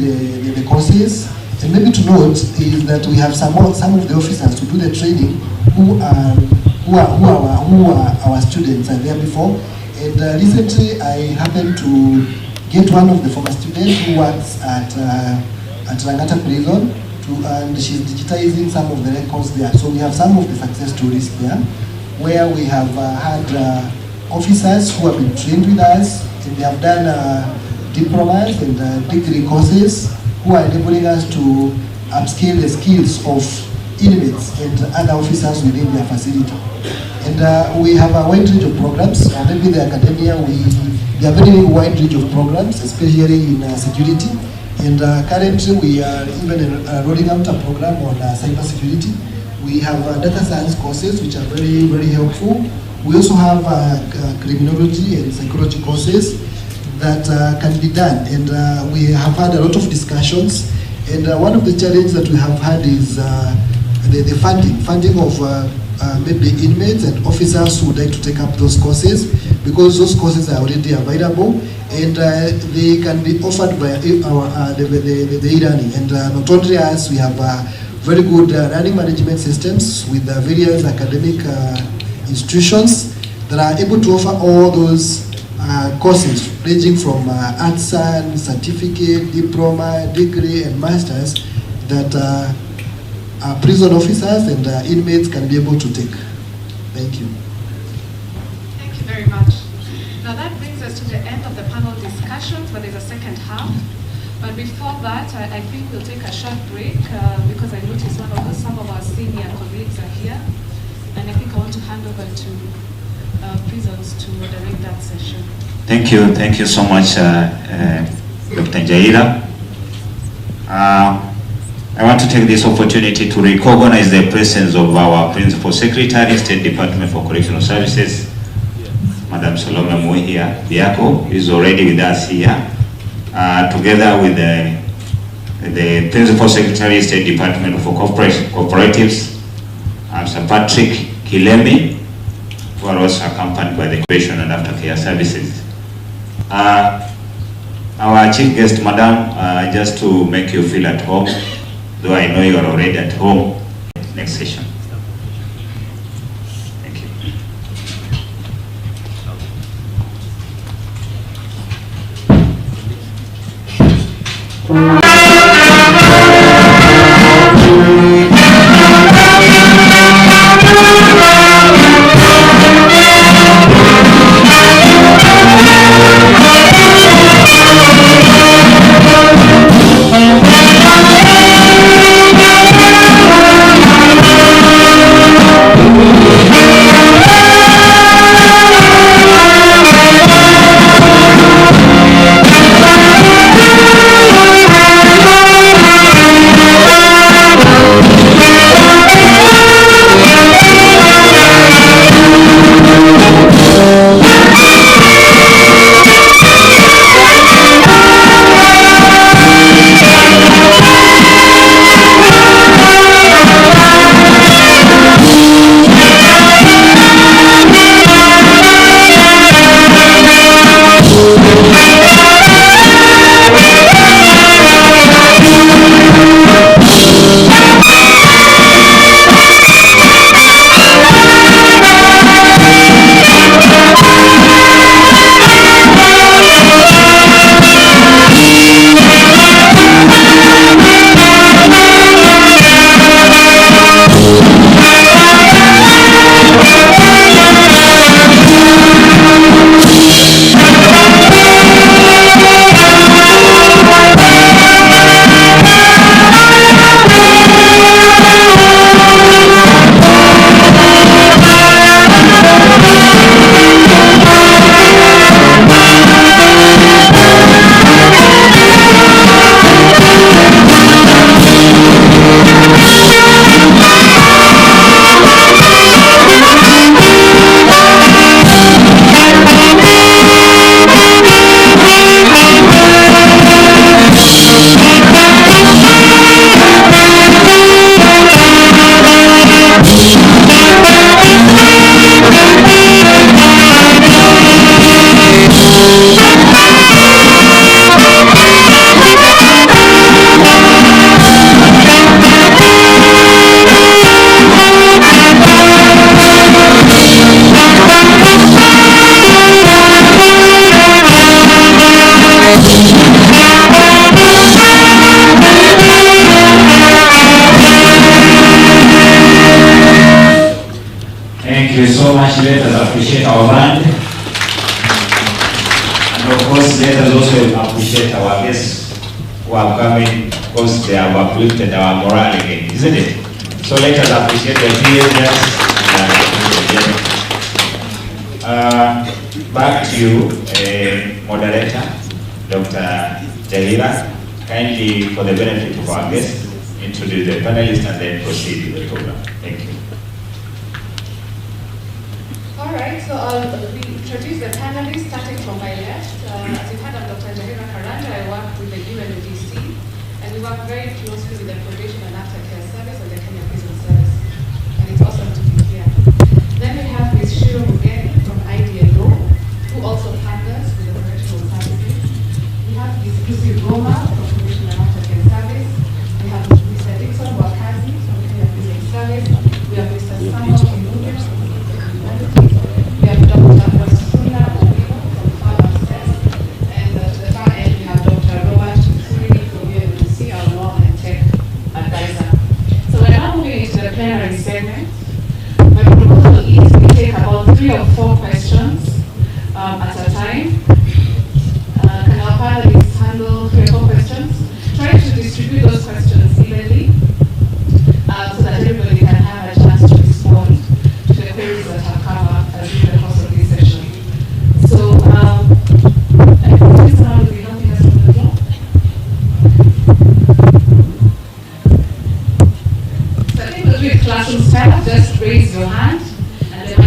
[SPEAKER 3] the courses. And maybe to note is that we have some of the officers to do the training who are our students are there before. And recently I happened to get one of the former students who works at Langata Prison, and she's digitizing some of the records there. So we have some of the success stories there, where we have had officers who have been trained with us, and they have done diplomas and degree courses, who are enabling us to upscale the skills of inmates and other officers within their facility. And we have a wide range of programs. Maybe the academia, we have a very wide range of programs, especially in security. And currently we are even rolling out a program on cyber security. We have data science courses, which are very, very helpful. We also have criminology and psychology courses that can be done. And we have had a lot of discussions. And one of the challenges that we have had is the funding of maybe inmates and officers who would like to take up those courses, because those courses are already available and they can be offered by the e-learning. And not only us, we have very good learning management systems with various academic institutions that are able to offer all those courses ranging from arts and certificate, diploma, degree, and masters that prison officers and inmates can be able to take. Thank you.
[SPEAKER 16] Thank you very much. Now that brings us to the end of the panel discussions, but there's a second half. But before that, I think we'll take a short break because I noticed some of our senior colleagues are here. And I think I want to hand over to prisons to moderate that session.
[SPEAKER 7] Thank you so much, Dr. Jaira. I want to take this opportunity to recognize the presence of our Principal Secretary, State Department for Correctional Services, Madam Salome Muhia Biako, is already with us here, together with the Principal Secretary, State Department for Cooperatives, Sir Patrick Kilemi, who are also accompanied by the Correctional and Aftercare Services. Our chief guest, Madam, just to make you feel at home, though I know you are already at home. Next session. Thank you. let us appreciate our band. And of course, let us also appreciate our guests who are coming, because they have uplifted our morale again, isn't it? So let us appreciate the PhDs. Back to you, moderator, Dr. Jalila. Kindly, for the benefit of our guests, introduce the panelists and then proceed with the program. Thank you.
[SPEAKER 16] All right, so I'll introduce the panelists, starting from my left. As you heard, I'm Dr. Jahira Karanja. I work with the UNODC, and we work very closely with the Probation and Aftercare Service and the Kenya Prison Service. And it's awesome to be here. Then we have Ms. Shiro Mugeni from IDLO, who also partners with the Correctional Services. We have Ms. Lucy Goma from Probation and Aftercare Service. We have Mr. Dixon Wakazi from Kenya Prison Service. We have Mr. Samuel Kimunya from Humanities. We have Dr. Wasuna Obino from Farm Access. And at the far end, we have Dr. Robert Kuri from UNODC, our law and tech advisor. So we're now moving into the plenary segment. My proposal is we take about 3 or 4 questions at a time. Can our panelists handle 3 or 4 questions? Try to distribute those questions evenly so that everybody can have a chance to respond to the queries that have come up as in the course of this session. So, I think someone will be helping us from the floor. So I think we'll do it classroom style. Just raise your hand and then I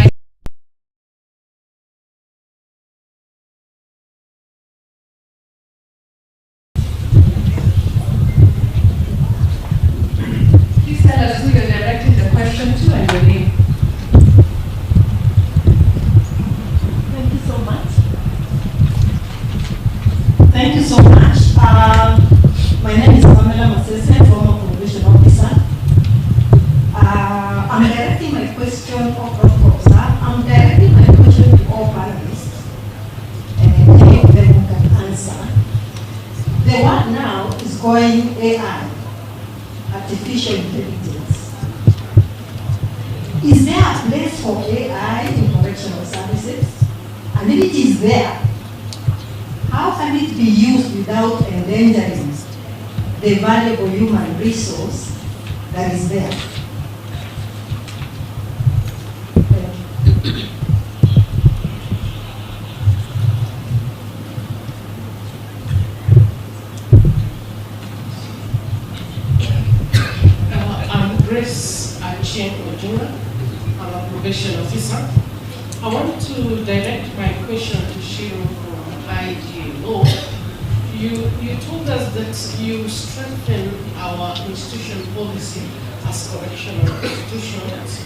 [SPEAKER 16] please tell us who you're directing the question to and your name.
[SPEAKER 4] Thank you so much. Thank you so much. My name is Pamela Masese, former probation officer. I'm directing my question to all panelists, and any of them who can answer. The word now is going AI, artificial intelligence. Is there a place for AI in correctional services? And if it is there, how can it be used without endangering the valuable human resource that is there?
[SPEAKER 10] I'm Grace Acheng Ojura. I'm a probation officer. I want to direct my question to Shiro from IDLO. You told us that you strengthen our institution policy as correctional institutions,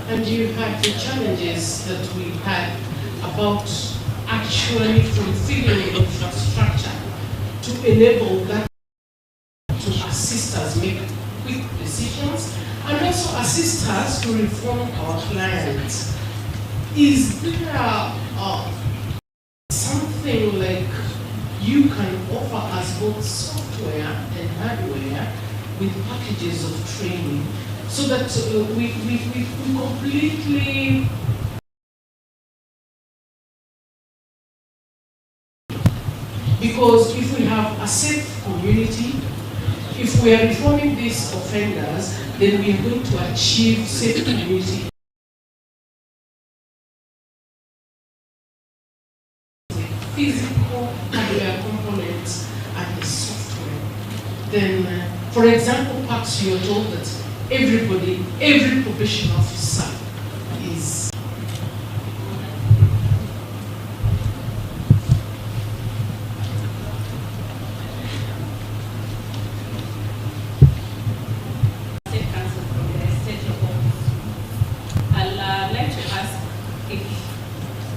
[SPEAKER 10] and you had the challenges that we had about actually fulfilling infrastructure to enable that to assist us make quick decisions and also assist us to reform our clients. Is there something like you can offer us both software and hardware with packages of training so that we completely because if we have a safe community, if we are reforming these offenders, then we are going to achieve safe community. Physical hardware components and the software. Then, for example, perhaps you're told that every probation officer is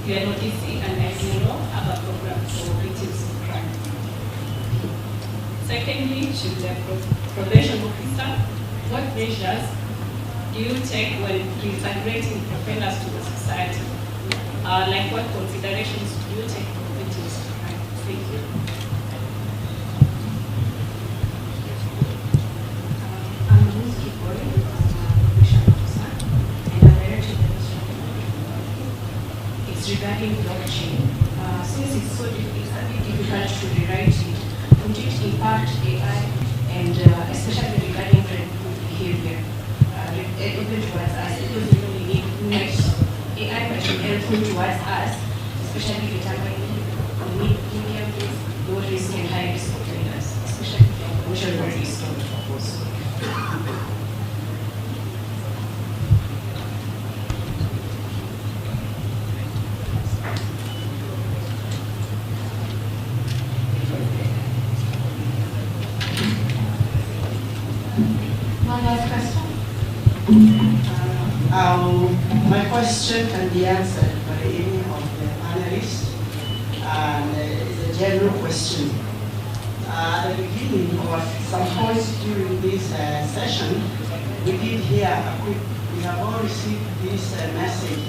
[SPEAKER 8] UNODC and IDLO have a program for victims of crime. Secondly, should the probation officer, what measures do you take when reintegrating offenders to the society? Like what considerations do you take for victims of crime? Thank you.
[SPEAKER 12] I'm Lucy Kipori, I'm a probation officer, and I'm director of the
[SPEAKER 9] regarding blockchain. Since it's a bit difficult to rewrite it, would it impact AI and especially regarding good behavior, even towards us? Because we need AI might be helpful towards us, especially determining medium-based, low-risk and high-risk offenders, especially social risk.
[SPEAKER 11] My question can be answered by any of the panelists, and it's a general question. At the beginning, or at some point during this session, we did hear we have all received this message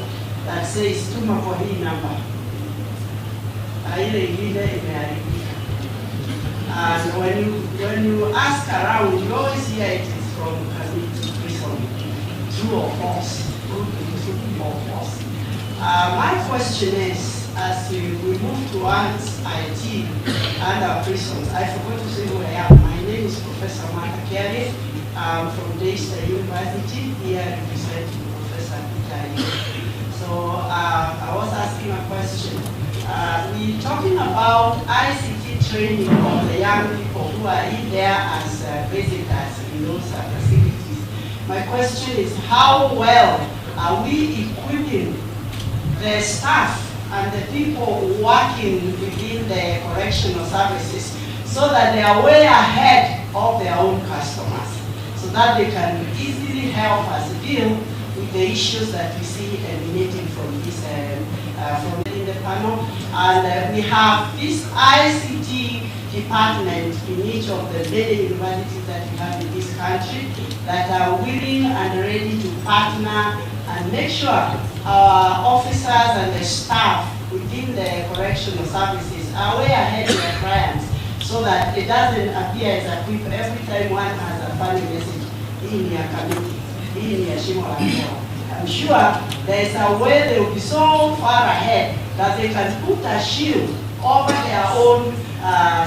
[SPEAKER 11] that says tuma kwa hii namba. Ile ingine imeharibika. And when you ask around, you always hear it is from Kamiti prison. True or false? My question is, as we move towards IT and our prisons, I forgot to say who I am. My name is Professor Martha Kelly. I'm from Daystar University, here representing Professor Peter. So I was asking a question. We're talking about ICT training of the young people who are in there as visitors in those facilities. My question is, how well are we equipping the staff and the people working within the correctional services so that they are way ahead of their own customers, so that they can easily help us deal with the issues that we see emanating from this from in the panel. And we have this ICT department in each of the many universities that we have in this country that are willing and ready to partner and make sure our officers and the staff within the correctional services are way ahead of their clients, so that it doesn't appear as a quick every time one has a funny message in your committee, I'm sure there is a way they will be so far ahead that they can put a shield over their own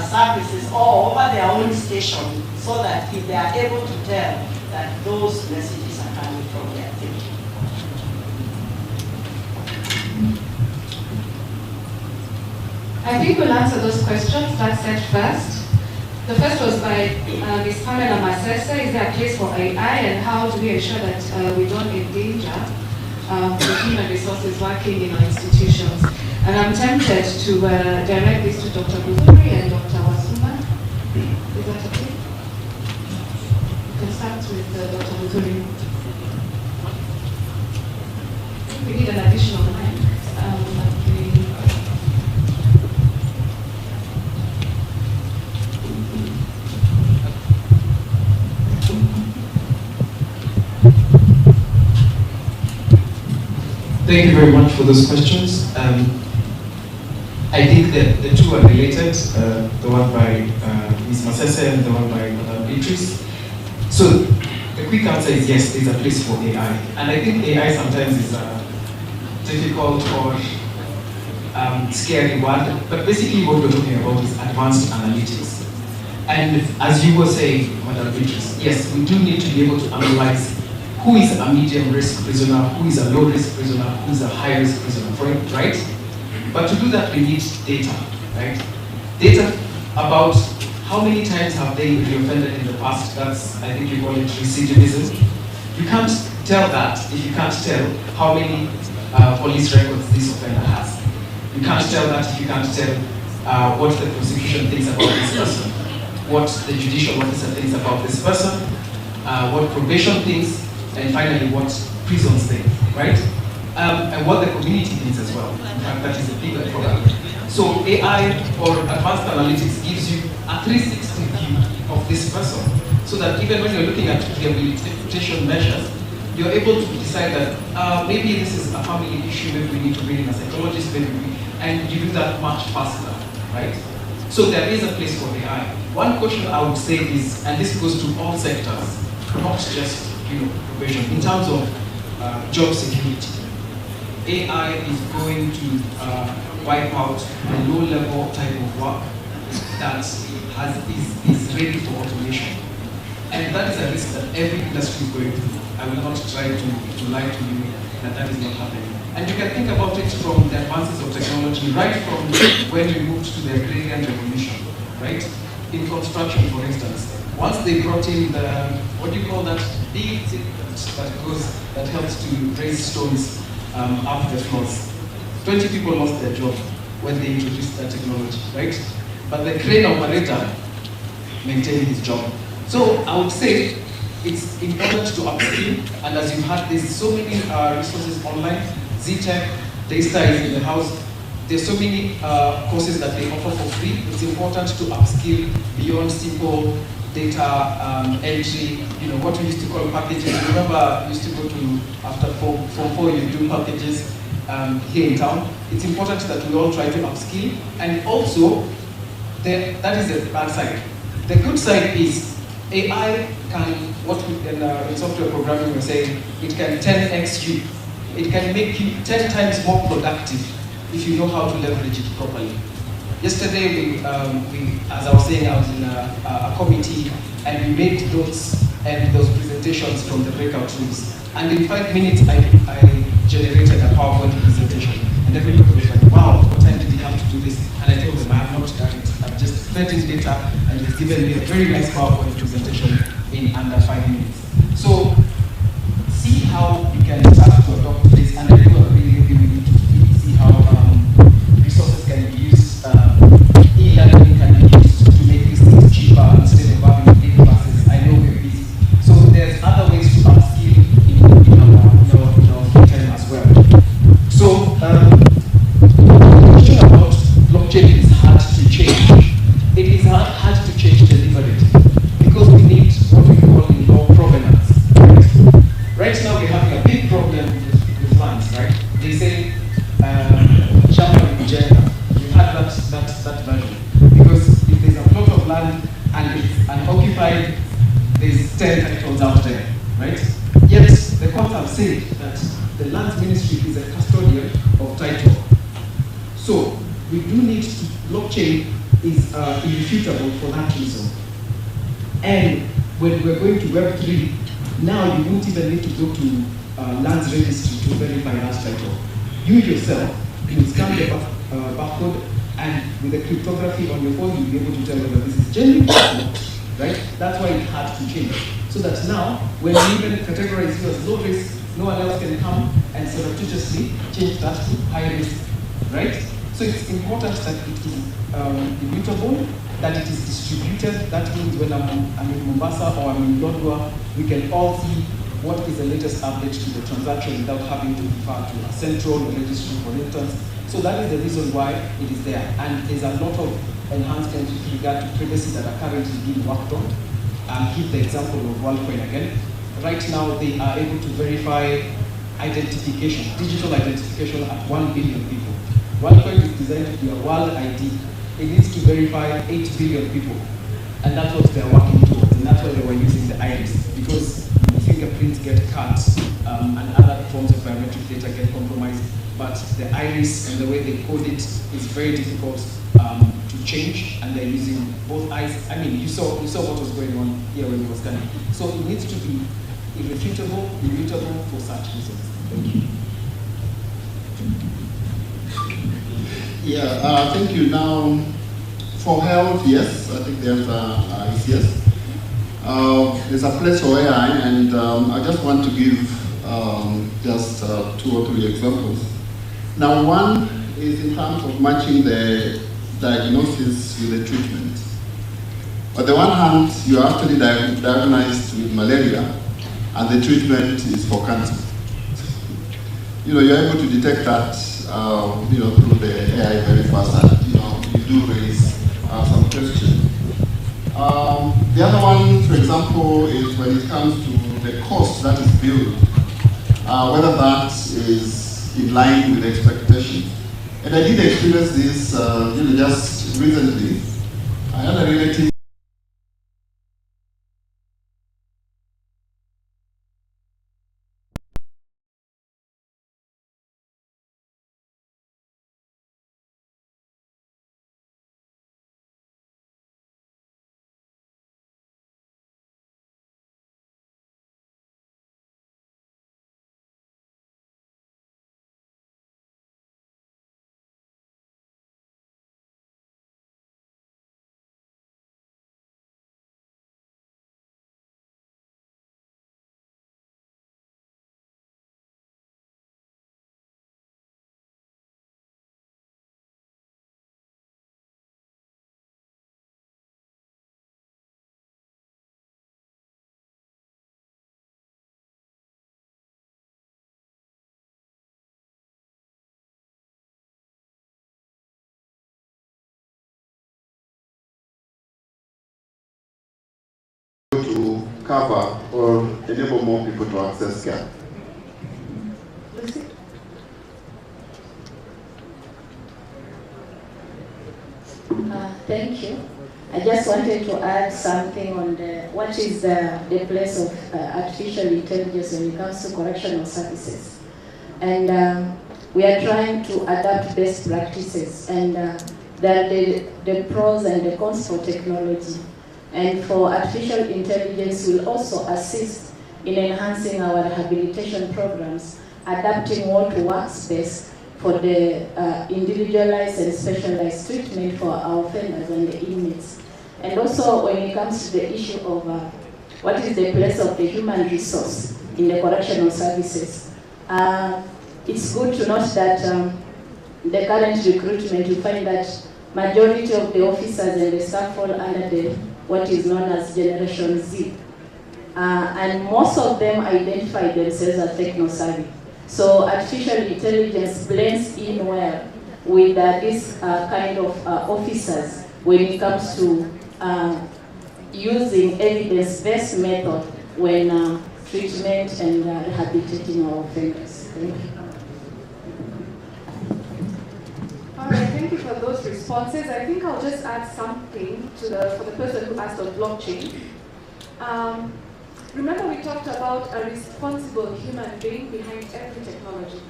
[SPEAKER 11] services or over their own station, so that if they are able to tell that those messages are coming from there. Thank you.
[SPEAKER 16] I think we'll answer those questions. That's said first. The first was by Ms. Pamela Masese. Is there a place for AI, and how do we ensure that we don't endanger the human resources working in our institutions? And I'm tempted to direct this to Dr. Buthuri and Dr. Wasuma. Is that okay? We can start with Dr. Buthuri. We need an additional mic.
[SPEAKER 22] Thank you very much for those questions. I think that the two are related, the one by Ms. Masese and the one by Madam Beatrice. So the quick answer is yes, there's a place for AI. And I think AI sometimes is a difficult or scary word, but basically what we're talking about is advanced analytics. And as you were saying, Madam Beatrice, yes, we do need to be able to analyze who is a medium risk prisoner, who is a low risk prisoner, who is a high risk prisoner, right? But to do that, we need data, right? Data about how many times have they reoffended in the past. That's, I think you call it recidivism. You can't tell that if you can't tell how many police records this offender has. You can't tell that if you can't tell what the prosecution thinks about this person, what the judicial officer thinks about this person, what probation thinks, and finally what prisons think, right? And what the community thinks as well. In fact, that is a bigger problem. So AI or advanced analytics gives you a 360 view of this person, so that even when you're looking at rehabilitation measures, you're able to decide that maybe this is a family issue, maybe we need to bring in a psychologist, and you do that much faster, right? So there is a place for AI. One question I would say is, and this goes to all sectors, not just probation, in terms of job security. AI is going to wipe out the low-level type of work that is ready for automation. And that is a risk that every industry is going through. I will not try to lie to you that that is not happening. And you can think about it from the advances of technology, right from when we moved to the agrarian revolution, right? In construction, for instance. Once they brought in the, what do you call that, big thing that helps to raise stones up the floors. 20 people lost their job when they introduced that technology, right? But the crane operator maintained his job. So I would say it's important to upskill, and as you had, there's so many resources online. Z-Tech, Daystar is in the house. There's so many courses that they offer for free. It's important to upskill beyond simple data entry, you know, what we used to call packages. Remember, we used to go to, after form 4, you do packages here in town. It's important that we all try to upskill, and also, that is the bad side. The good side is AI can, what we in software programming we're saying, it can 10x you. It can make you 10 times more productive if you know how to leverage it properly. Yesterday, as I was saying, I was in a committee, and we made notes and those presentations from the breakout rooms. And in 5 minutes, I generated a PowerPoint presentation. And everybody was like, wow, what time did you have to do this? And I told them, I have not done it. I've just fed in data, and it's given me a very nice PowerPoint presentation in under 5 minutes. So, see how you can start to adopt this, and I do agree with you to see how resources can be used, e-learning can be used to make these things cheaper instead of having big classes. I know we're busy. So there's other ways to upskill in our free time as well. So the question about blockchain is hard to change. It is hard to change deliberately because we need what we call in law provenance. Right now we're having a big problem with lands, right? They say Shamba Vijayana. We've had that version. Because if there's a plot of land and it's unoccupied, there's 10 titles out there, right? Yet the court have said that the land ministry is a custodian of title. So we do need to, blockchain is irrefutable for that reason. And when we're going to Web3, now you won't even need to go to lands registry to verify that title. You yourself, you scan the barcode, and with the cryptography on your phone, you'll be able to tell whether this is genuine or not, right? That's why it had to change. So that now, when we even categorize you as low risk, no one else can come and surreptitiously change that to high risk, right? So it's important that it is immutable, that it is distributed. That means when I'm in Mombasa or I'm in Lodwar, we can all see what is the latest update to the transaction without having to refer to a central registry, for instance. So that is the reason why it is there. And there's a lot of enhancements with regard to privacy that are currently being worked on. I'll give the example of WorldCoin again. Right now, they are able to verify identification, digital identification at 1 billion people. WorldCoin is designed to be a world ID. It needs to verify 8 billion people. And that's what they're working towards. And that's why they were using the iris, because fingerprints get cut and other forms of biometric data get compromised. But the iris and the way they code it is very difficult to change, and they're using both eyes. I mean, you saw what was going on here when we were scanning. So it needs to be irrefutable, immutable for such reasons. Thank you.
[SPEAKER 17] Yeah, thank you. Now, for health, yes, I think the answer is yes. There's a place for AI, and I just want to give just 2 or 3 examples. Now, one is in terms of matching the diagnosis with the treatment. On the one hand, you are actually diagnosed with malaria, and the treatment is for cancer. You're able to detect that, through the AI very fast, and you do raise some questions. The other one, for example, is when it comes to the cost that is billed, whether that is in line with expectations. And I did experience this just recently. I had a relative cover or enable more people to access care?
[SPEAKER 5] Thank you. I just wanted to add something on what is the place of artificial intelligence when it comes to correctional services. And we are trying to adapt best practices, and there are the pros and the cons for technology. And for artificial intelligence will also assist in enhancing our rehabilitation programs, adapting what works best for the individualized and specialized treatment for our offenders and the inmates. And also when it comes to the issue of what is the place of the human resource in the correctional services, it's good to note that the current recruitment, you find that majority of the officers and the staff fall under what is known as Generation Z. And most of them identify themselves as techno-savvy. So artificial intelligence blends in well with this kind of officers when it comes to using evidence-based method when treatment and rehabilitating our offenders. Thank you.
[SPEAKER 16] All right, thank you for those responses. I think I'll just add something to for the person who asked on blockchain. Remember we talked about a responsible human being behind every technology.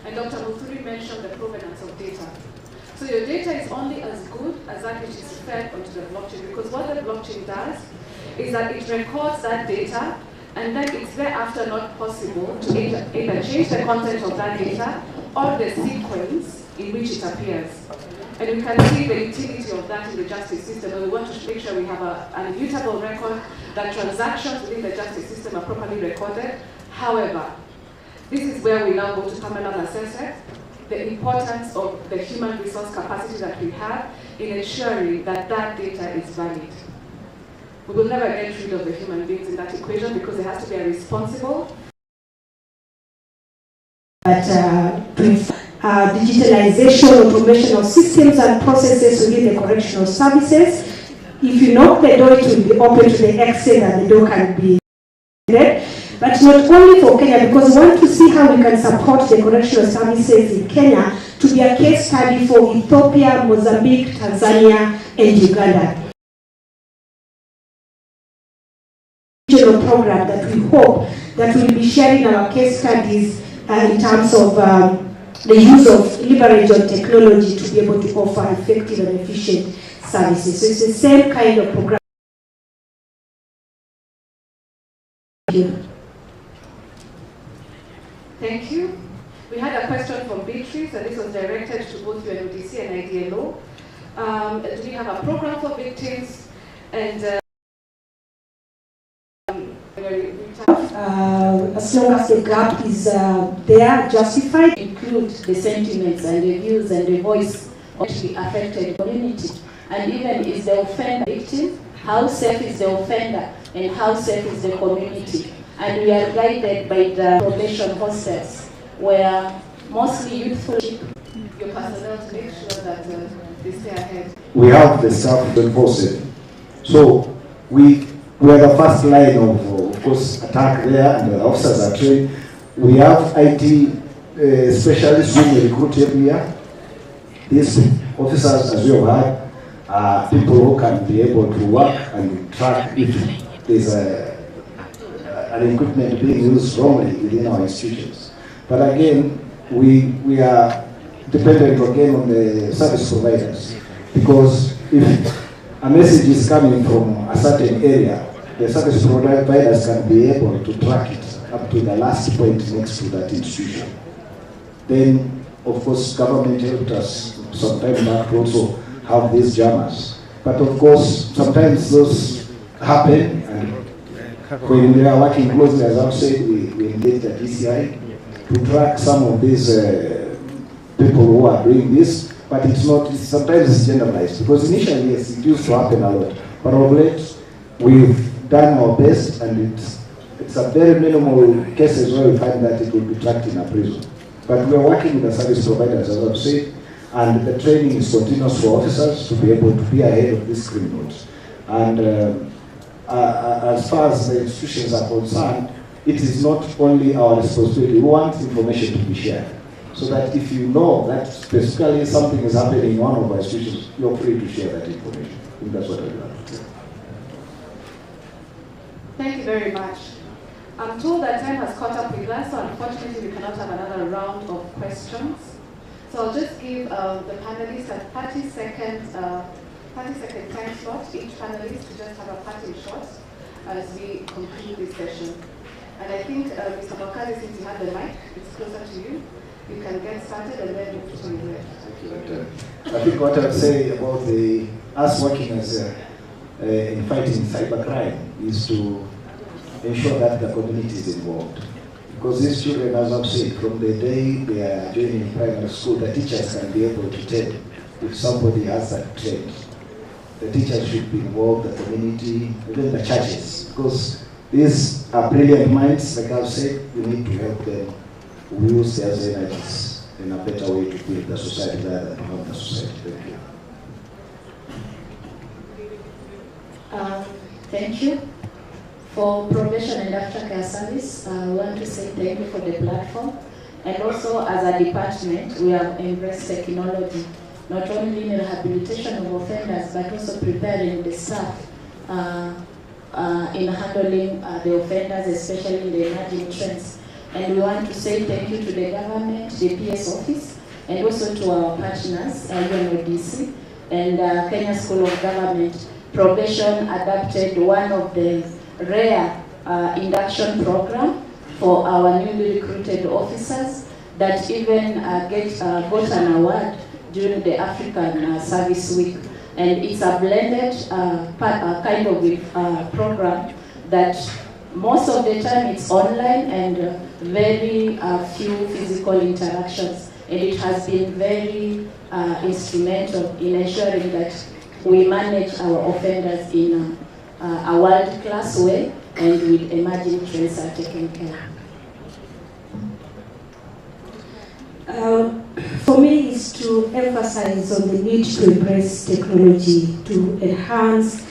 [SPEAKER 16] And Dr. Muthuri mentioned the provenance of data. So your data is only as good as that which is fed onto the blockchain, because what the blockchain does is that it records that data, and then it's thereafter not possible to either change the content of that data or the sequence in which it appears. And we can see the utility of that in the justice system, and we want to make sure we have an immutable record, that transactions within the justice system are properly recorded. However, this is where we now go to Pamela Masese, the importance of the human resource capacity that we have in ensuring that that data is valid. We will never get rid of the human beings in that equation because there has to be a responsible.
[SPEAKER 6] Digitalization, automation of systems and processes within the correctional services. If you knock the door, it will be open to the extent that the door can be read. But not only for Kenya, because we want to see how we can support the correctional services in Kenya to be a case study for Ethiopia, Mozambique, Tanzania, and Uganda. Regional program that we hope that we'll be sharing our case studies in terms of the use of leverage on technology to be able to offer effective and efficient services. So it's the same kind of program.
[SPEAKER 16] Thank you. We had a question from Beatrice, and this was directed to both UNODC and IDLO. Do we have a program for victims? And
[SPEAKER 6] as long as the gap is there, justified.
[SPEAKER 5] Include the sentiments and the views and the voice of the affected community. And even is the offender victim, how safe is the offender and how safe is the community. And we are guided by the probation hostels, where mostly youthful
[SPEAKER 16] your personnel to make sure that they stay ahead.
[SPEAKER 15] We have the staff to enforce it. So we are the first line of course, attack there, and the officers are trained. We have IT specialists who we recruit every year. These officers, as you have heard, are people who can be able to work and track if there's an equipment being used wrongly within our institutions. But again, we are dependent again on the service providers, because if a message is coming from a certain area, the service providers can be able to track it up to the last point next to that institution. Then, of course, government helped us some time back to also have these jammers. But of course, sometimes those happen, and when we are working closely, as I've said, we engage the DCI to track some of these people who are doing this, but it's not, sometimes it's generalized, because initially, yes, it used to happen a lot, but of late, we've done our best, and it's a very minimal cases where we find that it will be tracked in a prison. But we are working with the service providers, as I've said, and the training is continuous for officers to be able to be ahead of these criminals. And
[SPEAKER 14] as far as the institutions are concerned, it is not only our responsibility. We want information to be shared. So that if you know that specifically something is happening in one of our institutions, you're free to share that information. I think that's what I want to say.
[SPEAKER 5] Thank you very much. I'm told that time has caught up with us, so unfortunately we cannot have another round of questions. So I'll just give the panelists a 30-second time slot, each panelist to just have a parting shot as we conclude this session. And I think, Mr. Makazi, since you have the mic, it's closer to you. You can get started and then move to the left.
[SPEAKER 14] I think what I would say about us working as in fighting cybercrime is to ensure that the community is involved. Because these children, as I've said, from the day they are joining primary school, the teachers can be able to tell if somebody has that trait. The teachers should be involved, the community, even the churches. Because these are brilliant minds, like I've said, we need to help them use their energies in a better way to build the society rather than to harm the society. Thank you.
[SPEAKER 5] Thank you. For Probation and Aftercare Service, I want to say thank you for the platform. And also, as a department, we have embraced technology, not only in rehabilitation of offenders, but also preparing the staff in handling the offenders, especially in the emerging trends. And we want to say thank you to the government, the PS office, and also to our partners, UNODC and Kenya School of Government. Probation adopted one of the rare induction program for our newly recruited officers that even got an award during the African Service Week. And it's a blended kind of program that most of the time it's online and very few physical interactions. And it has been very instrumental in ensuring that we manage our offenders in a world-class way and with emerging trends are taken care
[SPEAKER 6] of. For me, is to emphasize on the need to embrace technology to enhance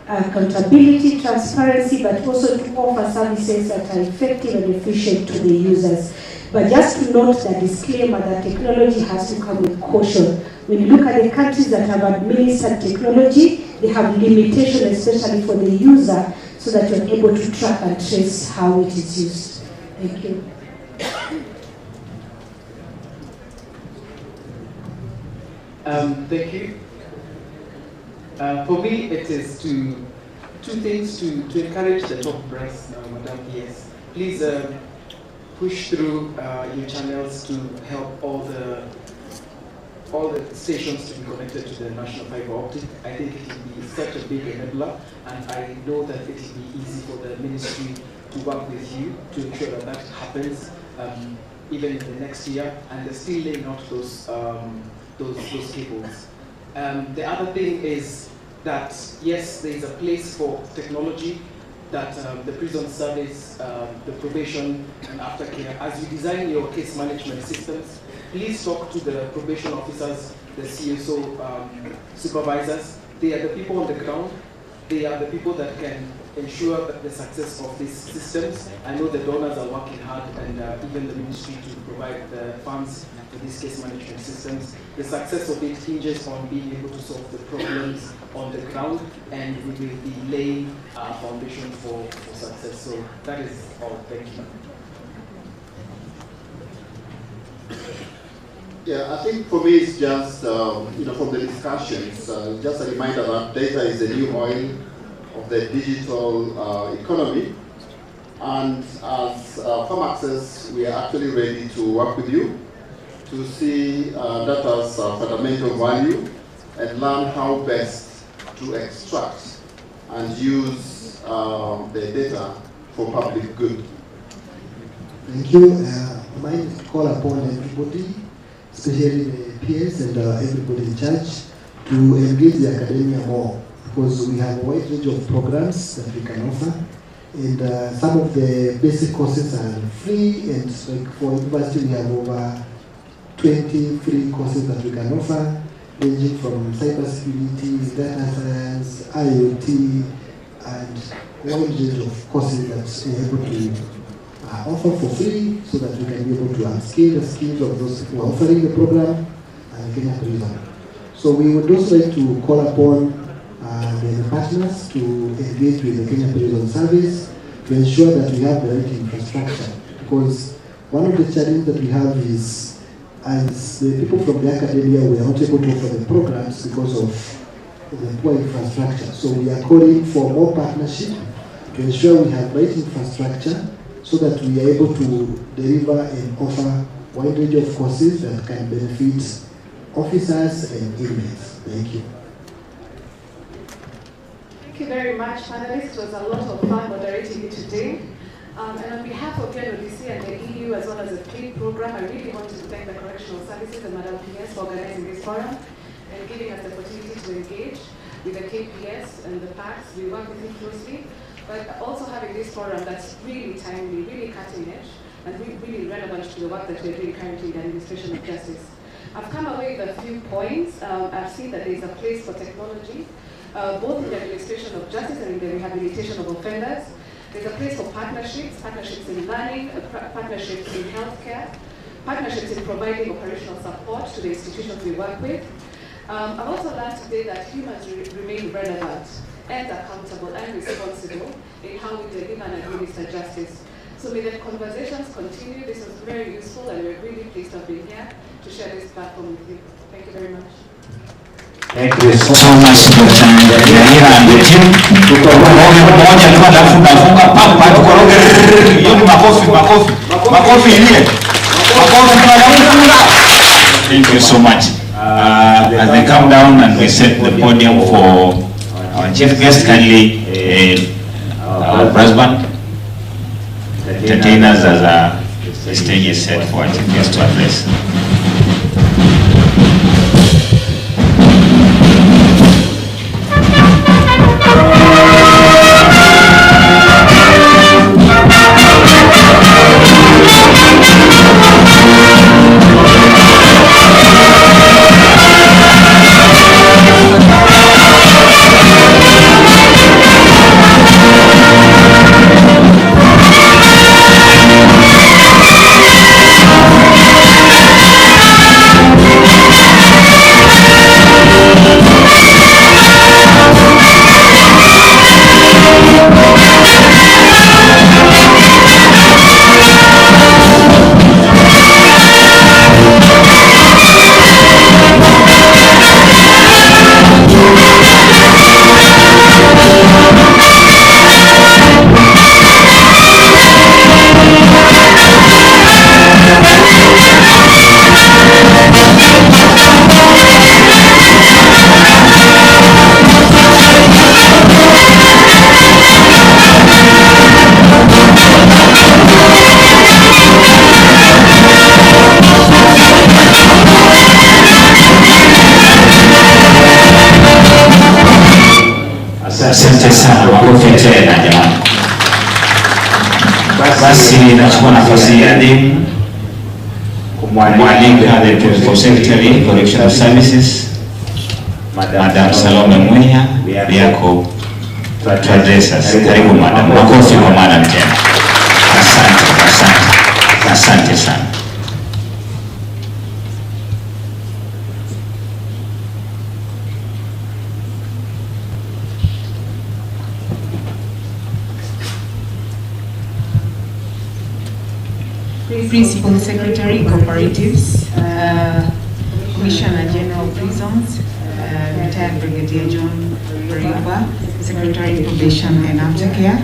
[SPEAKER 6] accountability, transparency, but also to offer services that are effective and efficient to the users. But just to note the disclaimer that technology has to come with caution. When you look at the countries that have administered technology, they have limitations, especially for the user, so that you're able to track and trace how it is used. Thank you.
[SPEAKER 22] Thank you. For me, it is two things to encourage the top brass, Madam PS. Please push through your channels to help all the stations to be connected to the national fiber optic. I think it will be such a big enabler, and I know that it will be easy for the ministry to work with you to ensure that that happens even in the next year, and they're still laying out those cables. The other thing is that, yes, there is a place for technology, that the prison service, the probation and aftercare, as you design your case management systems, please talk to the probation officers, the CSO supervisors. They are the people on the ground. They are the people that can ensure the success of these systems. I know the donors are working hard, and even the ministry to provide the funds for these case management systems. The success of it hinges on being able to solve the problems on the ground, and we will be laying a foundation for success. So that is all. Thank you.
[SPEAKER 18] Yeah, I think for me it's just, from the discussions, just a reminder that data is the new oil of the digital economy. And as Farm Access, we are actually ready to work with you to see data's fundamental value and learn how best to extract and use the data for public good.
[SPEAKER 3] Thank you. Mine is to call upon everybody, especially the peers and everybody in charge, to engage the academia more, because we have a wide range of programs that we can offer, and some of the basic courses are free, and like for university we have over 20 free courses that we can offer, ranging from cybersecurity, data science, IoT, and one range of courses that we're able to offer for free so that we can be able to upskill the skills of those people who are offering the program and Kenya Prison. So we would also like to call upon the partners to engage with the Kenya Prison Service to ensure that we have the right infrastructure, because one of the challenges that we have is, as the people from the academia, we are not able to offer the programs because of the poor infrastructure. So we are calling for more partnership to ensure we have right infrastructure so that we are able to deliver and offer a wide range of courses that can benefit officers and inmates. Thank you.
[SPEAKER 19] Thank you very much, panelists. It was a lot of fun moderating you today. And on behalf of UNODC and the EU, as well as the CLEAN program, I really want to thank the Correctional Services and Madam PS for organizing this forum and giving us the opportunity to engage with the KPS and the PACs. We work with you closely, but also having this forum that's really timely, really cutting edge, and really relevant to the work that we're doing currently in the administration of justice. I've come away with a few points. I've seen that there is a place for technology, both in the administration of justice and in the rehabilitation of offenders. There's a place for partnerships, partnerships in learning, partnerships in healthcare, partnerships in providing operational support to the institutions we work with. I've also learned today that humans remain relevant and accountable and responsible in how we deliver and administer justice. So may the conversations continue. This was very useful and we're really pleased to have been here to share this platform with you. Thank you very much.
[SPEAKER 7] Thank you so much, Dr. Jaira and the team. Tukoroge mmoja tu alafu nafunga papa tukoroge. Hiyo ni makofi. Makofi ile. Makofi tunafunga. Thank you so much. As they come down and we set the podium for our chief guest, kindly our president entertain us as the stage is set for our chief guest to address. Asante sana, makofi tena jamani. Basi nachukua nafasi hii adhimu kumwalika the Principal Secretary Correctional Services Madam Salome Mwinya yako to address us. Karibu madam. Makofi kwa madam tena. Asante sana.
[SPEAKER 21] Principal Secretary Cooperatives, Commissioner General Prisons, retired Brigadier John Riva, Secretary Probation and Aftercare,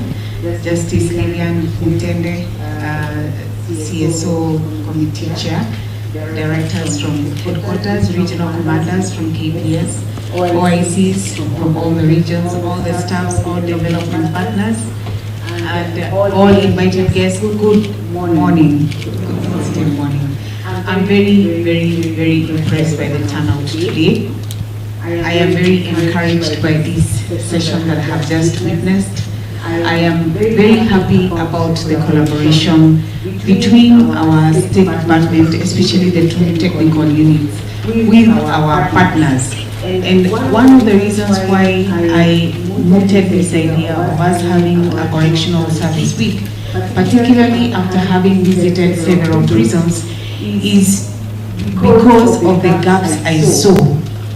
[SPEAKER 21] Justice Lilian Mutende, CSO Committee Chair, Directors from Headquarters, Regional Commanders from KPS, OICs from all the regions, all the staffs, all development partners, and all invited guests. Good morning. Good morning. I'm very, very impressed by the turnout today. I am very encouraged by this session that I have just witnessed. I am very happy about the collaboration between our state department, especially the two technical units, with our partners. And one of the reasons why I mooted this idea of us having a correctional service week, particularly after having visited several prisons, is because of the gaps I saw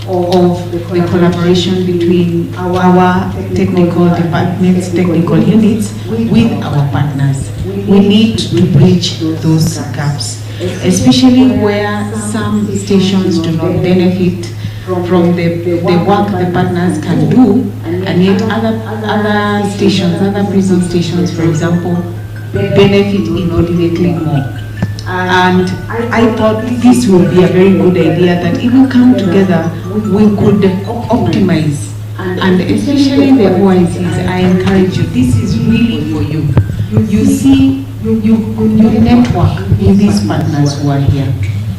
[SPEAKER 21] of the collaboration between our technical departments, technical units, with our partners. We need to bridge those gaps, especially where some stations do not benefit from the work the partners can do, and yet other stations, other prison stations, for example, benefit inordinately more. And I thought this would be a very good idea, that if we come together, we could optimize. And especially the OICs, I encourage you, this is really for you. You see, you network with these partners who are here.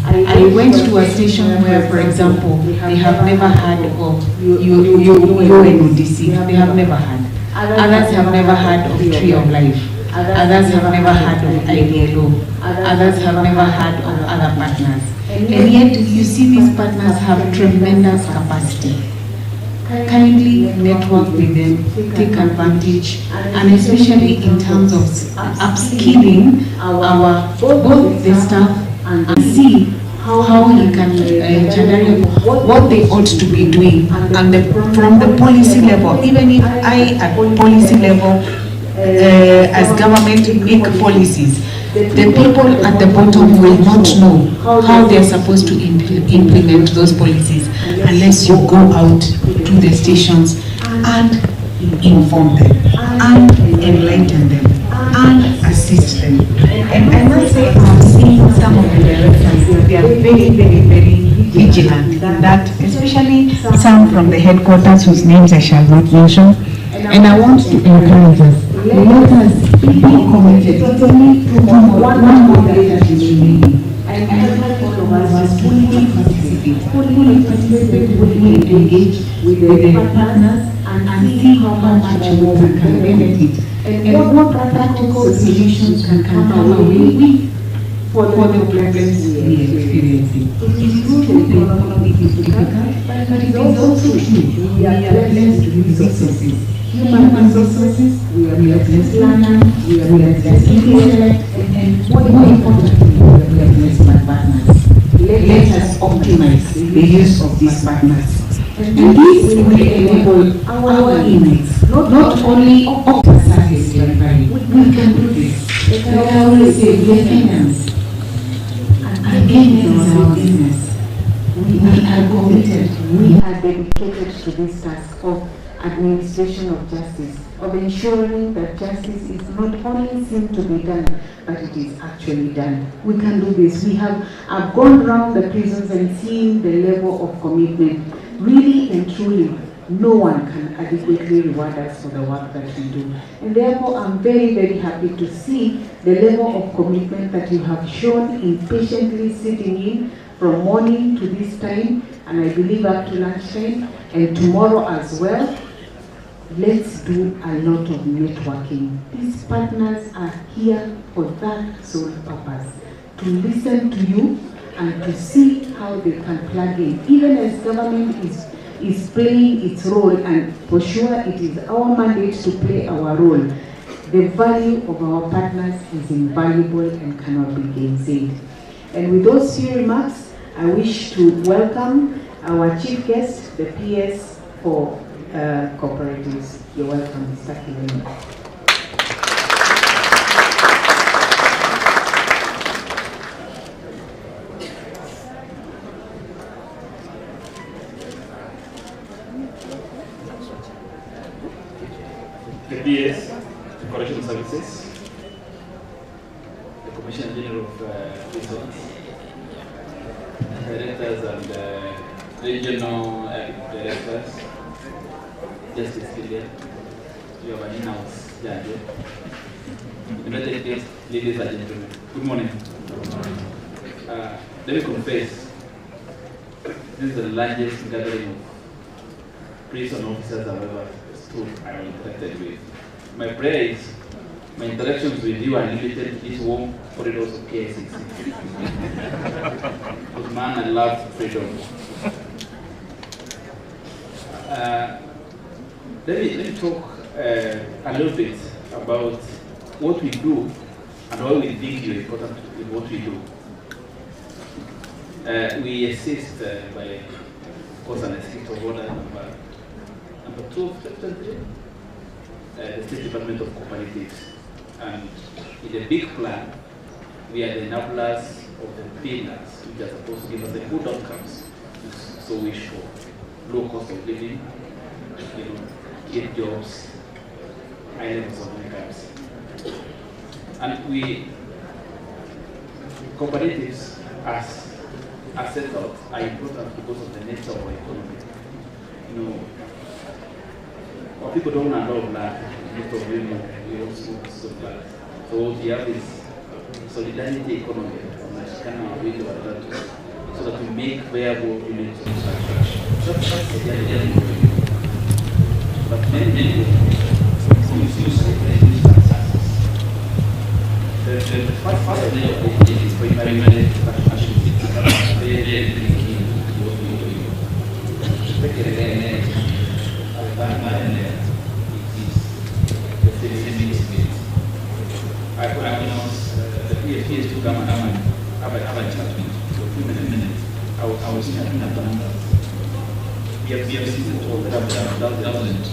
[SPEAKER 21] I went to a station where, for example, they have never heard of UNODC. They have never heard. Others have never heard of Tree of Life. Others have never heard of IDLO. Others have never heard of other partners. And yet, you see these partners have tremendous capacity. Kindly network with them, take advantage, and especially in terms of upskilling both the staff and see how he can generate what they ought to be doing, and from the policy level. Even if I at policy level as government make policies, the people at the bottom will not know how they are supposed to implement those policies unless you go out to the stations and inform them and enlighten them and assist them. And I must say, I'm seeing some of the directors, they are very, very, very vigilant in that, especially some from the headquarters whose names I shall not mention. And I want to encourage us, let us be committed. It's only one more that is remaining. And all of us fully participate, fully engage with the partners and see how much more we can benefit. And what practical solutions can come our way for the problems we are experiencing. It is true that the economy is difficult, but it is also true we are blessed with resources. Human resources, we are blessed land, we are blessed intellect, and more importantly, we are blessed by partners. Let us optimize the use of these partners. And this will enable our inmates not only offer service delivery, we can do this. Like I always say, we are Kenyans. And Kenya is our business. We are committed, we are dedicated to this task of administration of justice, of ensuring that justice is not only seen to be done, but it is actually done. We can do this. I've gone around the prisons and seen the level of commitment. Really and truly, no one can adequately reward us for the work that we do. And therefore, I'm very, very happy to see the level of commitment that you have shown in patiently sitting in from morning to this time, and I believe up to lunchtime, and tomorrow as well. Let's do a lot of networking. These partners are here for that sole purpose, to listen to you and to see how they can plug in. Even as government is playing its role, and for sure it is our mandate to play our role, the value of our partners is invaluable and cannot be gainsaid. And with those few remarks, I wish to welcome our chief guest, the PS for cooperatives. You're welcome, Mr. Kilema.
[SPEAKER 2] The PS, the Correctional Services, the Commissioner General of Prisons, directors and regional directors, Justice Kilema, you have an in-house judge. United States, ladies and gentlemen, good morning. Let me confess, this is the largest gathering of prison officers I've ever stood and interacted with. My prayer is, my interactions with you are limited to these warm corridors of KSCC. Because man, I love freedom. Let me talk a little bit about what we do and why we think it's important in what we do. We assist by, of course, an executive order number 2 of 2023, the State Department of Cooperatives. And in the big plan, we are the enablers of the pillars which are supposed to give us the good outcomes. So we show low cost of living, get jobs, high levels of incomes. And we, cooperatives as set out, are important because of the nature of our economy. Well, people don't know a lot of land, most of them we also smoke land. So what we have is solidarity economy, so that we make viable units of infrastructure. That's the reality. But many people misuse the first layer of it is primarily very key to what we do. The second layer I could announce the PhDs to come and have a chat with me for a few minutes. I was chatting about we have seen all the thousands of inmates.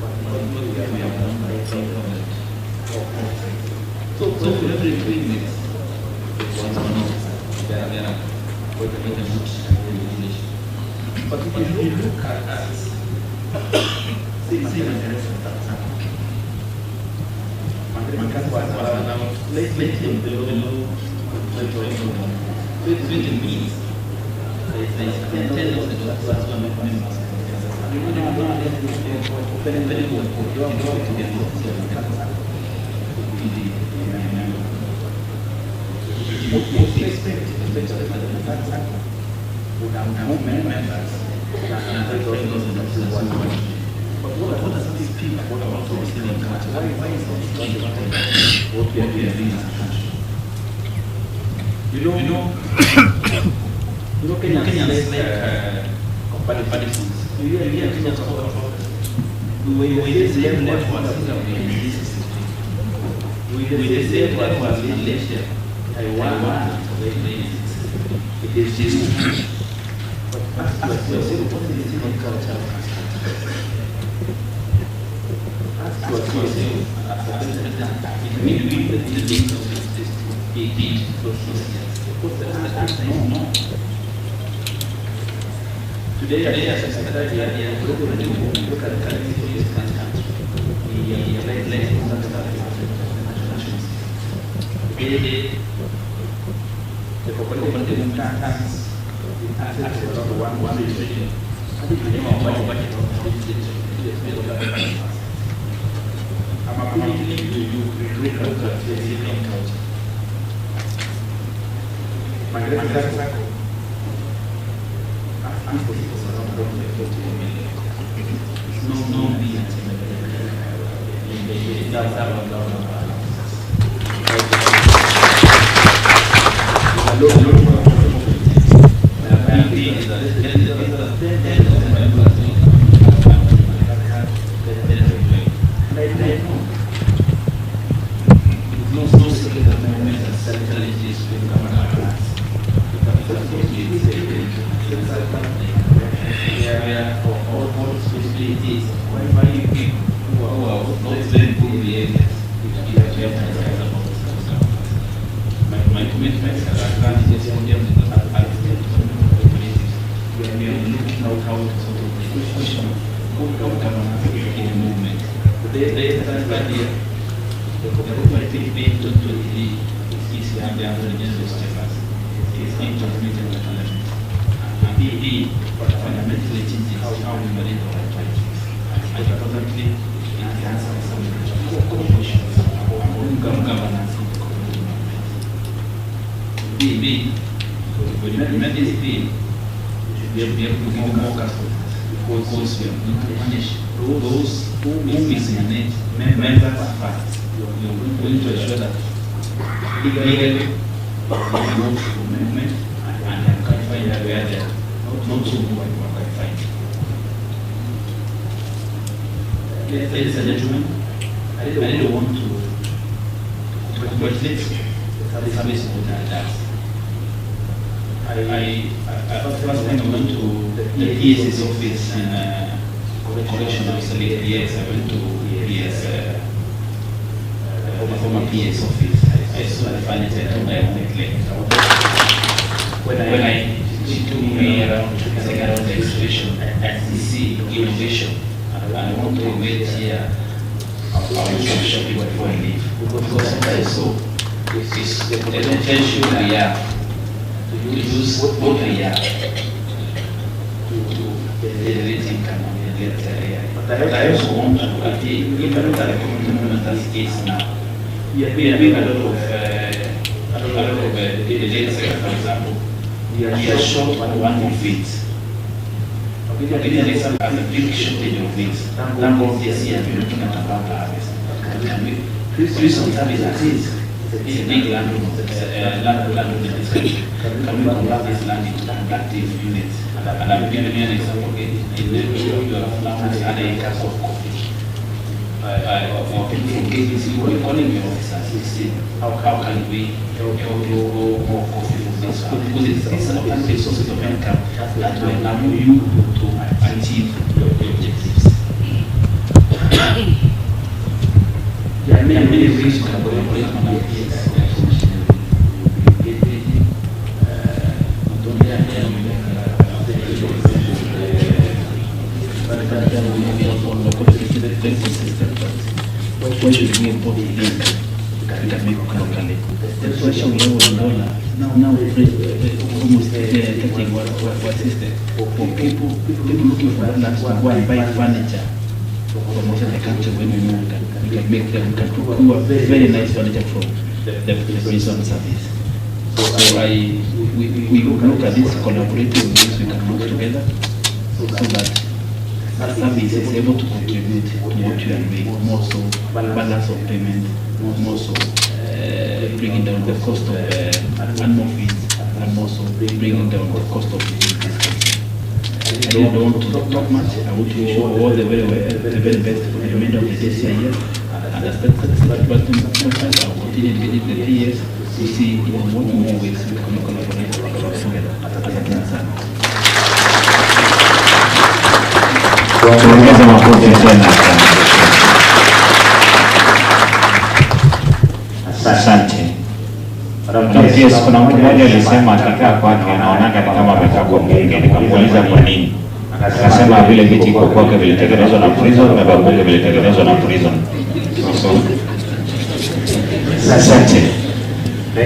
[SPEAKER 2] We have done by so for every 3 minutes, there are what the books and English. But if you look at us, see letting below 20 means but what does this speak about our Muslim culture? Why is it what we are doing as a country? Kenyans like comparisons. You hear Kenyans talk about we the same level as in this system. We the same level as in Malaysia, Taiwan, it is just. But ask yourself, what is the Muslim culture? Ask yourself, it may be the teachings of the system, because the answer is no. Today, as a society, we are looking at the currency of this country. We are less concerned about the cooperative movement has access to around 1 trillion. I think we never budget I'm appealing to you to look at the Muslim culture. My greatest circle. Ask for people around 40 million. No be my commitment as advantages for them we are looking at how to sort of push good governance in the movement. Today, the cooperative being to the is under the general status. It is intermittent autonomy. And it fundamentally changes how we manage our activities. I importantly, it answers some of the questions about governance in the cooperative movement. When you make this thing, we should be able to give more customers because we are going to punish those who mismanage members first. We are going to ensure that legally not to movement and can find where they are not so qualified. ladies and gentlemen, I really want to congratulate the service of that. First time I went to the PS's office in Correctional, yes, I went to PS, the former PS office. I saw the furniture and I went like, when she took me around the exhibition, I see innovation. And I want to wait here. I will show you before I leave. Because I saw is the potential we have to use what we have to generate income and get AI. But I also want to appeal, even though the movement as it is now. We are doing a lot of data science, for example. We are short on one more feet. I'll give you an example as a big shortage of things. Number of this year, we're looking at about harvest. Recent service as is a big landlord in this country. Can we convert this land into productive units? And I'm giving you an example again. In the you have now 100 acres of coffee. For people from KBC, we're calling the officers to see how can we help you grow more coffee from this farm. Because it's an alternative source of income that will enable you to achieve your objectives. There are many ways you can collaborate on our case. When you bring both in, you can make locally. The social level of dollar now almost touching what system. For people looking for that to go and buy furniture from most of the country when we move, we can make them, we can procure very nice furniture from the prison service. So we look at this collaborative ways we can work together so that service is able to contribute to what you are doing, more so balance of payment, more so bringing down the cost of animal feeds, and more so bringing down the cost of food. I don't want to talk much. I want to wish you all the very best for the remainder of the this year. And as that but I'll continue getting the 3 years to see in what more ways we can collaborate together as a cancer.
[SPEAKER 7] Tuongeze makofi tena. Asante. Yes, kuna mtu mmoja alisema akikaa kwake anaonaga kama amekaa kwa bunge, nikamuuliza kwa nini. Akasema vile viti kwa kwake vilitengenezwa na prison na kwa bunge vilitengenezwa na prison. So, asante.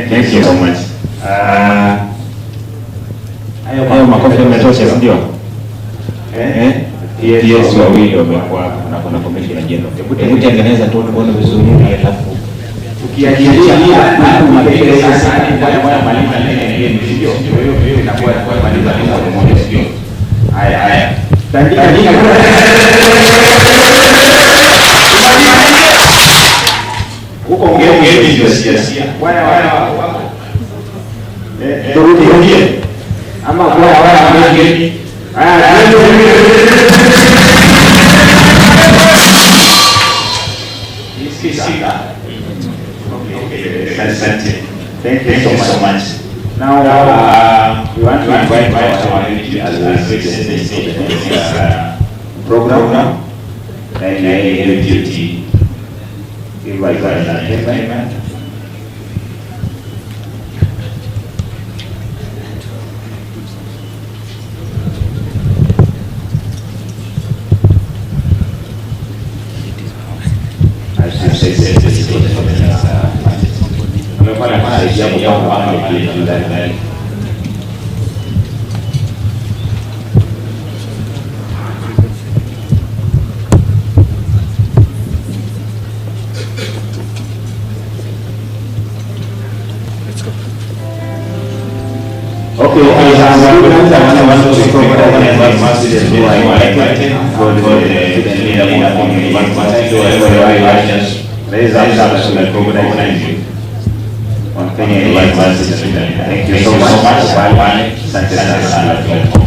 [SPEAKER 7] Thank you so much. Hayo makofi yametosha, ndio? Yes, wawili wamekuwa hapa na kuna commissioner general. Hebu tengeneza tu tuone vizuri alafu ukiachilia makelele sana kwa maliza nene ndio hiyo inakuwa maliza kwa moja sio. Haya. Tandika huko ngeni ndio siasa. Wana wako. Turudie. Ama kwa wana ngeni. Thank you so much. Now, we want to invite our community as a program and a duty. Invite our Okay, I want to recognize my masters who are invited for the leader of the just raise up and recognize you. On Kenya Invite Masters. Thank you so much. Bye-bye. Thank you.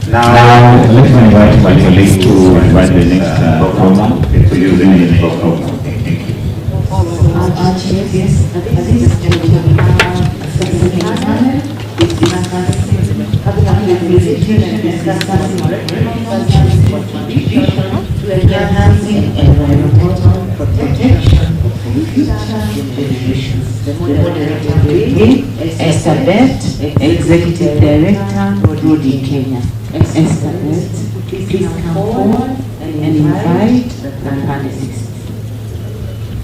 [SPEAKER 7] Now, let me invite my colleague to invite the next program to use in the next program. Thank you.
[SPEAKER 21] Yes, I think this is going to be specific panel. It's having a presentation and discussing contribution to enhancing environmental protection for future generations. The moderator will be Esther Bett, Executive Director, Road in Kenya. Esther Bett, please come forward and invite the panelists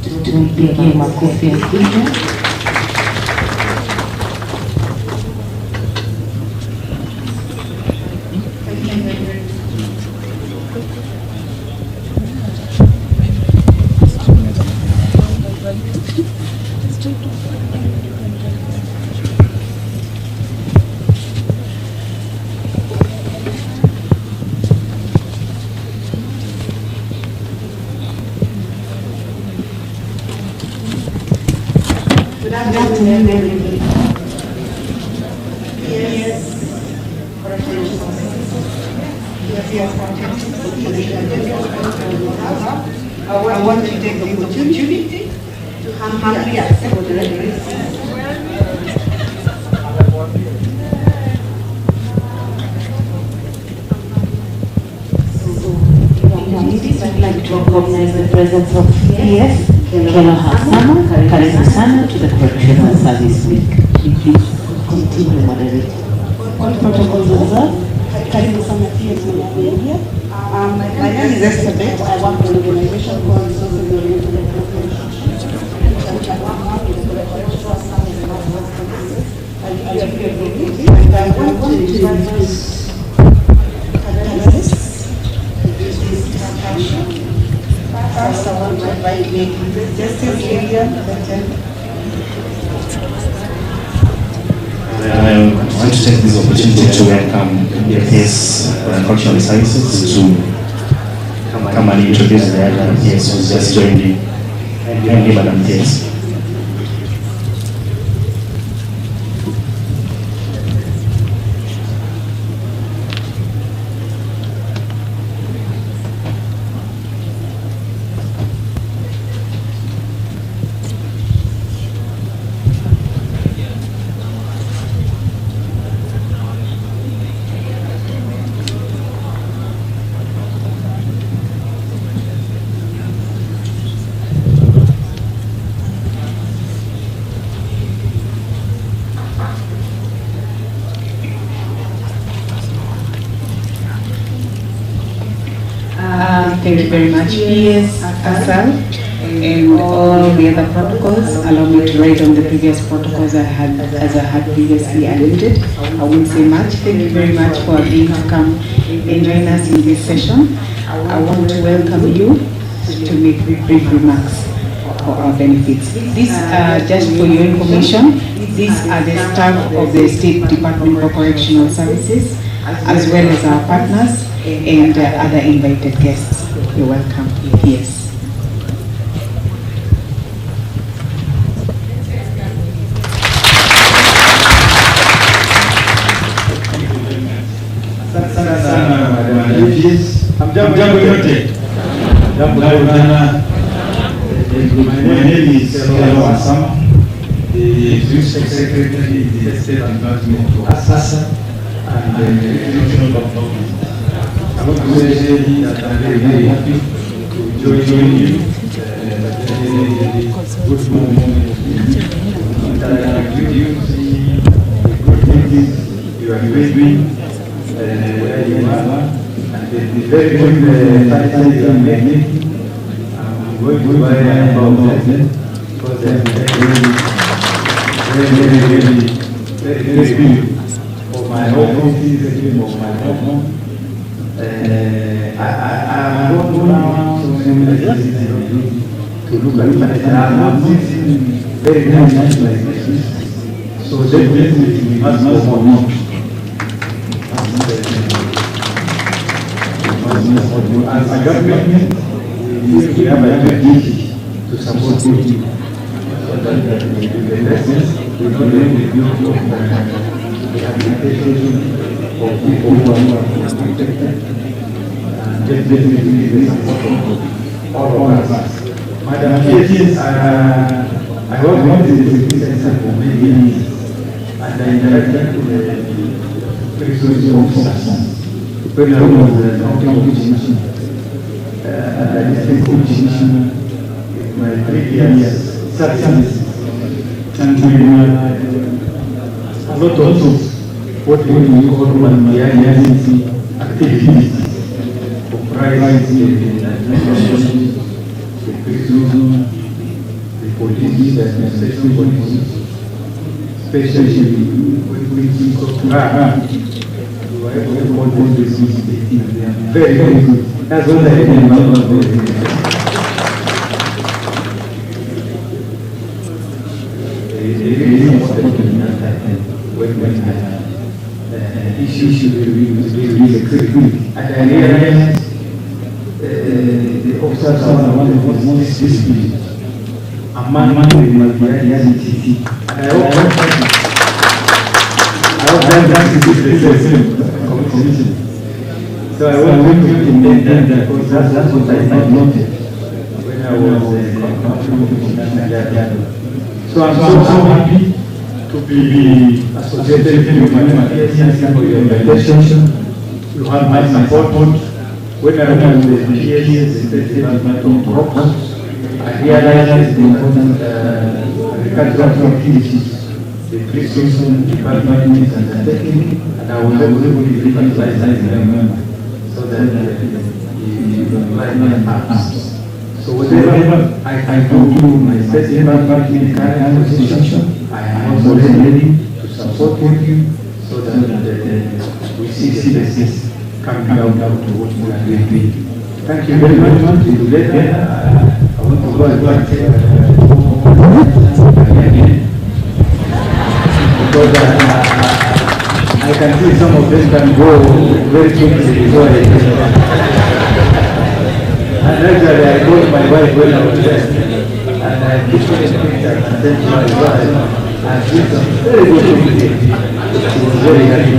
[SPEAKER 21] to begin makofi ya kuja.
[SPEAKER 4] I want to take the opportunity to humbly accept the recognition.
[SPEAKER 21] I'd like to recognize the presence of PS Kelo Hasama. Karibu sana to the Correctional Service Week. Please continue moderating.
[SPEAKER 4] All protocols observed. Karibu sana PS Mwenyewe. My name is Esther Bett. I work for an organization called Resources Oriented Appropriation, which I work now with the Correctional Service and I want to introduce panelists. First, I want to invite Justice Lillian.
[SPEAKER 1] I want to take this opportunity to welcome the PS Correctional Services to come and introduce the other PS who's just joined in. Thank you, Madam PS.
[SPEAKER 21] Thank you very much, PS, Asal, and all the other protocols. Allow me to write on the previous protocols as I had previously alluded. I won't say much. Thank you very much for being to come and join us in this session. I want to welcome you to make brief remarks for our benefits. These are just for your information. These are the staff of the State Department for Correctional Services, as well as our partners and other invited guests. You're welcome. Yes.
[SPEAKER 20] Hamjambo yote. My name is Kelo Hasama, the Executive Secretary in the State Department for Assasa and the Regional Government. I want to say that I'm very happy to join you. Good moment to interact with you, see the good things you are doing, where you are, and the very good sanitary you are making. I'm going to buy a number of them because they are very good for my office, for my home. I don't know now so many places to look at, but I have not seen very nice like this. So definitely we must go more. As a government, we have a duty to support people so that the lessons we don't really build rehabilitation for people who are affected, and definitely the support of all of us. Madam, yes, I work with the Security Center for many years, and I interacted with the resource officers. When I was the county commissioner, and I district commissioner in my previous services, and we had a lot of what we call emergency activities, comprising the administration, the prison, the police, the administration police, especially when we think of very, very good. That's what I remember. When issues really critical, and I realized the officers are one of the most disciplined among the reality. And I hope that is the same commission. So I want to implement that because that's what I noted when I was so I'm so happy to be associated with you for your invitation. You have my support. When I was the PS, the State Department of Crops, I realized the important agricultural activities the precision department is undertaking, and I was able to give advice as a member so that you apply my arms. So whatever I do my state department in current position, I am also ready to support you so that we see this coming out to what we are doing. Thank you very much. I want to go and because I can see some of them can go very quickly before I and actually I told my wife when I was there, and I took a picture and sent to my wife, and she was very good with it. She was very happy.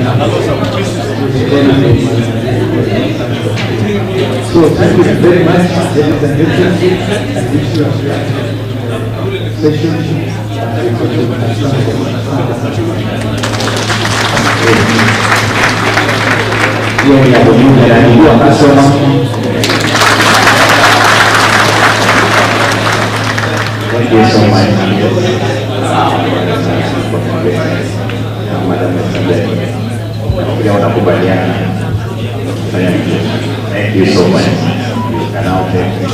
[SPEAKER 20] So thank you very much, ladies and gentlemen, and wish you a session.
[SPEAKER 1] Thank you so much. Thank you so much. You can now take the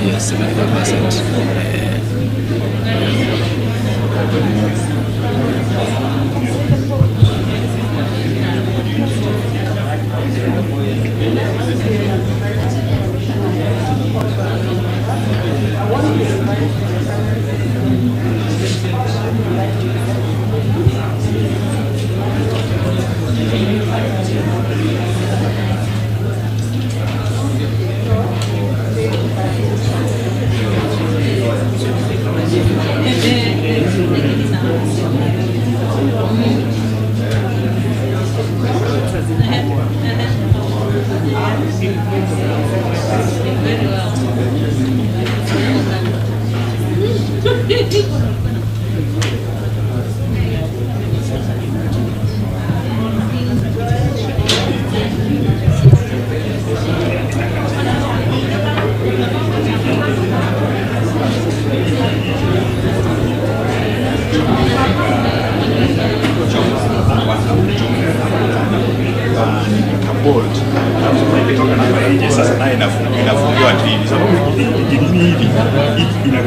[SPEAKER 10] Yes, 75%.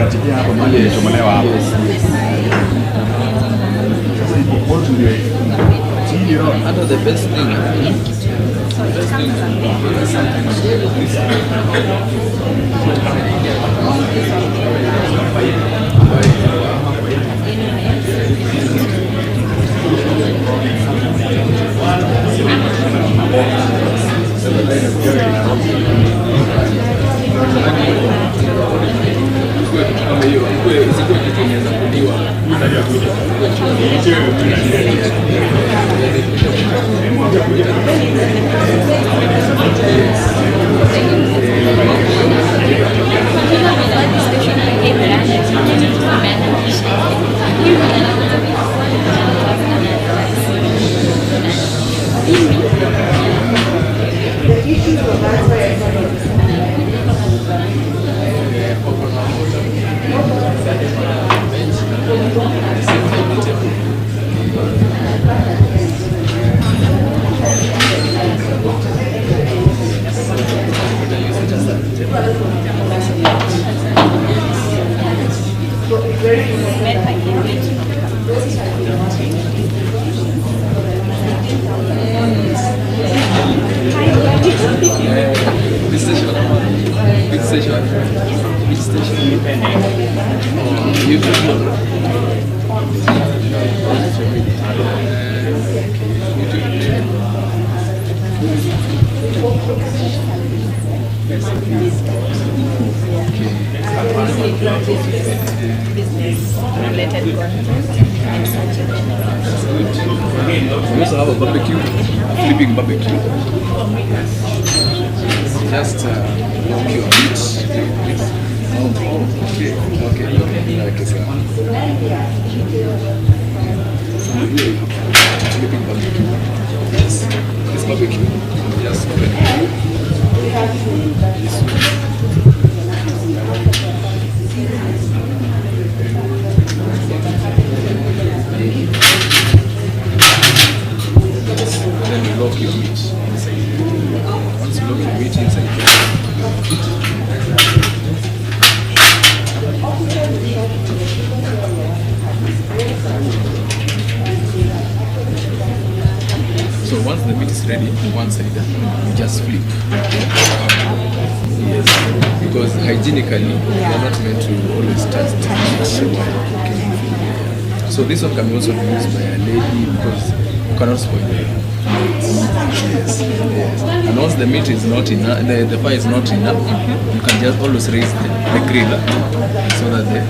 [SPEAKER 8] Nikatikia hapo mahali ilichomolewa hapo. Sasa ipo bolt ndio chini roho.
[SPEAKER 10] Hata the best thing.
[SPEAKER 21] Business-related content and such.
[SPEAKER 10] We also have a barbecue, flipping barbecue. Just walk your meat. Okay. Okay, sir. Flipping barbecue. Yes. This barbecue. Just open it. Then you lock your meat inside. Once you lock your meat inside, so once the meat is ready, one side, you just flip. Yes, because hygienically, they are not meant to always touch the meat while cooking. So this one can also be used by a lady because you cannot spoil the meat. Yes. And once the meat is not enough, the fire is not enough, you can just always raise the grill so that the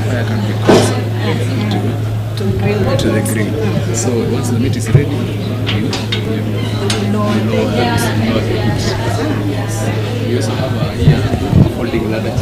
[SPEAKER 10] fire can be closer to the grill. So once the meat is ready, you lower the heat. We also have here a folding ladder.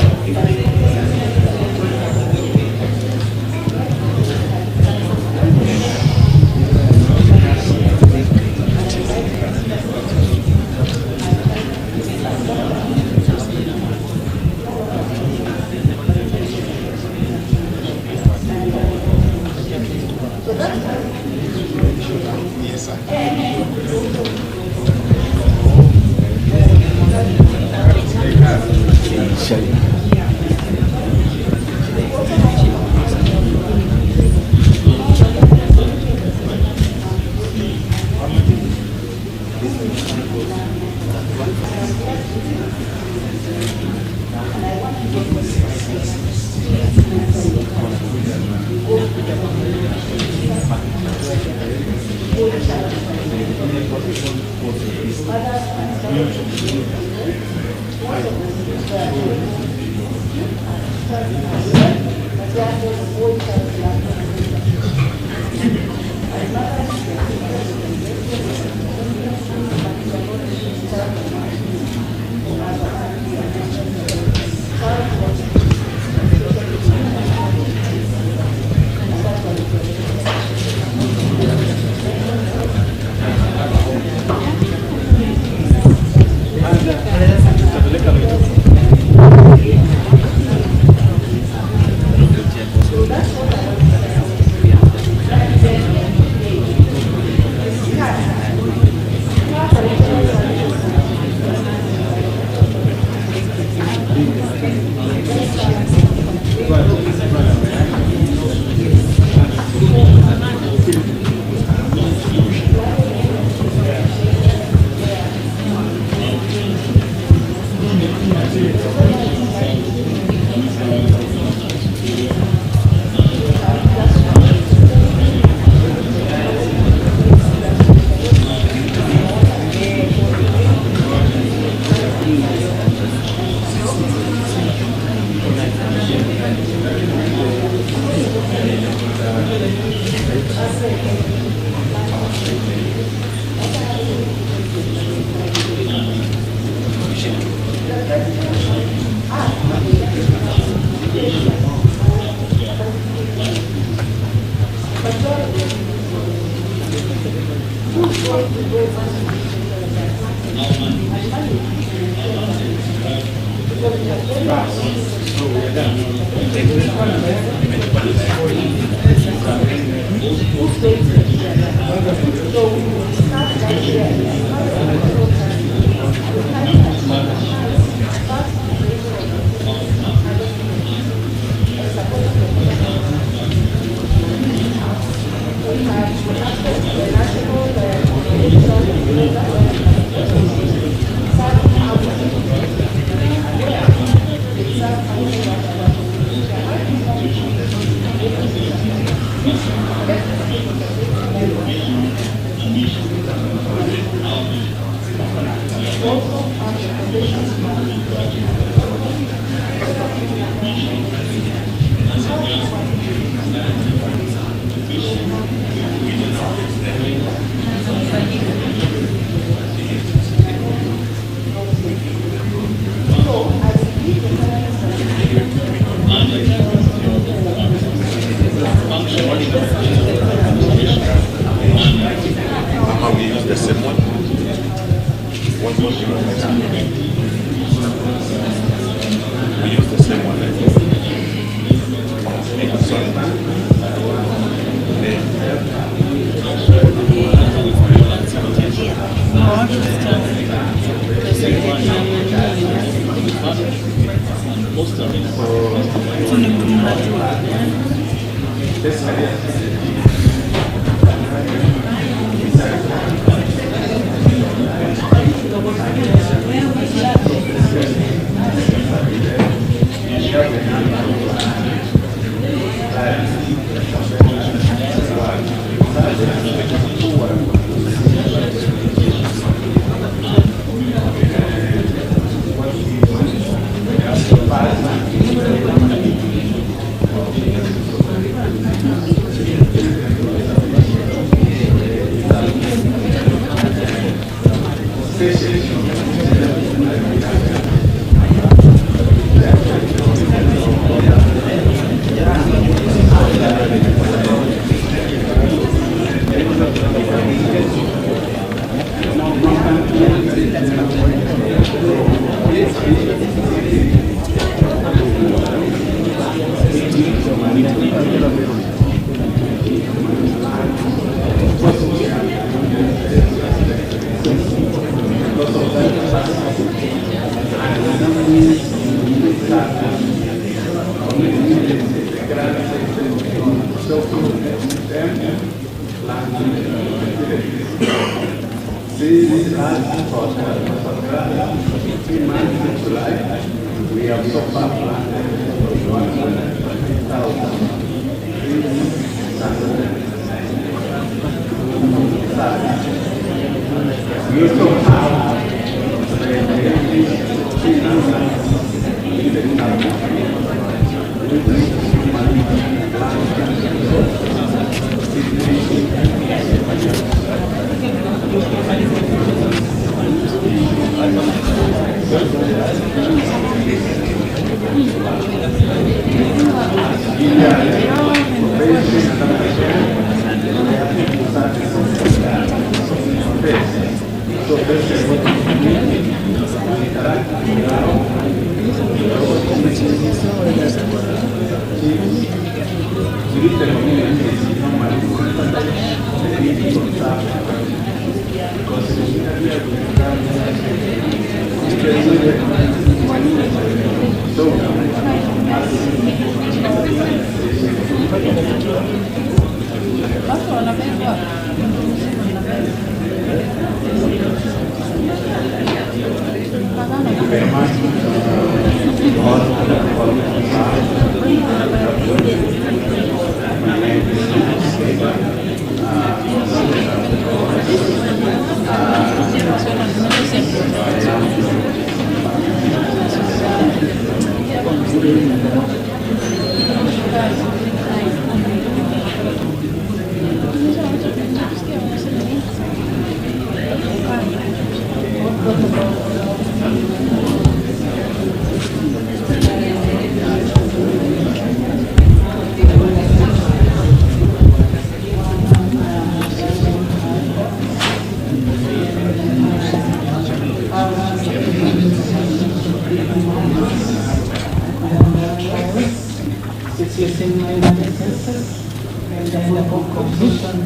[SPEAKER 21] services, and upon completion,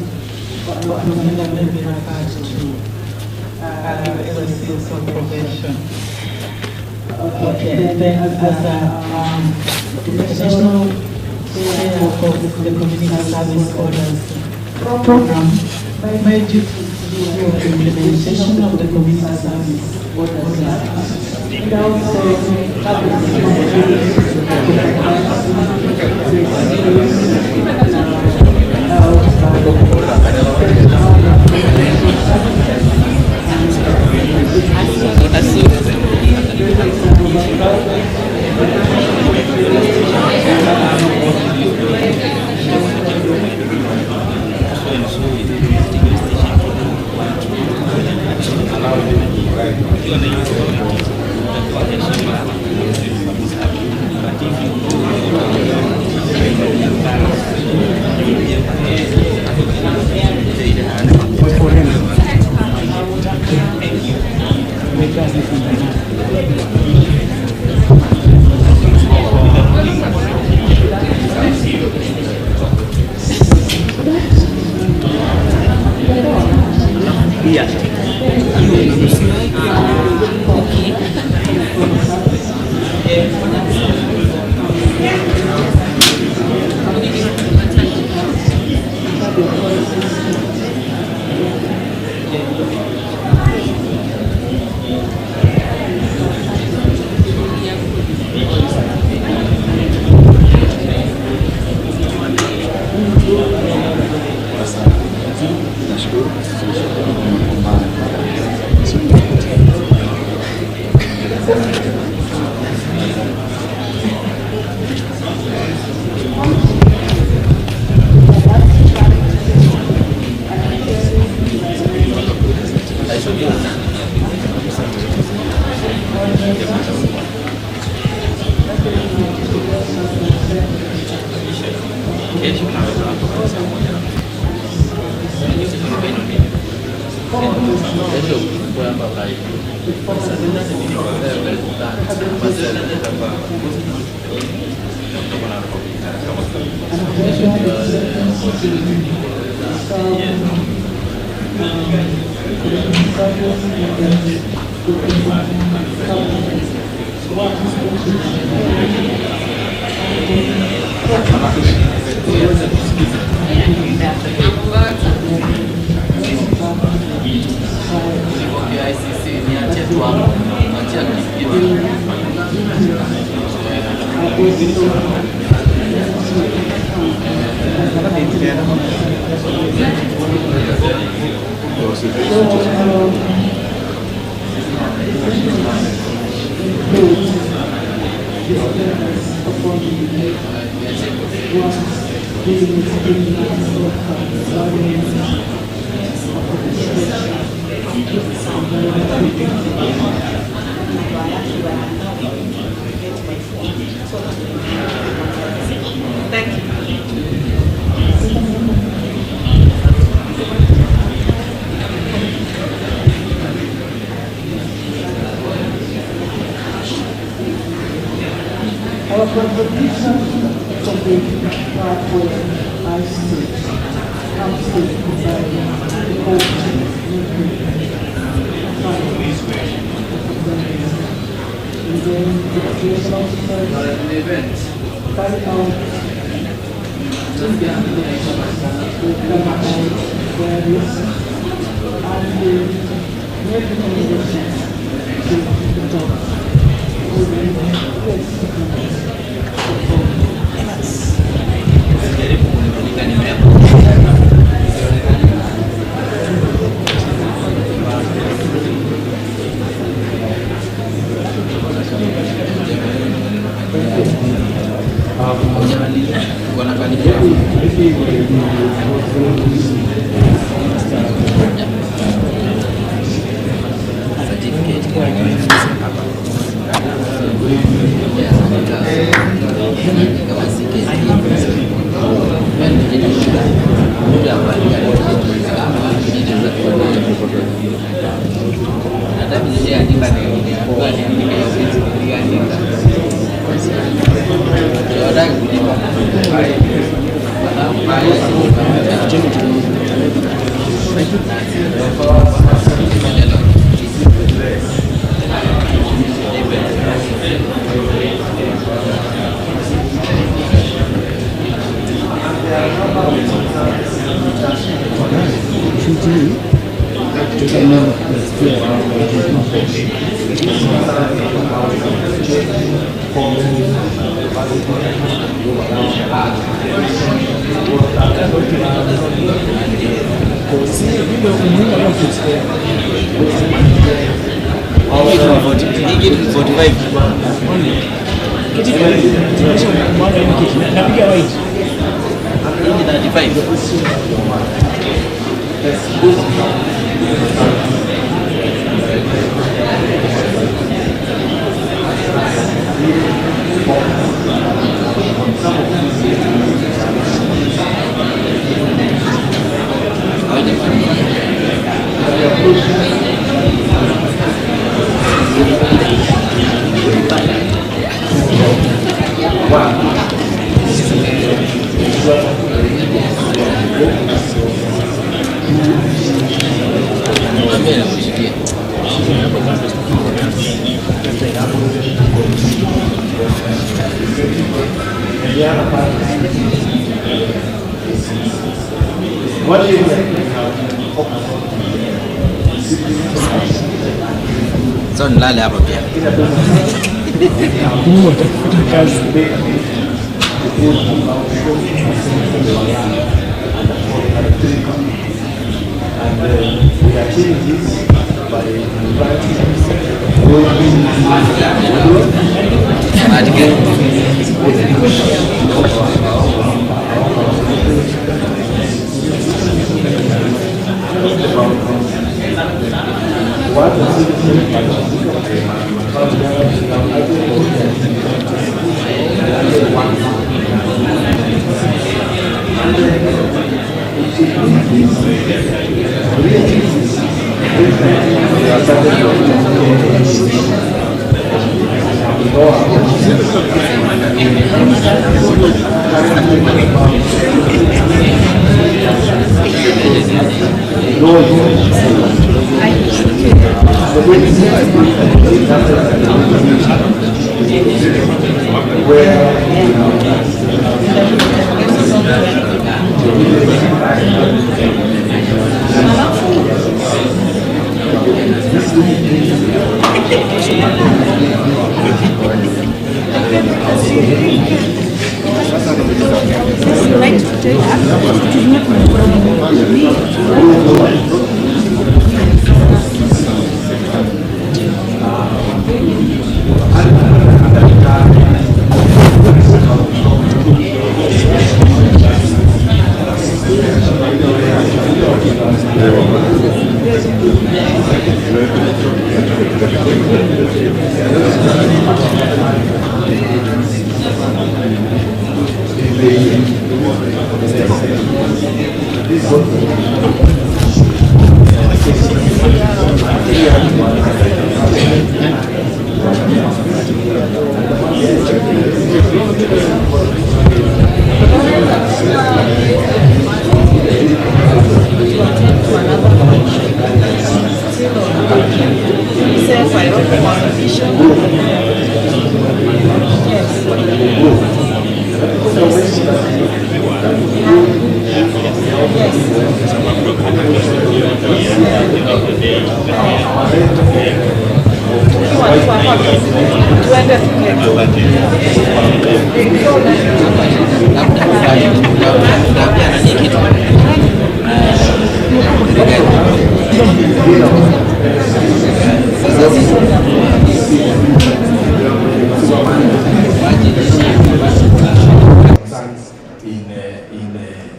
[SPEAKER 21] what may be referred to services of prevention. Okay, then as a international chair of the Community Service Orders program, my duty is the implementation of the Community Service Orders. And our contribution to the pathway I see comes to the and then the creation officers carry out investigation with their risk and make recommendations to the judge.
[SPEAKER 12] What do you think?
[SPEAKER 13] So nilale hapa pia.
[SPEAKER 12] And we achieve this by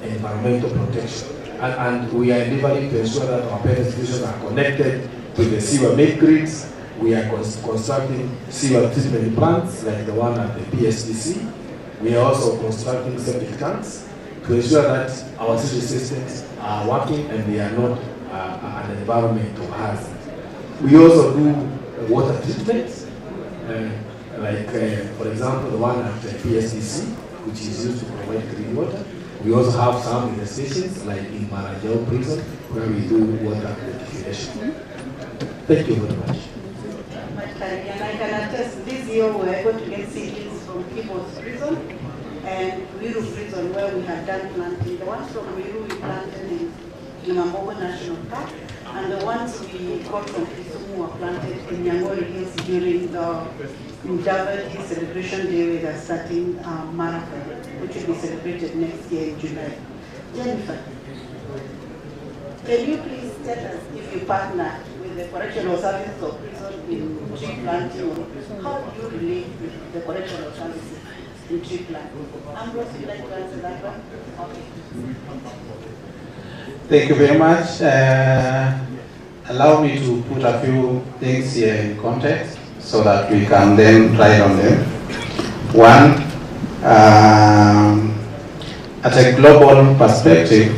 [SPEAKER 12] environmental protection. And we are endeavoring to ensure that our parent institutions are connected to the sewer main grids. We are constructing sewer treatment plants like the one at the PSDC. We are also constructing septic tanks to ensure that our city systems are working and they are not an environmental hazard. We also do water treatment, for example, the one at the PSDC, which is used to provide clean water. We also have some in the stations, like in Marajao prison, where we do water purification. Thank you very much.
[SPEAKER 4] And I can attest, this year we are able to get seedlings from Kibos prison and Wiru prison, where we have done planting. The ones from Wiru we planted in Mambogo National Park, and the ones we got from Kisumu were planted in Nyangori Hills during the Mudavadi Celebration Day with a starting marathon, which will be celebrated next year in July. Jennifer, can you please tell us if you partner with the Correctional Services of Prison in tree planting, or how do you relate with the Correctional Services in tree planting? Ambrose, would you like to answer that one? Okay.
[SPEAKER 9] Thank you very much. Allow me to put a few things here in context so that we can then write on them. One, at a global perspective,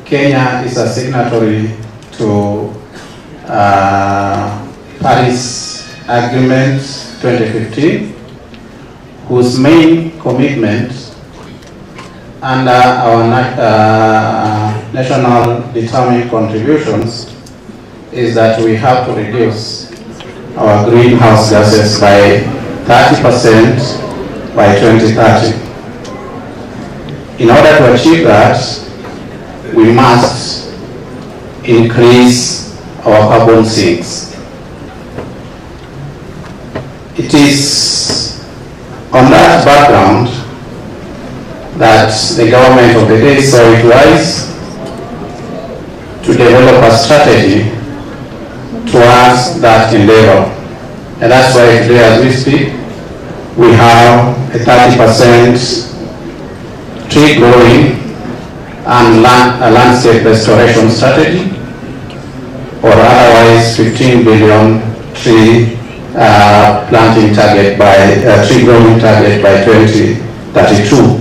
[SPEAKER 9] Kenya is a signatory to Paris Agreement 2015, whose main commitment under our national determined contributions is that we have to reduce our greenhouse gases by 30% by 2030. In order to achieve that, we must increase our carbon sinks. It is on that background that the government of the day saw it wise to develop a strategy towards that endeavor. And that's why today, as we speak, we have a 30% tree growing and a landscape restoration strategy, or otherwise 15 billion tree planting target by tree growing target by 2032.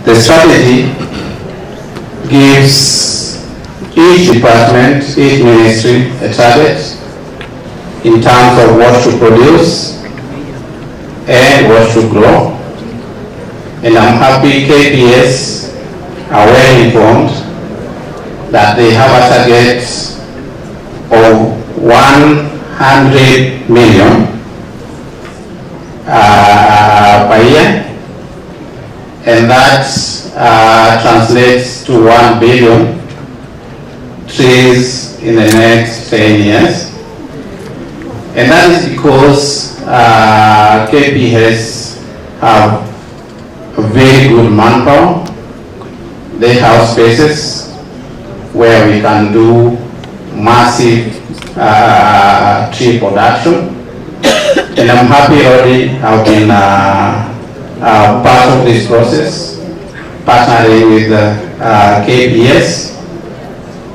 [SPEAKER 9] The strategy gives each department, each ministry a target in terms of what to produce and what to grow. And I'm happy KPS are well informed that they have a target of 100 million per year, and that translates to 1 billion trees in the next 10 years. And that is because KPS have a very good manpower. They have spaces where we can do massive tree production. And I'm happy already I've been part of this process, partnering with KPS,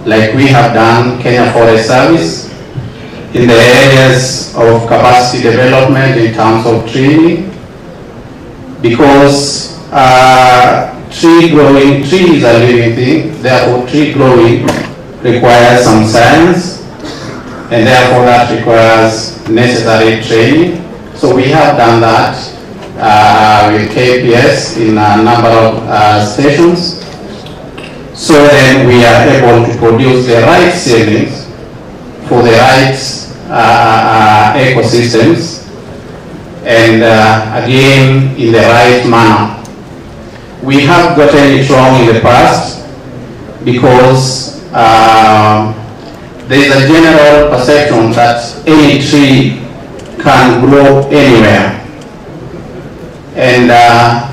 [SPEAKER 9] like we have done Kenya Forest Service, in the areas of capacity development in terms of training, because tree is a living thing, therefore tree growing requires some science, and therefore that requires necessary training. So we have done that with KPS in a number of stations. So then we are able to produce the right seedlings for the right ecosystems, and again in the right manner. We have gotten it wrong in the past because there is a general perception that any tree can grow anywhere. And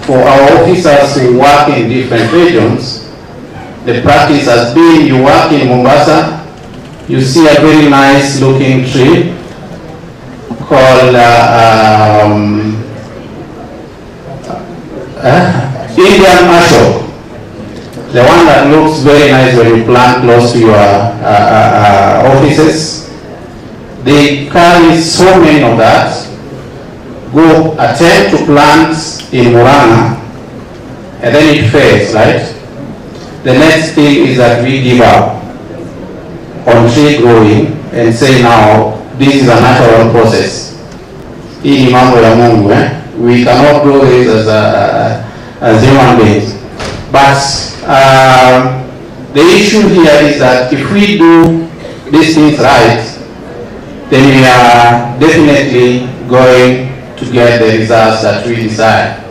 [SPEAKER 9] for our officers who work in different regions, the practice has been you work in Mombasa, you see a very nice looking tree called Indian ashok, the one that looks very nice when you plant close to your offices. They carry so many of that, go attempt to plant in Muranga, and then it fails, right? The next thing is that we give up on tree growing and say now, this is a natural process. Hii ni mambo ya Mungu, we cannot do this as human beings. But the issue here is that if we do these things right, then we are definitely going to get the results that we desire.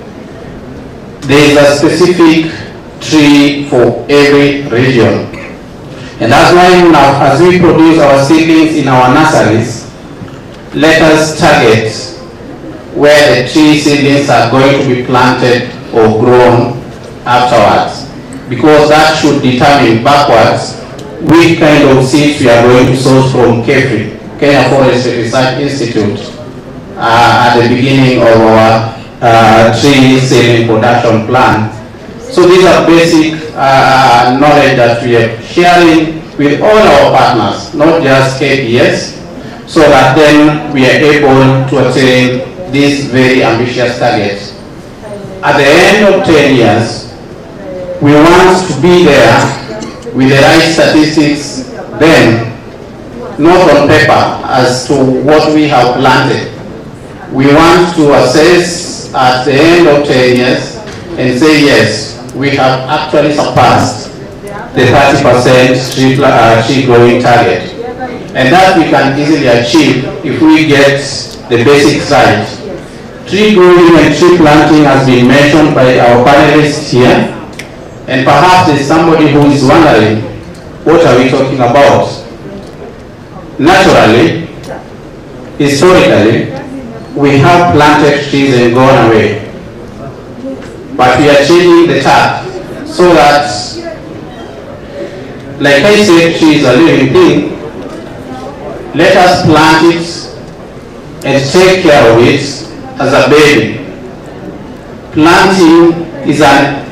[SPEAKER 9] There is a specific tree for every region. And that's why now, as we produce our seedlings in our nurseries, let us target where the tree seedlings are going to be planted or grown afterwards, because that should determine backwards which kind of seeds we are going to source from KEFRI, Kenya Forestry Research Institute, at the beginning of our tree seedling production plan. So these are basic knowledge that we are sharing with all our partners, not just KPS, so that then we are able to attain these very ambitious targets. At the end of 10 years, we want to be there with the right statistics then, not on paper as to what we have planted. We want to assess at the end of 10 years and say, yes, we have actually surpassed the 30% tree growing target. And that we can easily achieve if we get the basics right. Tree growing and tree planting has been mentioned by our panelists here. And perhaps there's somebody who is wondering, what are we talking about? Naturally, historically, we have planted trees and gone away. But we are changing the tack so that, like I said, tree is a living thing. Let us plant it and take care of it as a baby. Planting is a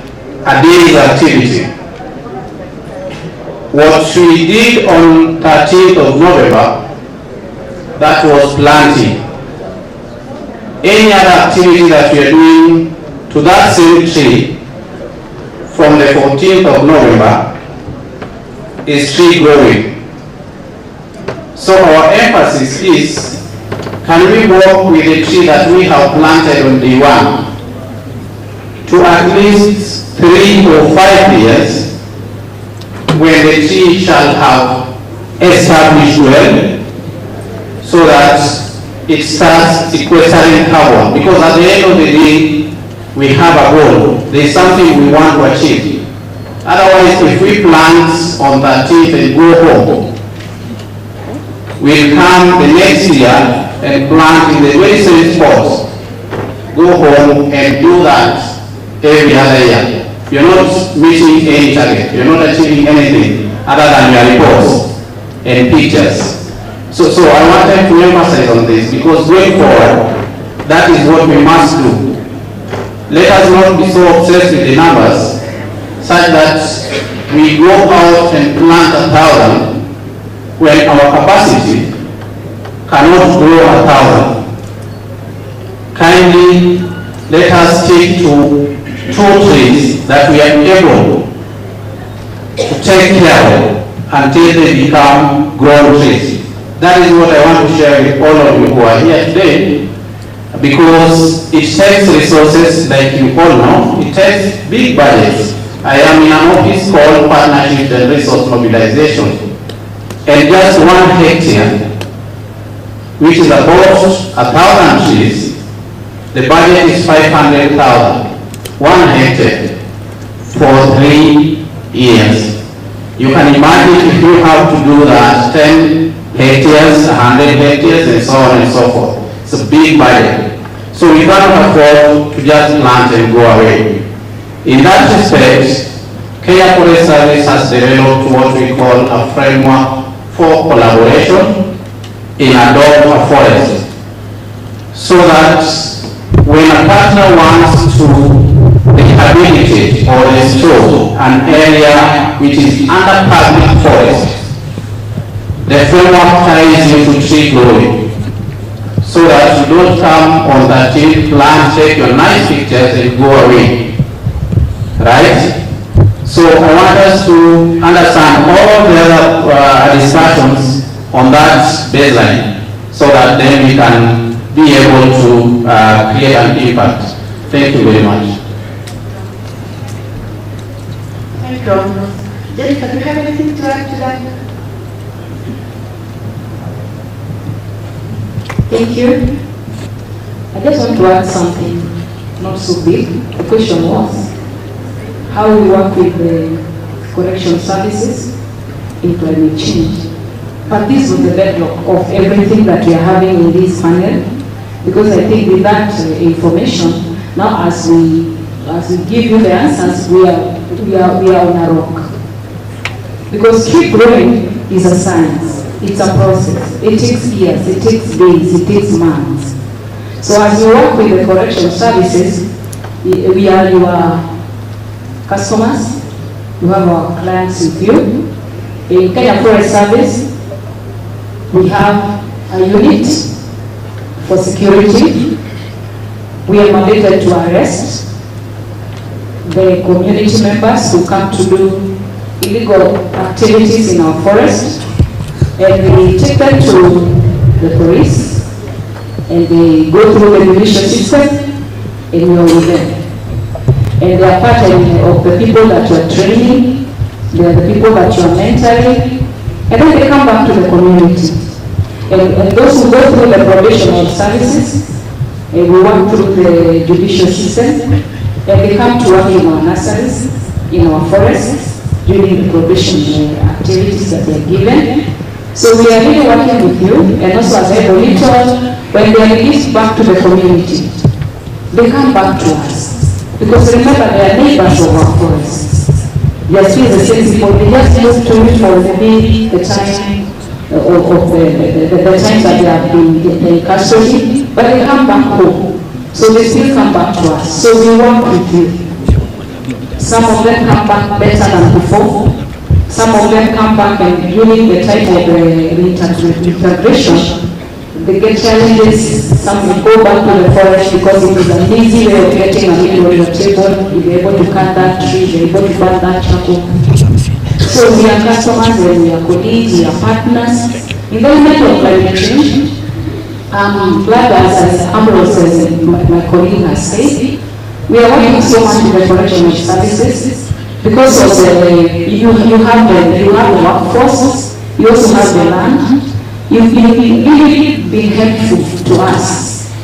[SPEAKER 9] day's activity. What we did on 13th of November, that was planting. Any other activity that we are doing to that same tree from the 14th of November is tree growing. So our emphasis is, can we work with the tree that we have planted on day 1 to at least 3 or 5 years, when the tree shall have established well, so that it starts sequestering carbon. Because at the end of the day, we have a goal. There is something we want to achieve. Otherwise, if we plant on 13th and go home, we'll come the next year and plant in the very same spots, go home and do that every other year. You're not meeting any target. You're not achieving anything other than your reports and pictures. So I wanted to emphasize on this, because going forward, that is what we must do. Let us not be so obsessed with the numbers, such that we go out and plant 1,000 when our capacity cannot grow 1,000. Kindly let us stick to 2 trees that we are able to take care of until they become grown trees. That is what I want to share with all of you who are here today, because it takes resources, like you all know. It takes big budgets. I am in an office called Partnership and Resource Mobilization, and just 1 hectare, which is about 1,000 trees, the budget is 500,000. 1 hectare for 3 years. You can imagine if you have to do that 10 hectares, 100 hectares, and so on and so forth. It's a big budget. So we cannot afford to just plant and go away. In that respect, Kenya Forest Service has developed what we call a framework for collaboration in Adopt a Forest, so that when a partner wants to rehabilitate or restore an area which is under public forest, the framework ties you to tree growing, so that you don't come on that tree, plant, take your nice pictures and go away. Right? So I want us to understand all the other discussions on that baseline, so that then we can be able to create an impact. Thank you very much.
[SPEAKER 11] Jennifer, do you have anything to add to that?
[SPEAKER 5] Thank you. I just want to add something not so big. The question was how we work with the correction services in climate change. But this was the bedrock of everything that we are having in this panel, because I think with that information, now as we give you the answers, we are on a rock. Because keep growing is a science. It's a process. It takes years, it takes days, it takes months. So as you work with the correction services, we are your customers, you have our clients with you. In Kenya Forest Service, we have a unit for security. We are mandated to arrest the community members who come to do illegal activities in our forest, and we take them to the police, and they go through the judicial system, and we are with them. And they are part of the people that you are training, they are the people that you are mentoring, and then they come back to the community. And those who go through the probational services, we work through the judicial system, and they come to work in our nurseries, in our forests, during the probation activities that they are given. So we are really working with you, and also as I monitor, when they are released back to the community, they come back to us. Because remember, they are neighbors of our forests. They are still the same people. They just move to it for maybe the time of the time that they have been in custody, but they come back home. So they still come back to us. So we work with you. Some of them come back better than before. Some of them come back and during the time of the integration, they get challenges. Some will go back to the forest because it is an easy way of getting a meal on your table. You'll be able to cut that tree, you're able to burn that charcoal. So we are customers and we are colleagues, we are partners. In the element of climate change, I'm glad as Ambrose, my colleague has said, we are working so much with the correctional services because of you have the workforce, you also have the land. You've really been helpful to us.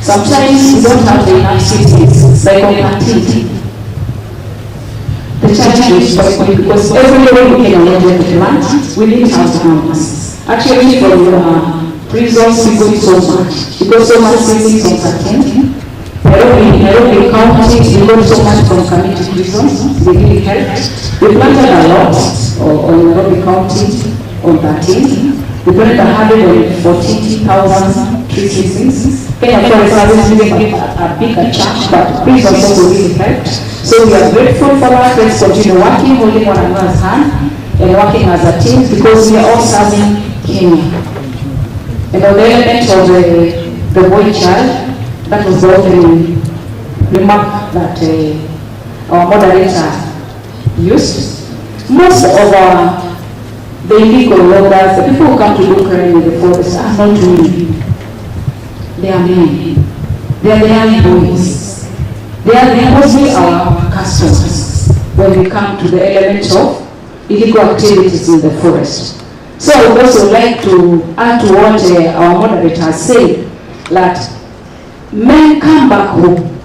[SPEAKER 5] Sometimes we don't have the enough systems, like on activity. The challenge is because every day we came along with the plant, we didn't have the numbers. Actually, from prisons, we got so much. We got so much savings on Kaken. Nairobi County, we got so much from community prisons. They really helped. We planted a lot on Nairobi County on 13. We planted 140,000 tree seedlings. Kenya Forest Service gave a bigger chunk, but prisons also really helped. So we are grateful for that. Let's continue working, holding one another's hand, and working as a team because we are all serving Kenya. And on the element of the boy child, that was the opening remark that our moderator used. Most of the illegal loggers, the people who come to do crime in the forest are not women. They are men. They are the young boys. They are mostly our customers when we come to the element of illegal activities in the forest. So I would also like to add to what our moderator said, that men come back home.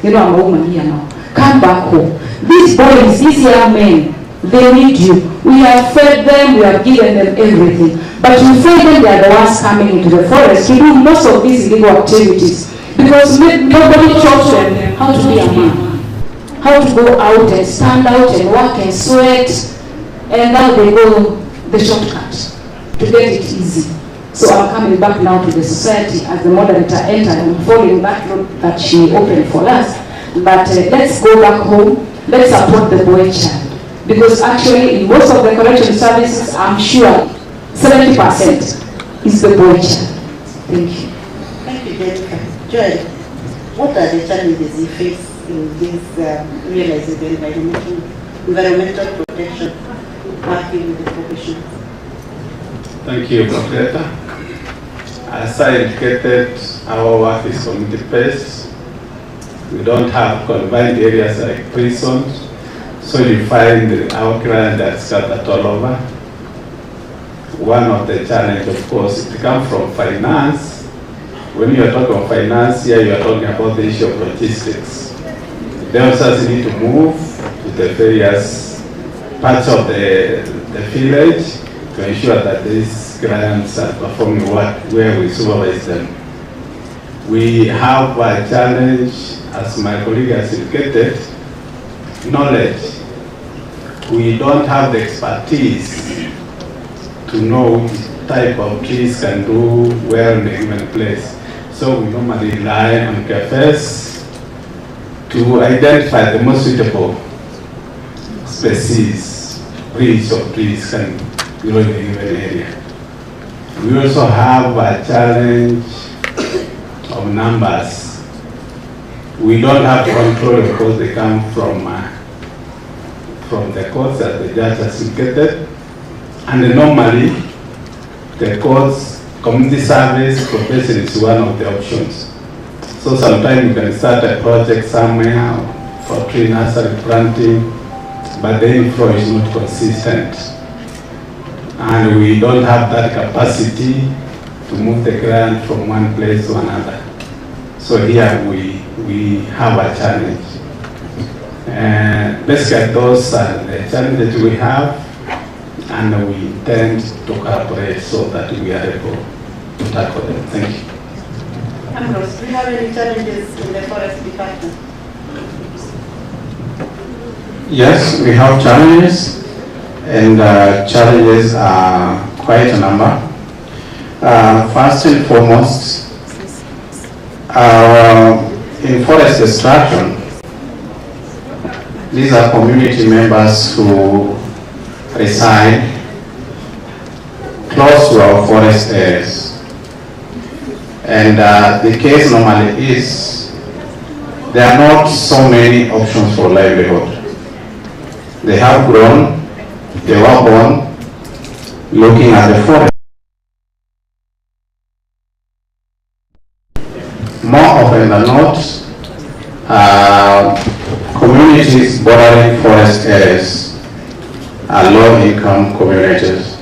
[SPEAKER 5] You know, I'm a woman here now. Come back home. These boys, these young men, they need you. We have fed them, we have given them everything. But you find them, they are the ones coming into the forest to do most of these illegal activities. Because nobody taught them how to be a man. How to go out and stand out and work and sweat. And now they go the shortcut to get it easy. So I'm coming back now to the society as the moderator entered and following that road that she opened for us. But let's go back home, let's support the boy child. Because actually in most of the correction services, I'm sure 70% is the boy child. Thank you.
[SPEAKER 11] Thank you, Jennifer. Joy, what are the challenges you face in this realizing the environmental protection working with the professionals?
[SPEAKER 9] Thank you, Professor. As I indicated, our work is community-based. We don't have confined areas like prisons. So you find our client that's scattered all over. One of the challenges, of course, it comes from finance. When you are talking of finance here, you are talking about the issue of logistics. The officers need to move to the various parts of the village to ensure that these clients are performing where we supervise them. We have a challenge, as my colleague has indicated, knowledge. We don't have the expertise to know which type of trees can do well in a given place. So we normally rely on cafes to identify the most suitable species, breeds of trees can grow in a given area. We also have a challenge of numbers. We don't have control because they come from the courts that the judge has indicated, and normally the courts, community service, probation is one of the options. So sometimes you can start a project somewhere for tree nursery planting, but the inflow is not consistent. And we don't have that capacity to move the client from one place to another. So here we have a challenge. Basically those are the challenges we have, and we intend to cooperate so that we are able to tackle them. Thank you.
[SPEAKER 11] Ambrose, do you have any challenges in the forest department?
[SPEAKER 9] Yes, we have challenges, and challenges are quite a number. First and foremost, in forest destruction, these are community members who reside close to our forest areas. And the case normally is there are not so many options for livelihood. They have grown, they were born looking at the forest. More often than not, communities bordering forest areas are low-income communities.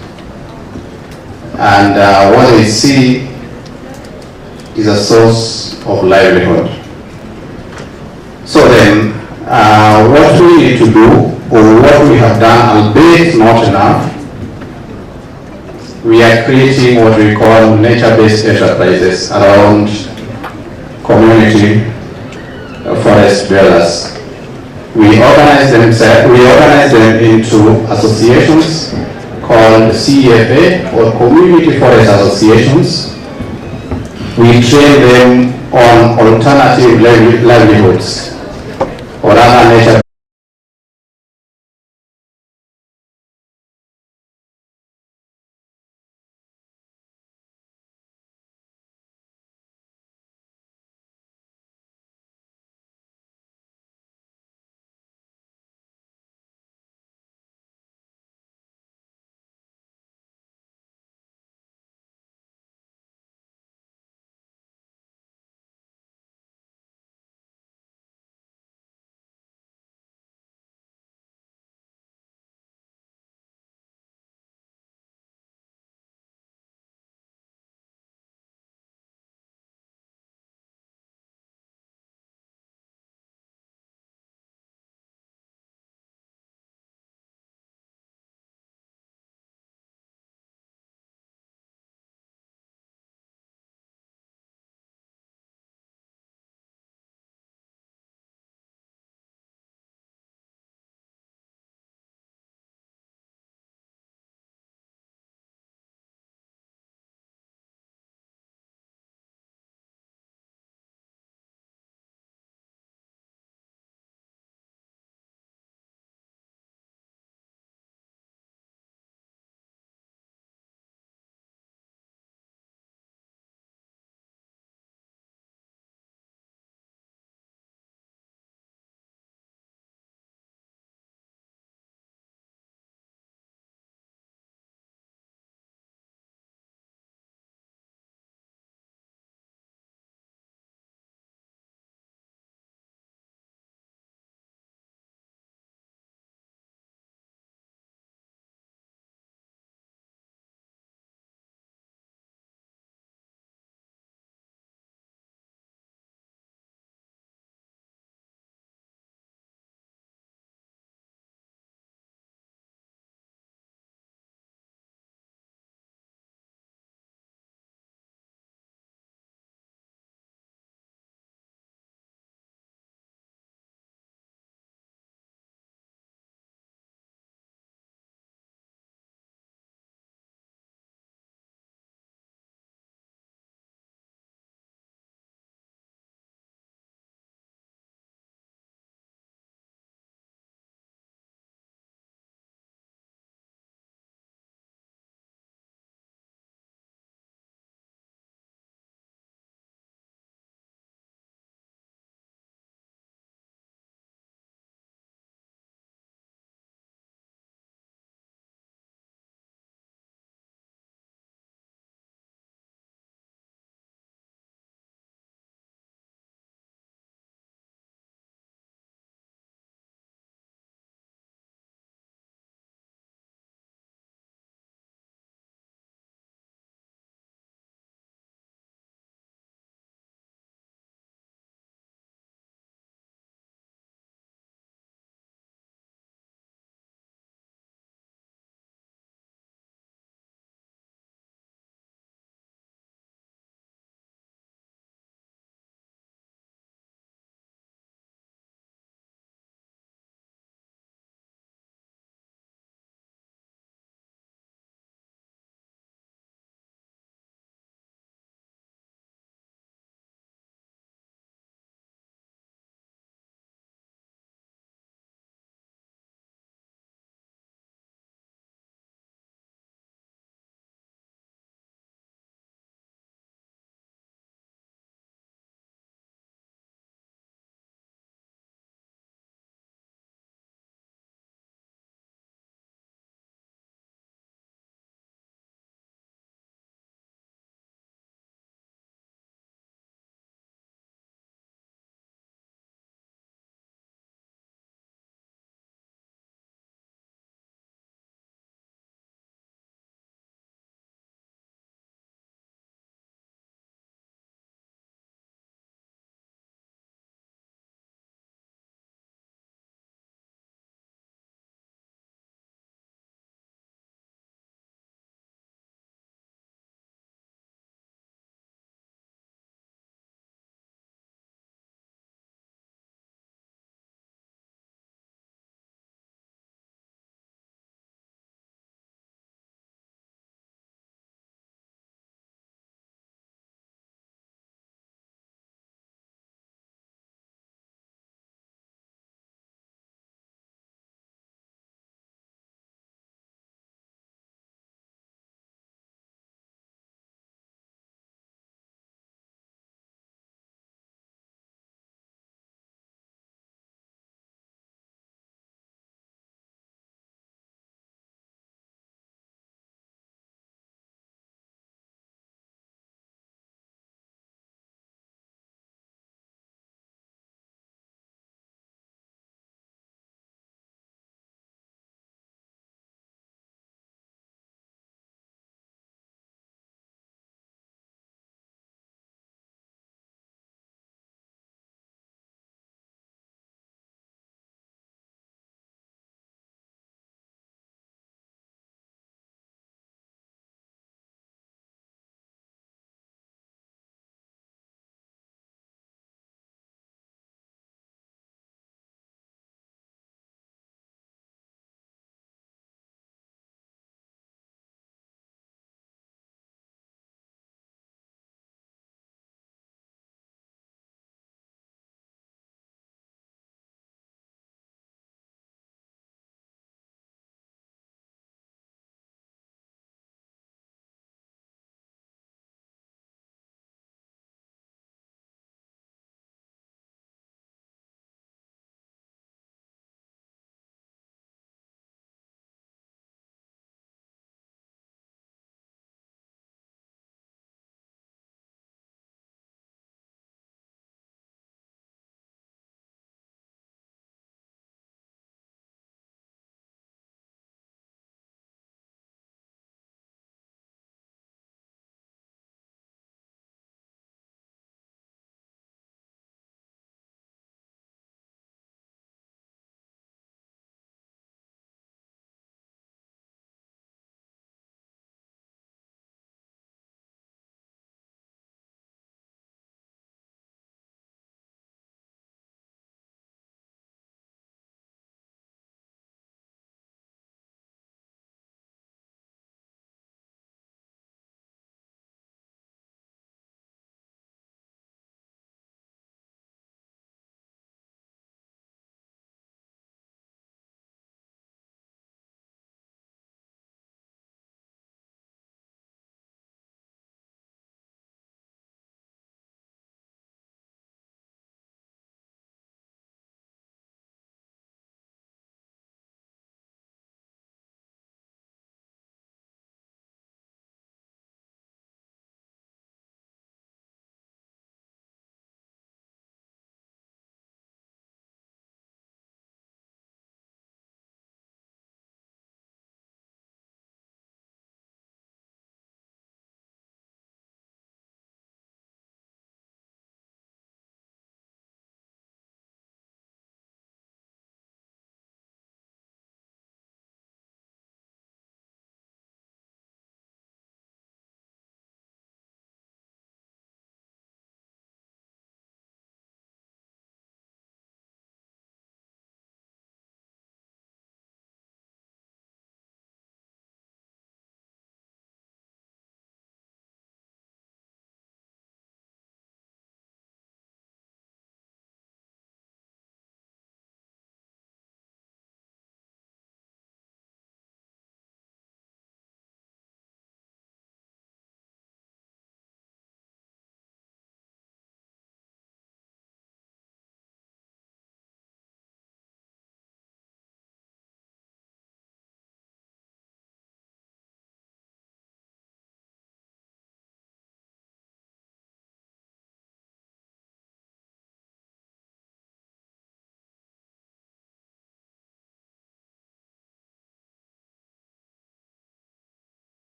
[SPEAKER 9] And what they see is a source of livelihood. So then, what we need to do, or what we have done, albeit not enough, we are creating what we call nature-based enterprises around community forest dwellers. We organize them into associations called CFA, or Community Forest Associations. We train them on alternative livelihoods or other nature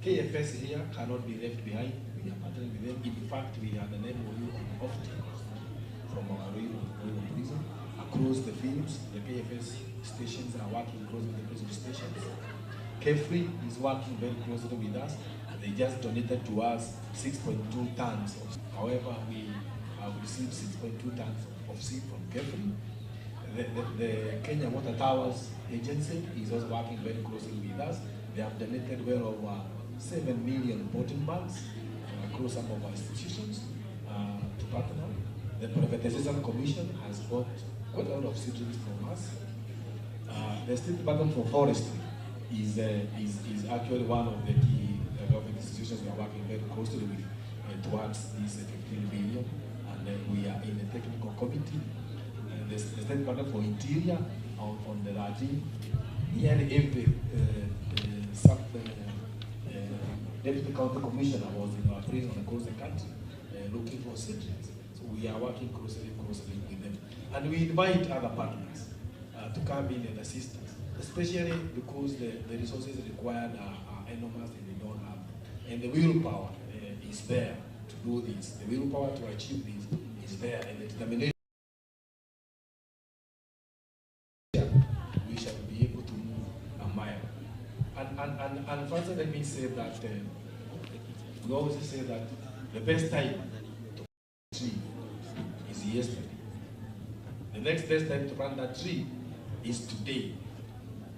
[SPEAKER 12] KFS here cannot be left behind. We are partnering with them. In fact, we have an MOU on offtake from our Royal prison across the fields. The KFS stations are working close with the prison stations. Kefri is working very closely with us. They just donated to us 6.2 tons. However, we have received 6.2 tons of seed from Kefri. The Kenya Water Towers Agency is also working very closely with us. They have donated well over 7 million potting bags across some of our institutions to partner. The Privatization Commission has bought quite a lot of seedlings from us. The State Department for Forestry is actually one of the key government institutions we are working very closely with towards this 15 billion, and we are in a technical committee. The State Department for Interior on the 13th, nearly every Deputy County Commissioner was in our prison across the country looking for seedlings. So we are working closely with them. And we invite other partners to come in and assist us, especially because the resources required are enormous and we don't have. And the willpower is there to do this. The willpower to achieve this is there, and the determination we shall be able to move a mile. And further, let me say that we always say that the best time to plant a tree is yesterday. The next best time to plant that tree is today.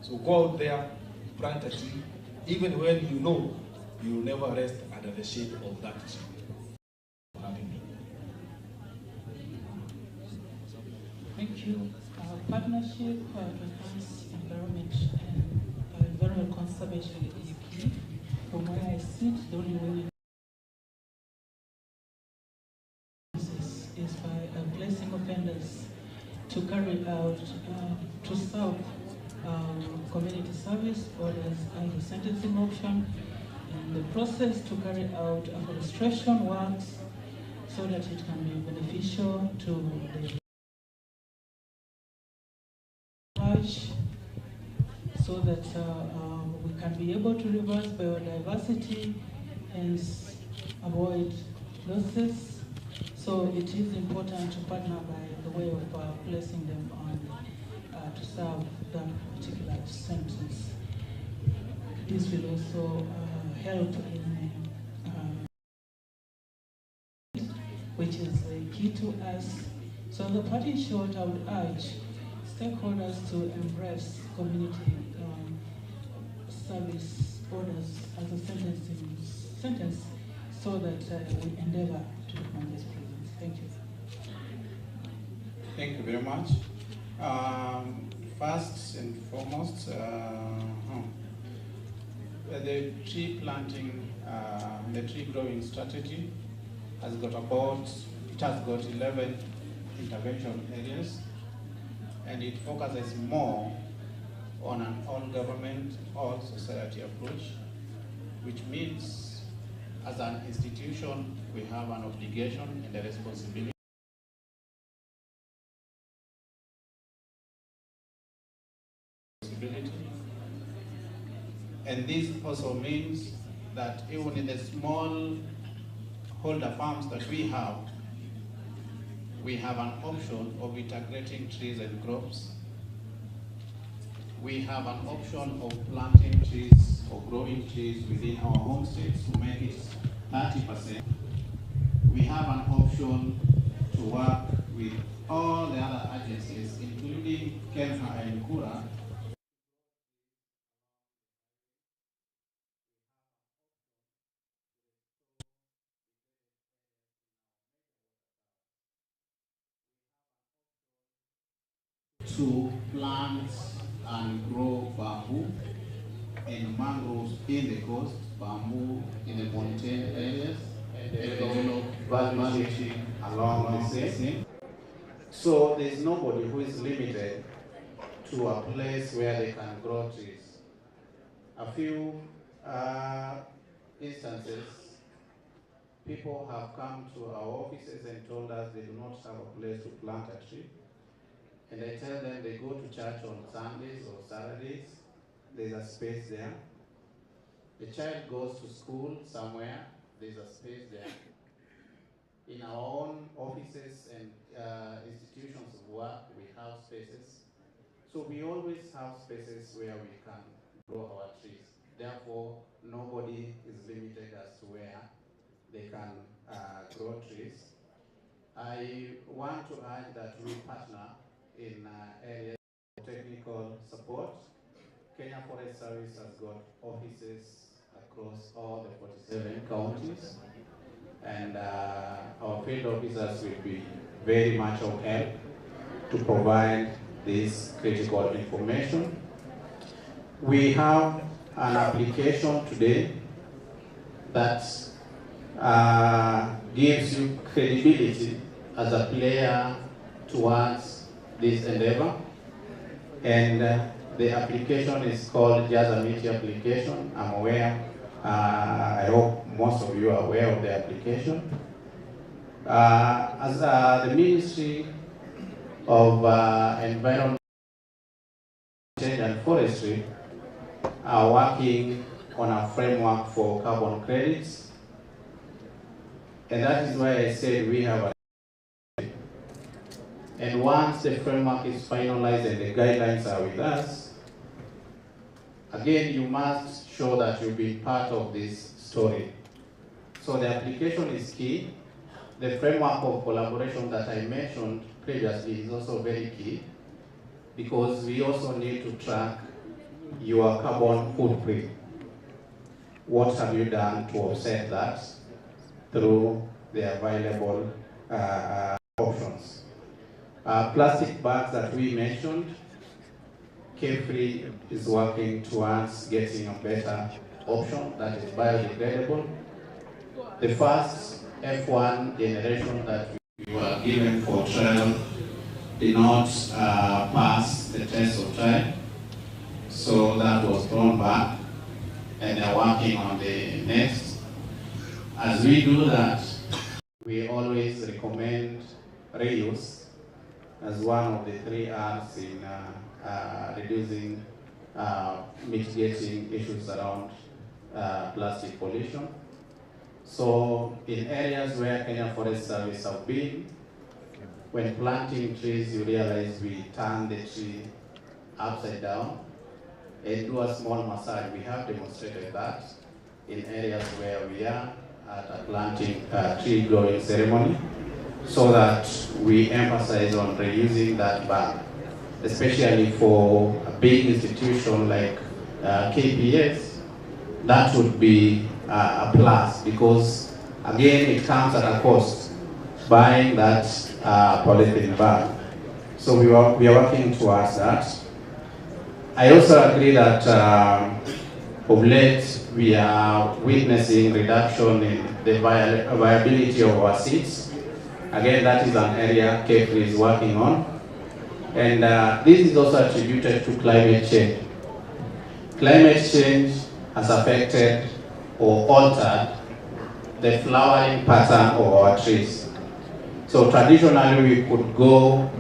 [SPEAKER 12] So go out there, plant a tree, even when you know you will never rest under the shade of that tree.
[SPEAKER 16] Thank you. Our partnership to enhance environment and environmental conservation is key. From where I sit, the only way is by placing offenders to carry out, to serve community service orders as a sentencing option, and the process to carry out administration works so that it can be beneficial to the so that we can be able to reverse biodiversity and avoid losses. So it is important to partner by the way of placing them on to serve that particular sentence. This will also help in which is key to us. So the party short, I would urge stakeholders to embrace community service orders as a sentence so that we endeavor to defend this prisons. Thank you.
[SPEAKER 9] Thank you very much. First and foremost, the tree planting, the tree growing strategy has got 11 intervention areas, and it focuses more on an all-government, all-society approach, which means as an institution we have an obligation and a responsibility and this also means that even in the small holder farms that we have an option of integrating trees and crops. We have an option of planting trees or growing trees within our homesteads to make it 30%. We have an option to work with all the other agencies, including KENHA and KURA, to plant and grow bamboo and mangroves in the coast, bamboo in the mountain areas, and develop value chain along the same. So there is nobody who is limited to a place where they can grow trees. A few instances, people have come to our offices and told us they do not have a place to plant a tree. And I tell them they go to church on Sundays or Saturdays. There's a space there. a child goes to school somewhere, there's a space there. In our own offices and institutions of work, we have spaces. So we always have spaces where we can grow our trees. Therefore, nobody is limited as to where they can grow trees. I want to urge that we partner in areas of technical support. Kenya Forest Service has got offices across all the 47 counties, and our field officers will be very much of help to provide this critical information. We have an application today that gives you credibility as a player towards this endeavor, and the application is called Jazamiti application. I'm aware, I hope most of you are aware of the application. As the Ministry of Environment Change and Forestry are working on a framework for carbon credits, and that is why I said we have a. And once the framework is finalized and the guidelines are with us, again, you must show that you've been part of this story. So the application is key. The framework of collaboration that I mentioned previously is also very key, because we also need to track your carbon footprint. What have you done to offset that through the available options? Plastic bags that we mentioned, K-Free is working towards getting a better option that is biodegradable. The first F1 generation that we were given for trial did not pass the test of time, so that was thrown back, and they're working on the next. As we do that, we always recommend reuse as one of the 3 R's in reducing, mitigating issues around plastic pollution. So in areas where Kenya Forest Service have been, when planting trees, you realize we turn the tree upside down and do a small massage. We have demonstrated that in areas where we are at a planting tree growing ceremony, so that we emphasize on reusing that bag, especially for a big institution like KPS. That would be a plus, because again, it comes at a cost, buying that polythene bag. So we are working towards that. I also agree that of late we are witnessing reduction in the viability of our seeds. Again, that is an area K-Free is working on. And this is also attributed to climate change. Climate change has affected or altered the flowering pattern of our trees. So traditionally we could go,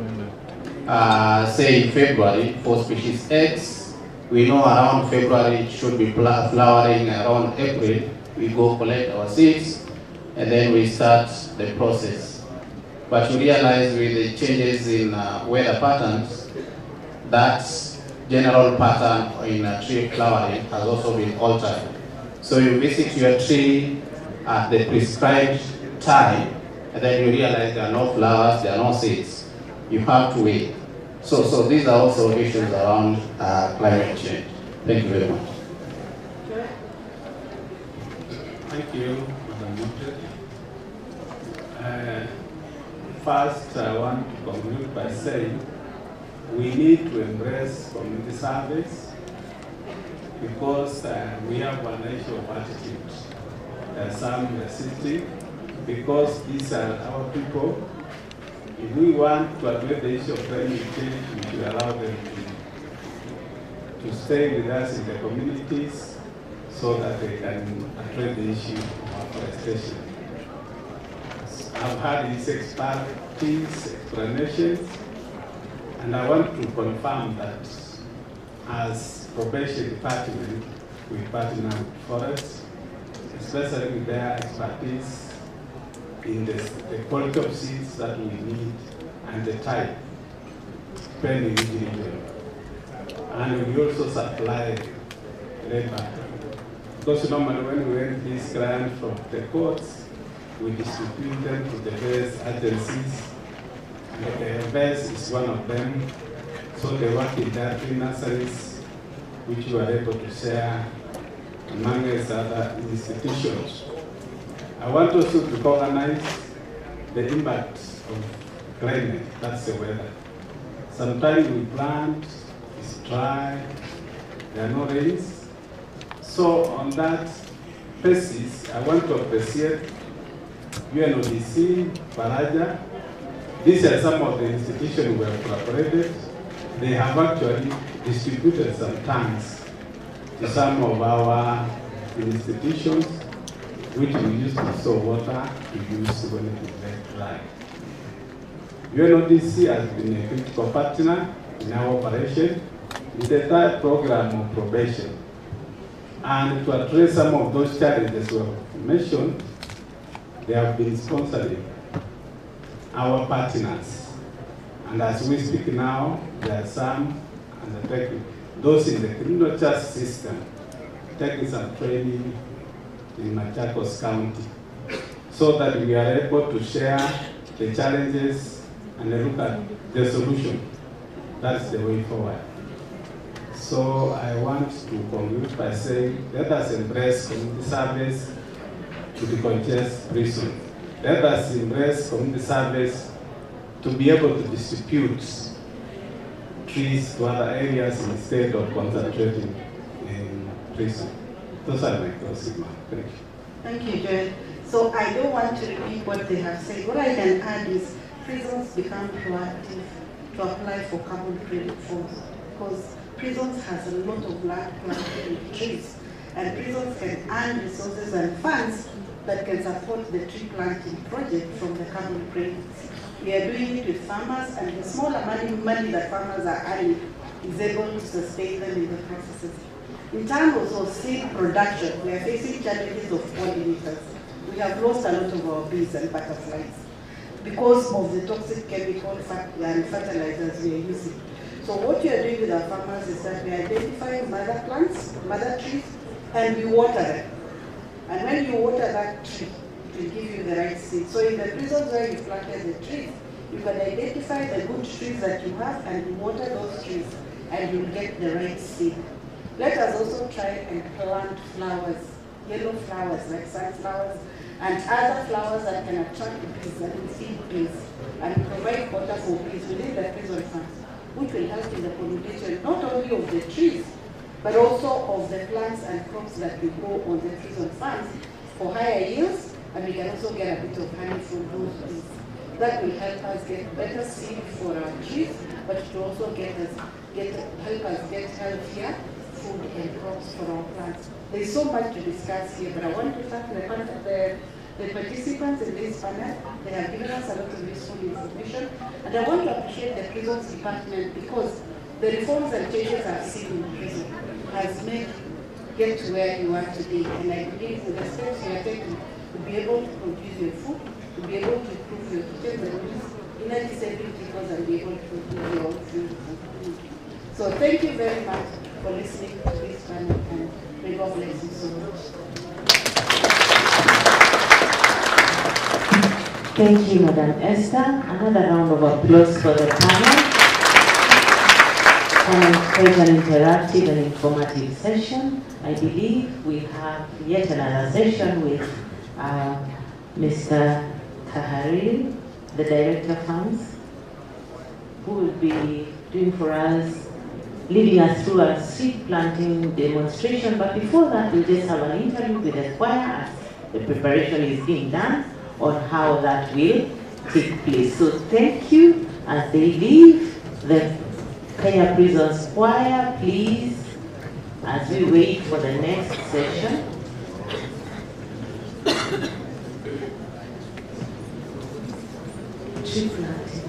[SPEAKER 9] say in February for species X. We know around February it should be flowering, around April we go collect our seeds, and then we start the process. But you realize with the changes in weather patterns, that general pattern in tree flowering has also been altered. So you visit your tree at the prescribed time, and then you realize there are no flowers, there are no seeds. You have to wait. So these are also issues around climate change. Thank you very much.
[SPEAKER 15] Thank you, Madam Mounted. First, I want to conclude by saying we need to embrace community service, because we have an issue of attitude. Some resisting, because these are our people. If we want to address the issue of climate change, we should allow them to stay with us in the communities so that they can address the issue of afforestation. I've had these explanations, and I want to confirm that as probation department, we partner with forests, especially with their expertise in the quality of seeds that we need and the type, depending on the region. And we also supply labor. Because normally when we get these grants from the courts, we distribute them to the various agencies. And the best is one of them. So they work in their free nurseries, which we are able to share among other institutions. I want also to recognize the impact of climate, that's the weather. Sometimes we plant, it's dry, there are no rains. So on that basis, I want to appreciate UNODC, Baraja. These are some of the institutions we have collaborated. They have actually distributed some tanks to some of our institutions, which we use to store water to use when it is very dry. UNODC has been a critical partner in our operation with the entire program of probation. And to address some of those challenges we have mentioned, they have been sponsoring our partners. And as we speak now, there are some undertaking, those in the criminal justice system, taking some training in Machakos County, so that we are able to share the challenges and look at the solution. That's the way forward. So I want to conclude by saying, let us embrace community service to decongest prison. Let us embrace community service to be able to distribute trees to other areas instead of concentrating in prison. Those are my closing remarks. Thank you.
[SPEAKER 11] Thank you, Joel. So I don't want to repeat what they have said. What I can add is prisons become proactive to apply for carbon credit funds, because prisons has a lot of land planted with trees, and prisons can earn resources and funds that can support the tree planting project from the carbon credits. We are doing it with farmers, and the smaller money that farmers are earning is able to sustain them in the processes. In terms of seed production, we are facing challenges of pollinators. We have lost a lot of our bees and butterflies because of the toxic chemical and fertilizers we are using. So what we are doing with our farmers is that we are identifying mother plants, mother trees, and we water them. And when you water that tree, it will give you the right seed. So in the prisons where you planted the trees, you can identify the good trees that you have and you water those trees, and you'll get the right seed. Let us also try and plant flowers, yellow flowers like sunflowers, and other flowers that can attract bees and feed bees, and provide water for bees within the prison farms, which will help in the pollination not only of the trees, but also of the plants and crops that we grow on the prison farms for higher yields, and we can also get a bit of honey from those bees. That will help us get better seed for our trees, but it will also help us get healthier food and crops for our plants. There is so much to discuss here, but I want to thank the participants in this panel. They have given us a lot of useful information, and I want to appreciate the prisons department, because the reforms and changes I've seen in prison has made get to where you are today. And I believe with the steps you are taking to be able to produce your food, to be able to improve your kitchen and use energy saving vehicles, and be able to produce your own food. So thank you very much for listening to this panel, and may God bless you so much.
[SPEAKER 14] Thank you, Madam Esther. Another round of applause for the panel. And quite an interactive and informative session. I believe we have yet another session with Mr. Tahariri, the Director of Funds, who will be doing for us, leading us through a seed planting demonstration. But before that, we'll just have an interview with the choir as the preparation is being done on how that will take place. So thank you. As they leave, the Kenya Prisons Choir, please, as we wait for the next session. Tree planting.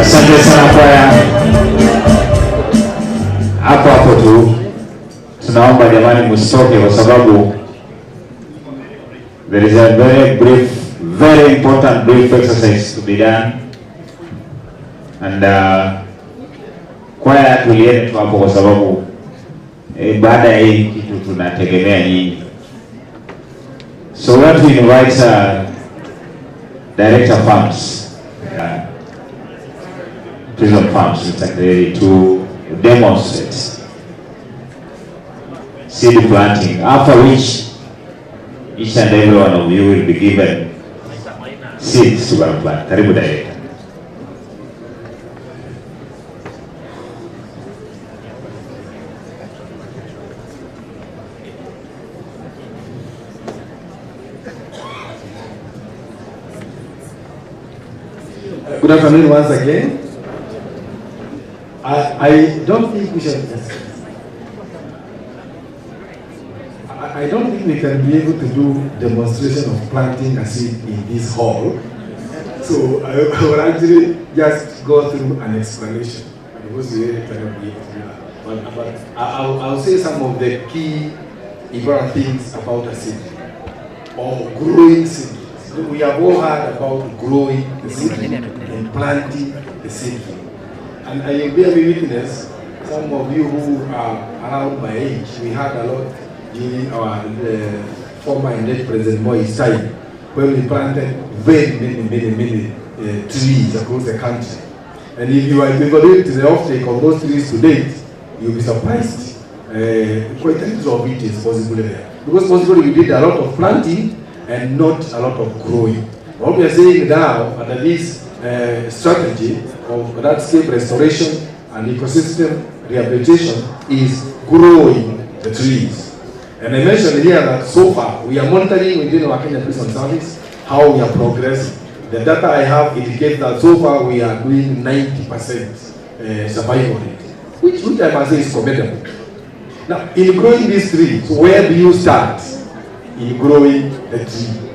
[SPEAKER 7] Asante sana kwaya. Hapo hapo tu tunaomba jamani msitoke kwa sababu there is a very important brief exercise to be done. And kwaya tulieni tu hapo kwa sababu baada ya hii kitu tunategemea nyinyi. So we want to invite Director Farms, Prison Farms, to demonstrate seed planting, after which each and every one of you will be given seeds to plant. Karibu Director.
[SPEAKER 12] Good afternoon once again. I don't think we should. I don't think we can be able to do demonstration of planting a seed in this hall. So I will actually just go through an explanation because we really cannot be able to do that. But I'll say some of the key important things about a seed or growing seed. We have all heard about growing the seed and planting the seed. And I bear me witness, some of you who are around my age, we had a lot during our former and late President Moi's time, when we planted very many trees across the country. And if you evaluate the offtake of those trees to date, you'll be surprised. Quite a little of it is possible there. Because possibly we did a lot of planting and not a lot of growing. What we are saying now under this strategy of landscape restoration and ecosystem rehabilitation is growing the trees. And I mentioned here that so far we are monitoring within our Kenya Prison Service how we are progressing. The data I have indicates that so far we are doing 90% survival rate, which I must say is commendable. Now, in growing this tree, so where do you start? In growing the tree.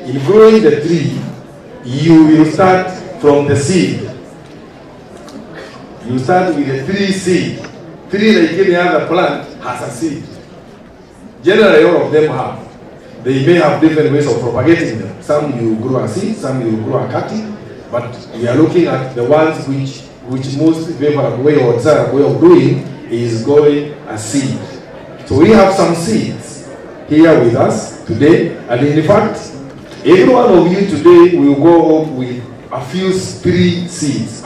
[SPEAKER 12] In growing the tree, you will start from the seed. You start with a tree seed. Tree, like any other plant, has a seed. Generally, all of them have. They may have different ways of propagating them. Some you grow a seed, some you grow a cutting, but we are looking at the ones which most favorable way or desirable way of doing is growing a seed. So we have some seeds here with us today, and in fact, every one of you today will go home with a few tree seeds,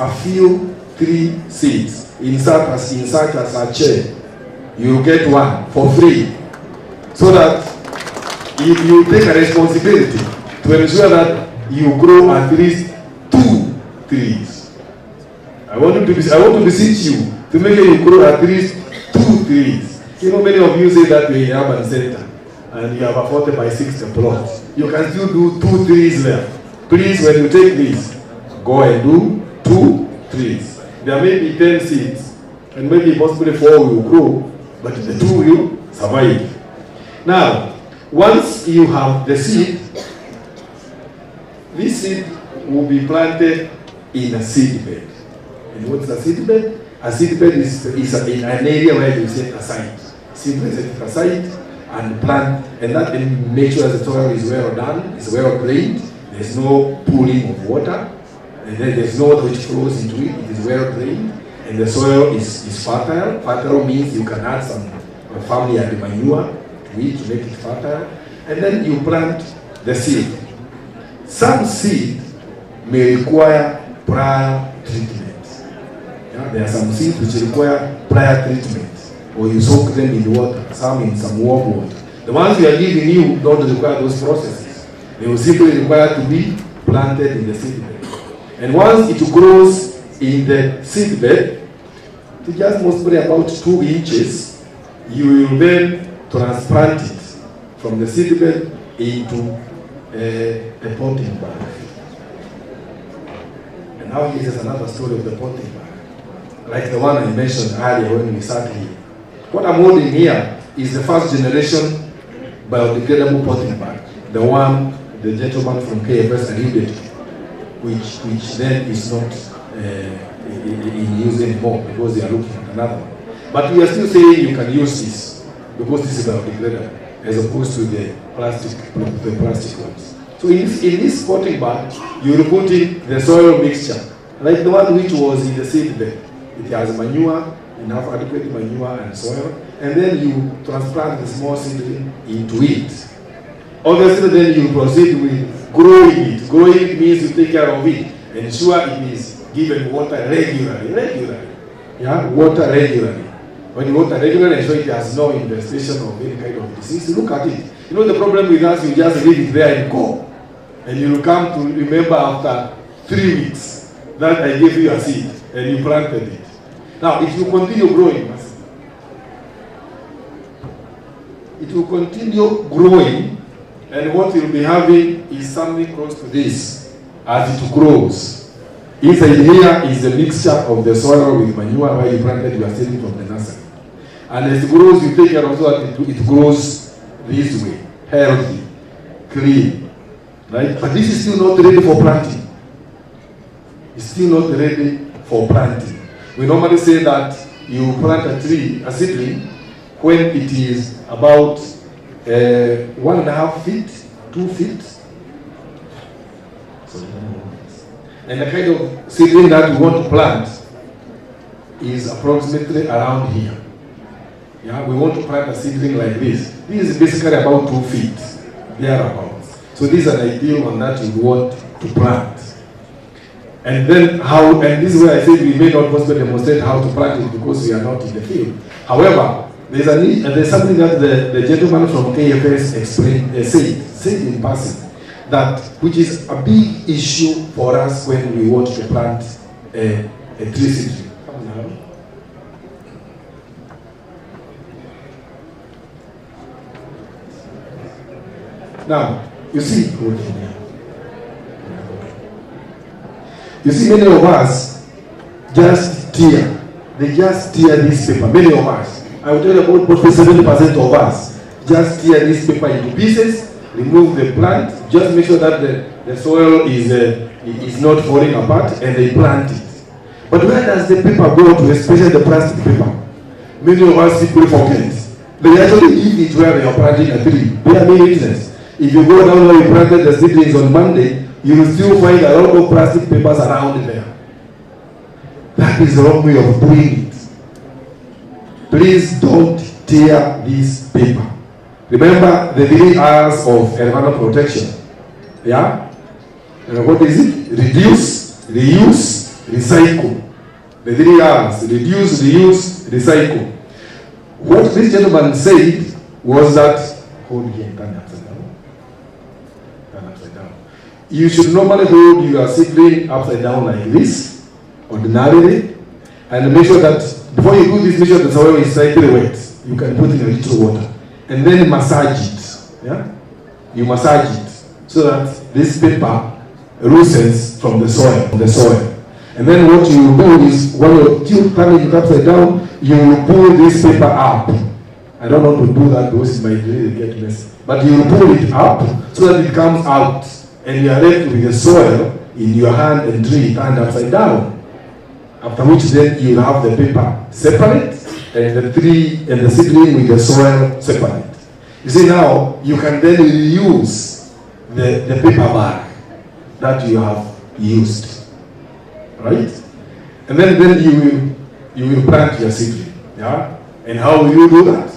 [SPEAKER 12] in such as a chair. You get one for free, so that if you take a responsibility to ensure that you grow at least 2 trees. I want to beseech you to make sure you grow at least 2 trees. You know, many of you say that you're in urban center and you have a 40 by 60 plot. You can still do 2 trees there. Please, when you take this, go and do 2 trees. There may be 10 seeds, and maybe possibly 4 will grow, but the 2 will survive. Now, once you have the seed, this seed will be planted in a seed bed. And what's a seed bed? A seed bed is in an area where you set aside. Simply set it aside and plant, and that make sure the soil is well done, is well drained, there's no pooling of water, and then there's no water which flows into it, it is well drained, and the soil is fertile. Fertile means you can add some family and manure to it to make it fertile, and then you plant the seed. Some seed may require prior treatment. There are some seeds which require prior treatment, or you soak them in water, some in some warm water. The ones we are giving you don't require those processes. They will simply require to be planted in the seed bed. And once it grows in the seed bed, to just mostly about 2 inches, you will then transplant it from the seed bed into a potting bag. And now here's another story of the potting bag, like the one I mentioned earlier when we sat here. What I'm holding here is the first generation biodegradable potting bag, the one the gentleman from KFS alluded to, which then is not in use anymore because they are looking at another one. But we are still saying you can use this because this is biodegradable as opposed to the plastic ones. So in this potting bag, you will put in the soil mixture, like the one which was in the seed bed. It has manure, enough adequate manure and soil, and then you transplant the small seedling into it. Obviously, then you proceed with growing it. Growing means you take care of it, ensure it is given water regularly. Yeah, water regularly. When you water regularly, ensure it has no infestation of any kind of disease. Look at it. You know the problem with us, you just leave it there and go. And you will come to remember after 3 weeks that I gave you a seed and you planted it. Now, it will continue growing. It will continue growing, and what you'll be having is something close to this as it grows. Inside here is a mixture of the soil with manure where you planted your seed from the nursery. And as it grows, you take care of so that it grows this way, healthy, clean. Right? But this is still not ready for planting. It's still not ready for planting. We normally say that you plant a tree, a seedling, when it is about 1.5 feet, 2 feet. And the kind of seedling that we want to plant is approximately around here. Yeah, we want to plant a seedling like this. This is basically about 2 feet, thereabouts. So this is an ideal one that you want to plant. And then and this is where I said we may not possibly demonstrate how to plant it because we are not in the field. However, there's something that the gentleman from KFS explained, said in passing, that which is a big issue for us when we want to plant a tree seedling. Now, you see, many of us just tear. They just tear this paper. Many of us. I will tell you about 70% of us just tear this paper into pieces, remove the plant, just make sure that the soil is not falling apart, and they plant it. But where does the paper go to, especially the plastic paper? Many of us people forget. They actually leave it where they are planting a tree. They are main business. If you go down where you planted the seedlings on Monday, you will still find a lot of plastic papers around there. That is the wrong way of doing it. Please don't tear this paper. Remember the 3 R's of environmental protection. Yeah? And what is it? Reduce, reuse, recycle. The 3 R's. Reduce, reuse, recycle. What this gentleman said was that, hold here, turn upside down. Turn upside down. You should normally hold your seedling upside down like this, ordinarily, and make sure that before you do this, make sure the soil is slightly wet. You can put in a little water. And then massage it. Yeah? You massage it so that this paper loosens from the soil. And then what you do is, when you turn it upside down, you will pull this paper up. I don't want to do that because it might really get messy. But you will pull it up so that it comes out. And you are left with the soil in your hand and tree turned upside down. After which then you will have the paper separate and the tree and the seedling with the soil separate. You see, now you can then reuse the paper bag that you have used. Right? And then you will plant your seedling. Yeah? And how will you do that?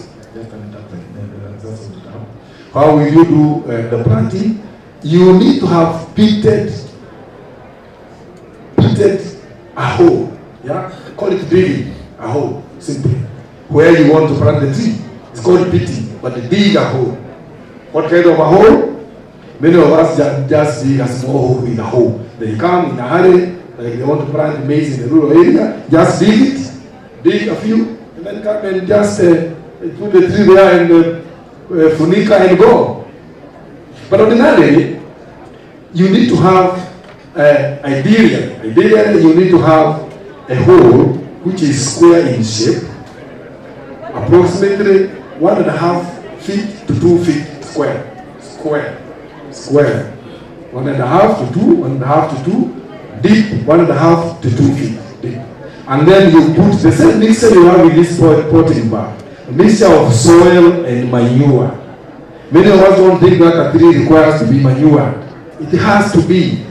[SPEAKER 12] How will you do the planting? You need to have pitted a hole. Yeah? Call it digging a hole, simply. Where you want to plant the tree. It's called pitting, but dig a hole. What kind of a hole? Many of us just dig a small hole with a hole. They come in a hurry, like they want to plant maize in the rural area, just dig a few, and then come and just put the tree there and funica and go. But ordinarily, you need to have, ideally you need to have a hole which is square in shape, approximately 1.5 feet to 2 feet square. 1.5 to 2, 1.5 to 2, deep 1.5 to 2 feet deep. And then you put the same mixture you have in this potting bag, a mixture of soil and manure. Many of us don't think that a tree requires to be manured. It has to be.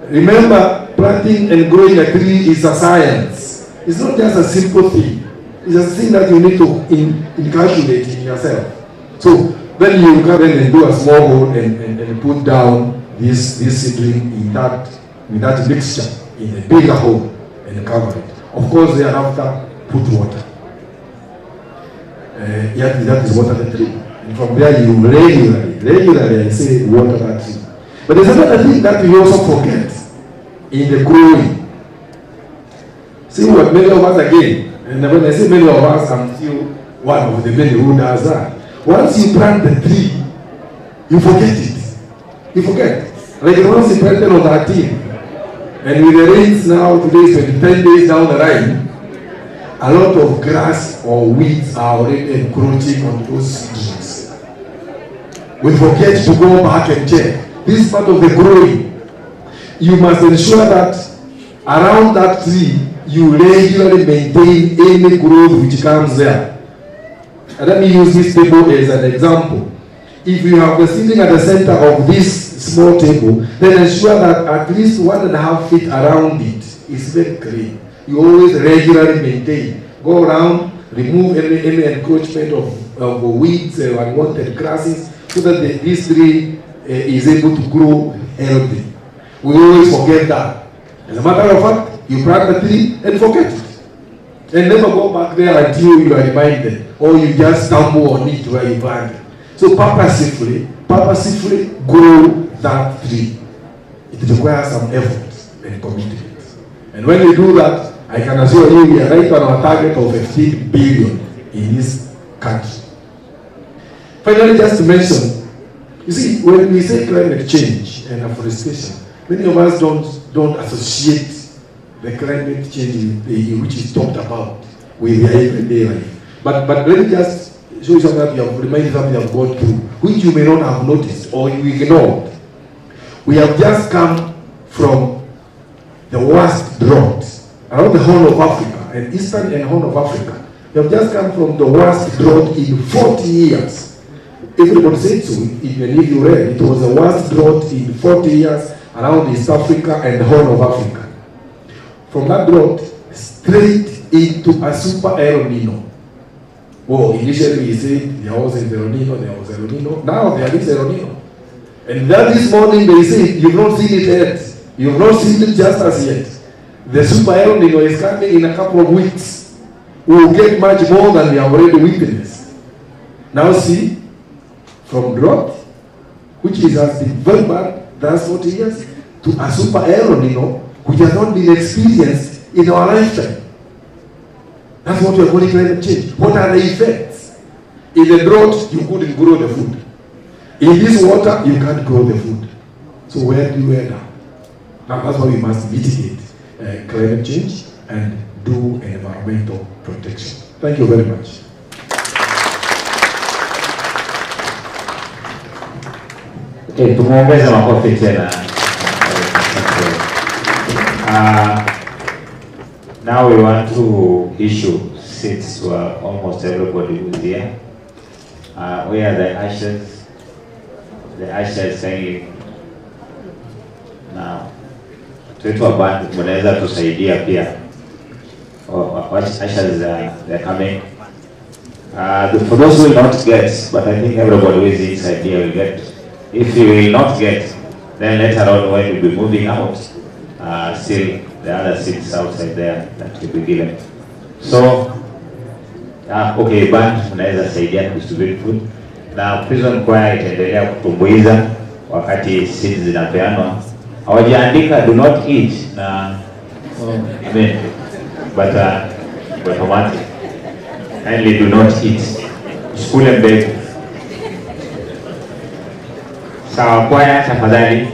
[SPEAKER 12] Remember, planting and growing a tree is a science. It's not just a simple thing. It's a thing that you need to inculcate in yourself. So then you come in and do a small hole and put down this seedling in that mixture in a bigger hole and cover it. Of course, thereafter, put water. That is water the tree. And from there, you regularly, I say, water that tree. But there's another thing that we also forget in the growing. See what many of us again, and when I say many of us, I'm still one of the many who does that. Once you plant the tree, you forget it. You forget. Like once you planted on 13, and with the rains now, today is 10 days down the line, a lot of grass or weeds are already encroaching on those seedlings. We forget to go back and check. This is part of the growing. You must ensure that around that tree, you regularly maintain any growth which comes there. And let me use this table as an example. if you have the sitting at the center of this small table, then ensure that at least 1.5 feet around it is very clean. You always regularly maintain. Go around, remove any encroachment of weeds and unwanted grasses so that this tree is able to grow healthy. We always forget that. As a matter of fact, you plant the tree and forget it. And never go back there until you are reminded, or you just stumble on it where you planted. So purposefully grow that tree. It requires some effort and commitment. And when you do that, I can assure you we are right on our target of 15 billion in this country. Finally, just to mention, you see, when we say climate change and afforestation, many of us don't associate the climate change which is talked about with their everyday life. But let me just show you something that you have reminded something you have gone through, which you may not have noticed or you ignored. We have just come from the worst drought around the Horn of Africa, and Eastern and Horn of Africa. We have just come from the worst drought in 40 years. Everybody said so, even if you read, it was the worst drought in 40 years around East Africa and the Horn of Africa. From that drought, straight into a super El Nino. Well, initially he said there wasn't El Nino, there was El Nino. Now there is El Nino. And then this morning they say, you've not seen it yet. You've not seen it just as yet. The super El Nino is coming in a couple of weeks. We will get much more than we have already witnessed. Now see, from drought, which has been very bad the last 40 years, to a super El Nino, which has not been experienced in our lifetime. That's what we are calling climate change. What are the effects? In the drought, you couldn't grow the food. In this water, you can't grow the food. So where do we end up? Now that's why we must mitigate climate change and do environmental protection. Thank you very much.
[SPEAKER 7] Okay, tumuongeze makofi tena. Now we want to issue seats to almost everybody who's here. Where are the ushers? The ushers saying now. Tuitwa band mnaweza tusaidia pia. Ushers they're coming. For those who will not get, but I think everybody who is inside here will get. If you will not get, then later on when you'll be moving out, still the other seats outside there that will be given. So, okay, band mnaweza saidia distribute food. Na prison choir itaendelea kutumbuiza wakati seats zinapeanwa. Hawajaandika do not eat na but automatic. Kindly do not eat. School and beg. Sawa kwaya tafadhali.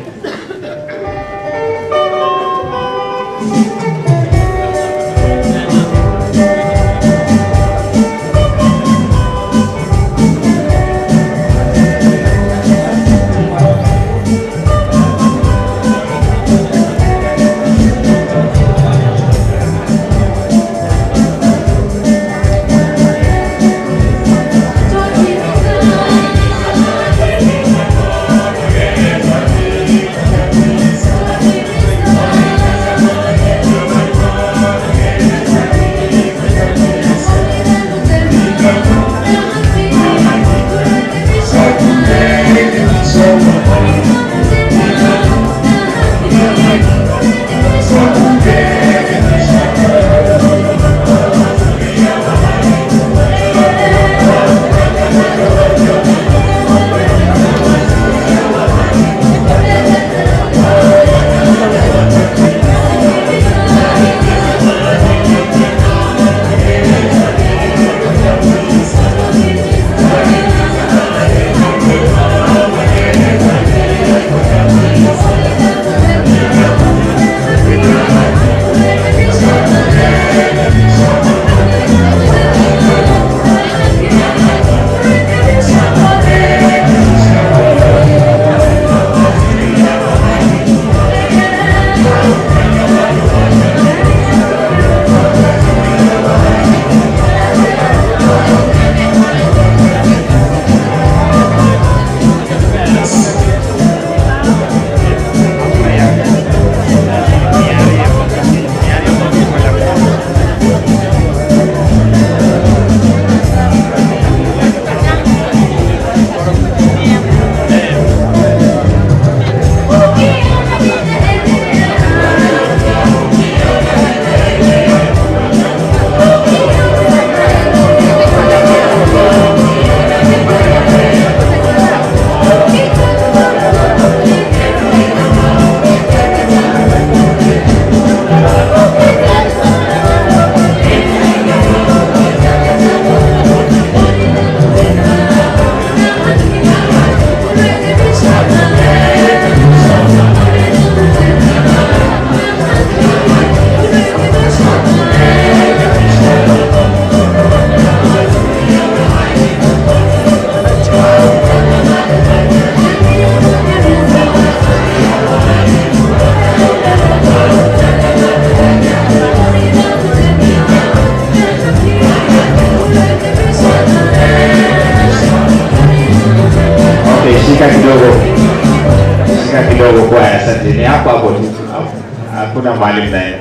[SPEAKER 7] mahali mnaenda.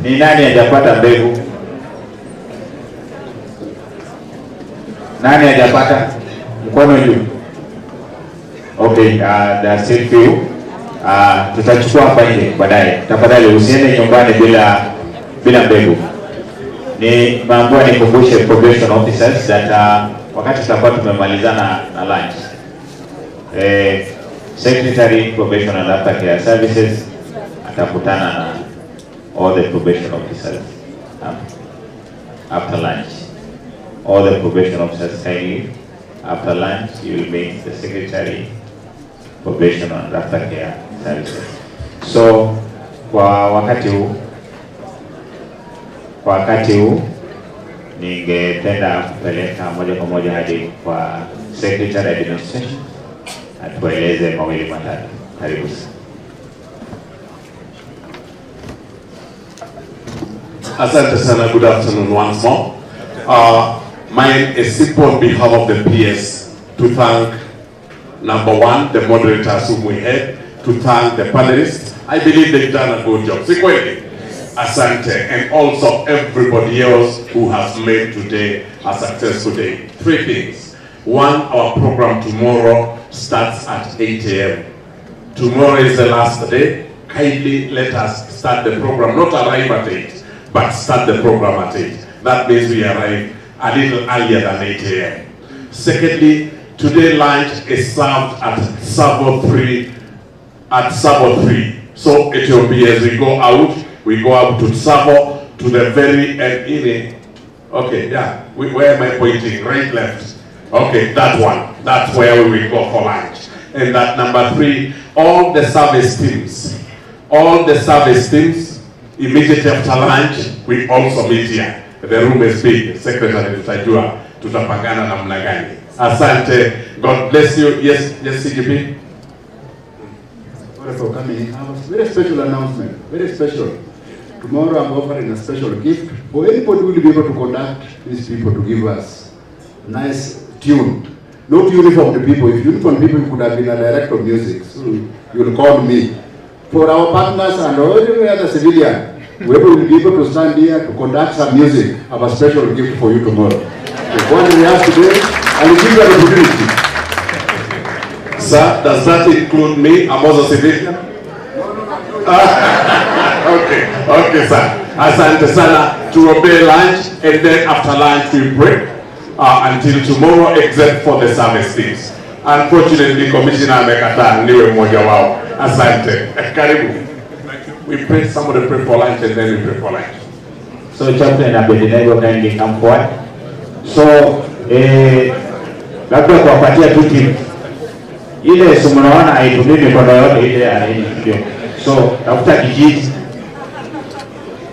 [SPEAKER 7] Ni nani hajapata mbegu? Nani hajapata? Mkono juu. Okay, that's still few. Tutachukua hapa nje baadaye. Tafadhali usiende nyumbani bila mbegu. Ni mambo nikumbushe probation officers that wakati tutakuwa tumemalizana na lunch. Secretary Probation and Aftercare Services atakutana na all the probation officers after lunch. All the probation officers kindly after lunch you will meet the Secretary Probation and Aftercare Services. So kwa wakati huu ningependa kupeleka moja kwa moja hadi kwa Secretary Administration atueleze mawili matatu. Karibu.
[SPEAKER 6] Asante sana. Good afternoon once more. Mine is simple on behalf of the PS to thank number one, the moderators whom we had, to thank the panelists. I believe they've done a good job. Sikweli. Asante, and also everybody else who has made today a successful day. Three things. One, our program tomorrow starts at 8 a.m. Tomorrow is the last day. Kindly let us start the program, not arrive at 8, but start the program at 8. That means we arrive a little earlier than 8 a.m. Secondly, today lunch is served at Savo 3. So it will be as we go out to Savo to the very end. Okay, yeah. Where am I pointing? Right, left? Okay, that one. That's where we will go for lunch. And that number 3, all the service teams, immediately after lunch, we also meet here. The room is big. Secretary tutajua tutapangana namna gani. Asante. God bless you. Yes, CGP.
[SPEAKER 17] For coming, I have a very special announcement. Very special. Tomorrow I'm offering a special gift for anybody who will be able to conduct these people to give us nice tune. Not uniform to people. If uniform people could have been a director of music, so you will call me. For our partners and every other civilian, whoever will be able to stand here to conduct some music, I have a special gift for you tomorrow. The one we have today, I will give you an opportunity.
[SPEAKER 6] Sir, does that include me? I'm also civilian. Okay, sir. Asante sana. To obey lunch, and then after lunch we break until tomorrow, except for the service teams. Unfortunately, Commissioner amekataa niwe mmoja wao. Asante. Karibu. We pray, somebody pray for lunch, and then we pray for lunch.
[SPEAKER 7] So Chaplain Abednego kindly come forward. So labda kuwapatia tu timu ile sumunaona haitumii mikono yote ile ndio. So tafuta kijiji,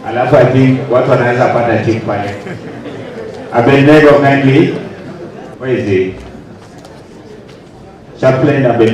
[SPEAKER 7] alafu I think watu wanaweza pata timu pale. Abednego kindly, where is he? Chaplain Abednego.